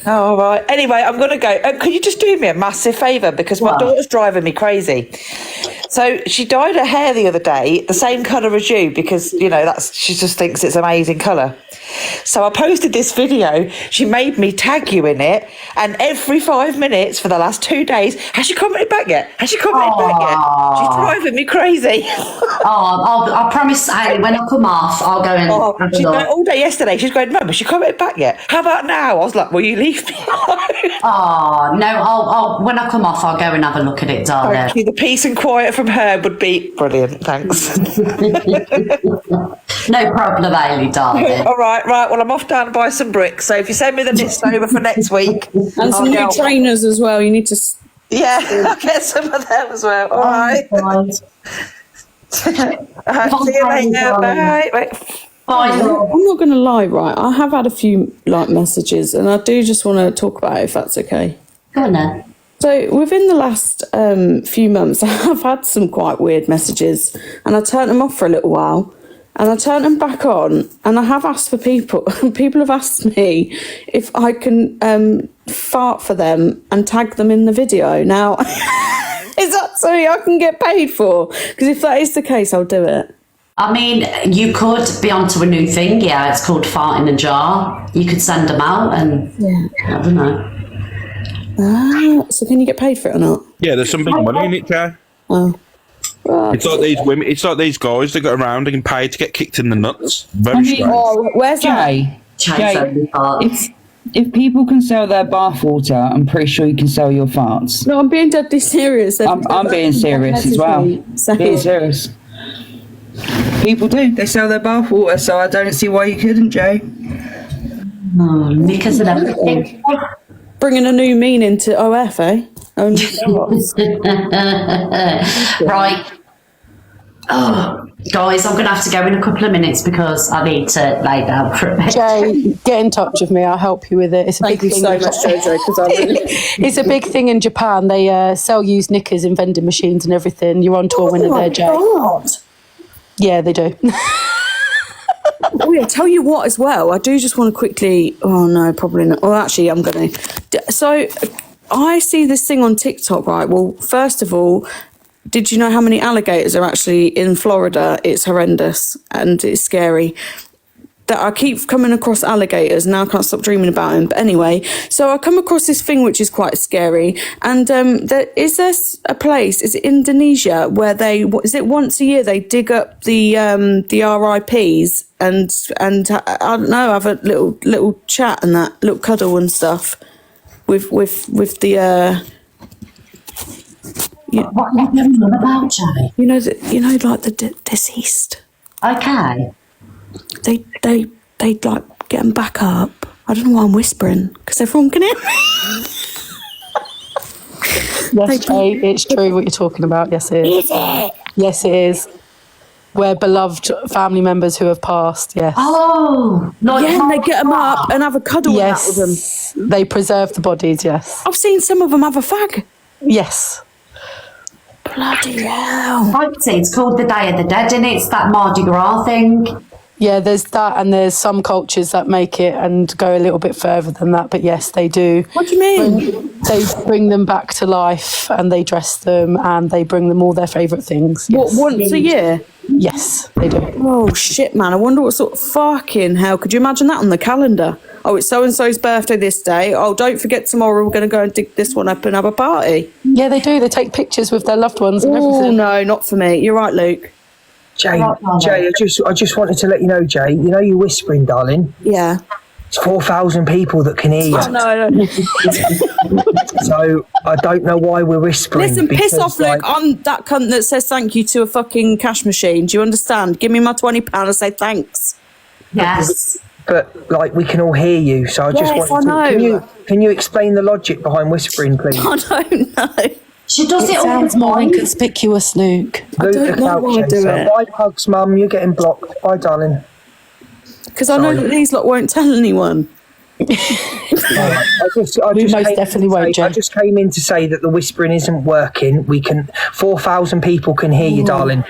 Oh, right. Anyway, I'm going to go. Could you just do me a massive favour? Because my daughter's driving me crazy. So she dyed her hair the other day, the same colour as you, because, she just thinks it's an amazing colour. So I posted this video. She made me tag you in it, and every 5 minutes for the last 2 days, has she commented back yet? Has she commented back yet? She's driving me crazy.
I promise, Hayley, when I come off, I'll go and have a
She's
look.
going all day yesterday. She's going, Mum, has she commented back yet? How about now? I was like, will you leave me alone?
Oh, no, I'll when I come off, I'll go and have a look at it, darling.
Thank you. The peace and quiet from her would be brilliant. Thanks.
No problem, Hayley, darling.
All right. Well, I'm off down to buy some bricks. So if you send me the list over for next week.
And some new trainers as well. You need to...
Yeah, I'll get some of them as well. All right. See you later. Bye.
I'm not going to lie, right? I have had a few messages, and I do just want to talk about it, if that's okay.
Go on then.
So within the last few months, I've had some quite weird messages, and I turned them off for a little while, and I turned them back on, and I have asked for people. People have asked me if I can fart for them and tag them in the video. Now, is that something I can get paid for? Because if that is the case, I'll do it.
I mean, you could be onto a new thing, yeah. It's called Fart in a Jar. You could send them out and, I don't know.
So can you get paid for it or not?
Yeah, there's some big money in it, Jay.
Oh.
It's like these women, it's like these guys that go around and get paid to get kicked in the nuts. Very strange.
Where's
Jay, if people can sell their bathwater, I'm pretty sure you can sell your farts.
No, I'm being deadly serious.
I'm being serious as well. Being serious. People do. They sell their bathwater, so I don't see why you couldn't, Jay.
Oh, knickers and everything.
Bringing a new meaning to OF, eh?
Right. Oh, guys, I'm going to have to go in a couple of minutes because I need to lay down for a bit.
Jay, get in touch with me. I'll help you with it. It's a big thing.
so much, Jojo, because I really...
It's a big thing in Japan. They sell used knickers in vending machines and everything. You're on to a winner there, Jay.
God.
Yeah, they do.
Oh yeah, tell you what as well, I do just want to quickly, oh no, probably not. Well, actually, I'm going to. So I see this thing on TikTok, right? Well, first of all, did you know how many alligators are actually in Florida? It's horrendous and it's scary. That I keep coming across alligators and now I can't stop dreaming about them. But anyway, so I come across this thing which is quite scary. And is there a place, is it Indonesia, where is it once a year they dig up the RIPs and I don't know, have a little chat and that, little cuddle and stuff with the
What are you going on about, Jay?
You know, like the deceased.
Okay.
They like get them back up. I don't know why I'm whispering because everyone can hear me.
Yes, Jay, it's true what you're talking about. Yes, it is.
Is it?
Yes, it is. We're beloved family members who have passed. Yes.
Oh,
yeah, and they get them up and have a cuddle
yes,
with them.
They preserve the bodies. Yes.
I've seen some of them have a fag.
Yes.
Bloody hell.
Right, it's called the Day of the Dead, and it's that Mardi Gras thing.
Yeah, there's that, and there's some cultures that make it and go a little bit further than that. But yes, they do.
What do you mean?
They bring them back to life, and they dress them, and they bring them all their favourite things. Yes.
What, once a year?
Yes, they do.
Oh shit, man! I wonder what sort of fucking hell. Could you imagine that on the calendar? Oh, it's so and so's birthday this day. Oh, don't forget tomorrow we're going to go and dig this one up and have a party.
Yeah, they do. They take pictures with their loved ones and
Oh
everything.
no, not for me. You're right, Luke.
Jay, I just wanted to let you know, Jay, you know you're whispering, darling?
Yeah.
It's 4,000 people that can hear you.
Oh, no, I don't.
So I don't know why we're whispering.
Listen, piss off, Luke. I'm that cunt that says thank you to a fucking cash machine. Do you understand? Give me my £20 and say thanks.
Yes.
But, like, we can all hear you, so I just
Yes,
wanted
I
to...
know.
Can you explain the logic behind whispering, please?
I don't know.
She does it all
sounds
the
more
time.
inconspicuous, Luke.
I don't know why I do it.
Bye, hugs, mum. You're getting blocked. Bye, darling.
Because I know that these lot won't tell anyone.
I just came in to say that the whispering isn't working. 4,000 people can hear you, darling.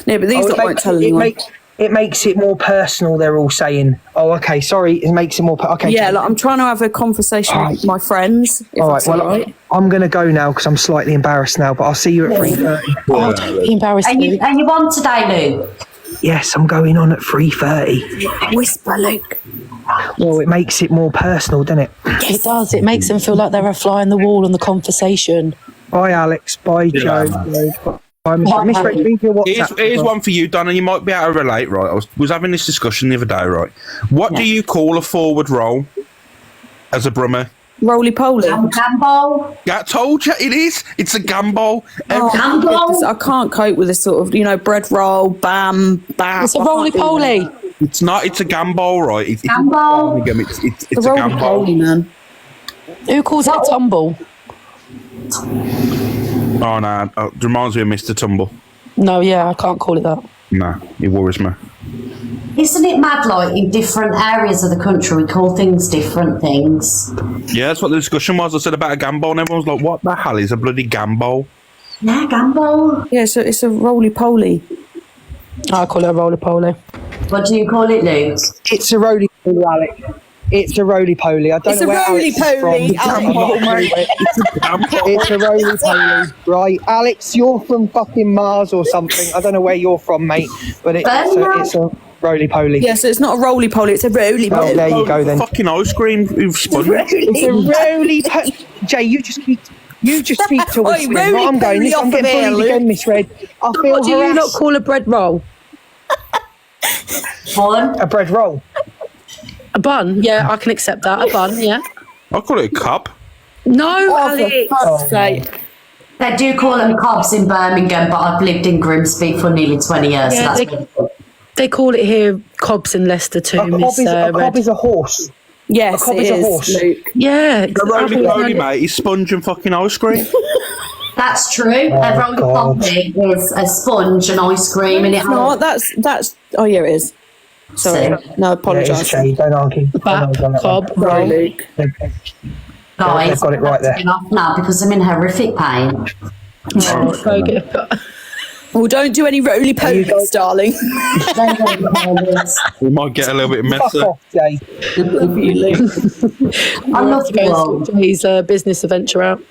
No, but these lot won't tell anyone.
It makes it more personal. They're all saying, "Oh, okay, sorry." It makes it more. Okay.
Yeah, like I'm trying to have a conversation with my friends.
All right. Well, I'm going to go now because I'm slightly embarrassed now. But I'll see you at 3:30.
Oh, don't be embarrassed.
Are you on today, Luke?
Yes, I'm going on at 3:30.
Whisper, Luke.
Well, it makes it more personal, doesn't it?
It does. It makes them feel like they're a fly in the wall on the conversation.
Bye, Alex. Bye, Joe. Bye, Miss Rachel.
Here's one for you, Donna. You might be able to relate, right? I was having this discussion the other day, right? What do you call a forward roll as a Brummer?
Roly-poly.
Gambol.
Yeah, I told you it is. It's a gambol.
I can't cope with this sort of, bread roll, bam, bam.
It's a roly-poly.
It's not. It's a gambol, right? It's
Gambol.
It's a gambol.
Man.
Who calls it a tumble?
Oh no, it reminds me of Mr. Tumble.
No, yeah, I can't call it that.
No, it worries me.
Isn't it mad, like, in different areas of the country, we call things different things?
Yeah, that's what the discussion was. I said about a gambol, and everyone's like, what the hell is a bloody gambol?
Yeah, gambol.
Yeah, so it's a roly-poly.
I call it a roly-poly.
What do you call it, Luke?
It's a roly-poly, Alex. It's a roly-poly. I don't know where Alex is from. It's a roly-poly, right? Alex, you're from fucking Mars or something. I don't know where you're from, mate, but it's a roly-poly.
Yeah, so it's not a roly-poly, it's a roly-poly.
Oh, there you go then.
Fucking ice cream with sponge.
It's a roly-poly. Jay, you just speak to whispering. Right, I'm going. I'm getting bullied again, Miss Red. I feel
What do you not call a bread roll?
Bun.
A bread roll.
A bun? Yeah, I can accept that. A bun, yeah.
I call it a cup.
No, Alex.
They do call them cobs in Birmingham, but I've lived in Grimsby for nearly 20 years.
Yeah,
so that's
they call it here cobs in Leicester too,
A cob is a horse.
Yes,
a cob is a horse.
Luke.
Yeah.
A roly-poly, mate, is sponge and fucking ice cream.
That's true. A roly-poly is a sponge and ice cream, and it
No, that's. Oh yeah, it is. Sorry, no, apologise.
Yeah, don't argue.
Cob,
Sorry, Luke.
Guys,
they've got it right there.
I'm off now because I'm in horrific pain.
Well, don't do any roly-polies, darling.
We might get a little bit
Fuck
messy.
off, Jay.
I love you all.
His business adventure out.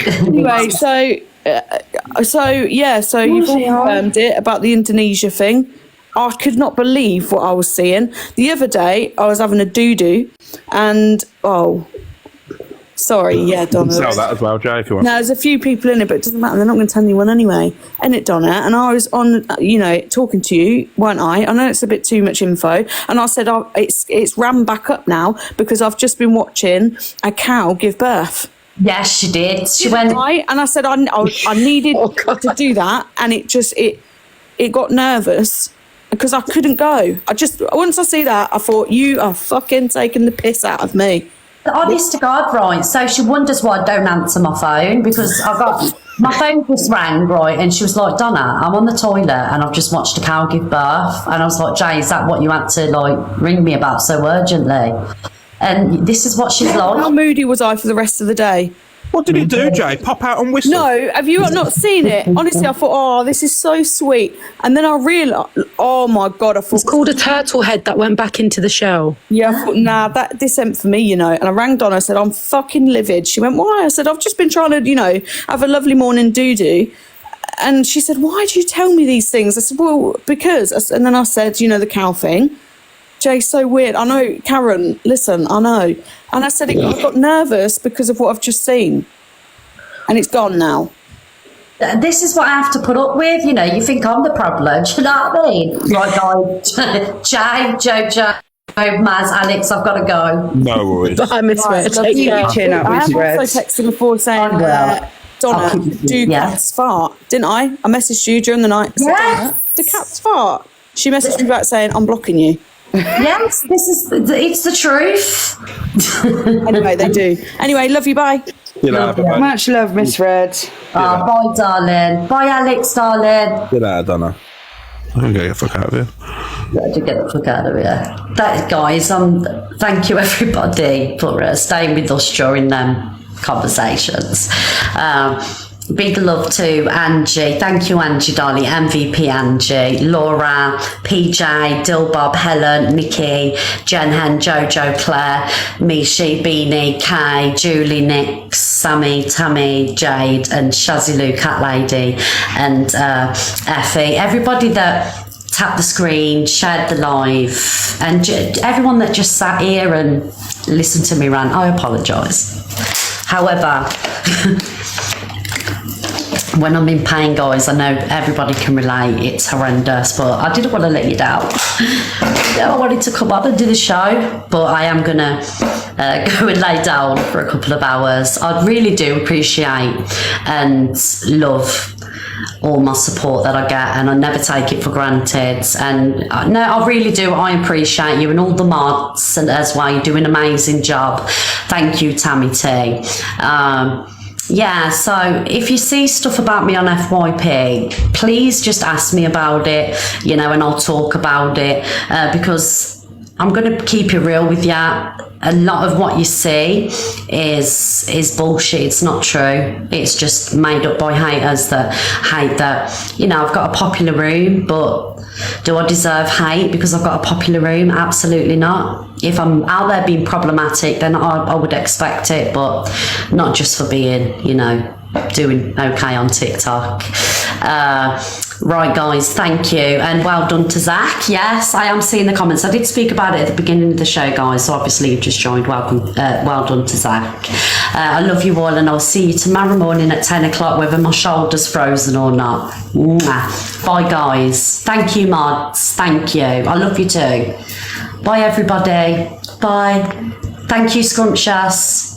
Anyway, so you've all confirmed it about the Indonesia thing. I could not believe what I was seeing. The other day, I was having a doo-doo, and sorry, yeah, Donna.
Sell that as well, Jay, if you want.
No, there's a few people in it, but it doesn't matter. They're not going to tell anyone anyway. And it, Donna, and I was on, talking to you, weren't I? I know it's a bit too much info. And I said, it's ran back up now because I've just been watching a cow give birth.
Yes, she did. She went
right, and I said I needed to do that, and it got nervous because I couldn't go. Once I see that, I thought you are fucking taking the piss out of me.
Honest to God, right? So she wonders why I don't answer my phone because my phone just rang, right? And she was like, Donna, I'm on the toilet and I've just watched a cow give birth. And I was like, Jay, is that what you had to ring me about so urgently? And this is what she's like.
How moody was I for the rest of the day?
What did he do, Jay? Pop out and whistle?
No, have you not seen it? Honestly, I thought, this is so sweet. And then I realised, oh my God, I thought...
It's called a turtle head that went back into the shell.
Yeah, I thought, this ain't for me, And I rang Donna, I said, I'm fucking livid. She went, why? I said, I've just been trying to, have a lovely morning doo-doo. And she said, why do you tell me these things? I said, well, because... And then I said, the cow thing. Jay's so weird. I know, Karen, listen, I know. And I said, I got nervous because of what I've just seen. And it's gone now.
This is what I have to put up with, you think I'm the problem, do you know what I mean? Right, guys, Jay, Joe, Maz, Alex, I've got to go.
No worries.
Bye, Miss Red.
I have also texted before saying, Donna, do cats fart? Didn't I? I messaged you during the night.
Yeah.
Do cats fart? She messaged me back saying, I'm blocking you.
Yes, it's the truth.
Anyway, they do. Anyway, love you, bye.
Much love, Miss Red.
Bye, darling. Bye, Alex, darling.
Get out, Donna. I can get the fuck out of here.
To get the fuck out of here. Guys, thank you everybody for staying with us during them conversations. Big love to Angie. Thank you, Angie, darling. MVP Angie, Laura, PJ, Dilbob, Helen, Nikki, Jenhen, Jojo, Claire, Mishi, Beanie, Kay, Julie, Nix, Sammy, Tammy, Jade, and Shazilu, Cat Lady, and Effie. Everybody that tapped the screen, shared the live, and everyone that just sat here and listened to me rant, I apologise. However, when I'm in pain, guys, I know everybody can relate, it's horrendous, but I didn't want to let you down. I wanted to come up and do the show, but I am going to go and lay down for a couple of hours. I really do appreciate and love all my support that I get, and I never take it for granted. And no, I really do. I appreciate you and all the mods, and as well, you're doing an amazing job. Thank you, Tammy T. Yeah, so if you see stuff about me on FYP, please just ask me about it, you know, and I'll talk about it, because I'm going to keep it real with you. A lot of what you see is bullshit. It's not true. It's just made up by haters that hate that, you know, I've got a popular room, but do I deserve hate because I've got a popular room? Absolutely not. If I'm out there being problematic, then I would expect it, but not just for being, you know, doing okay on TikTok. Right, guys, thank you, and well done to Zach. Yes, I am seeing the comments. I did speak about it at the beginning of the show, guys, so obviously you've just joined. Welcome, well done to Zach. I love you all, and I'll see you tomorrow morning at 10 o'clock, whether my shoulder's frozen or not. Mwah. Bye, guys. Thank you, mods. Thank you. I love you too. Bye, everybody. Bye. Thank you, Scrumptious.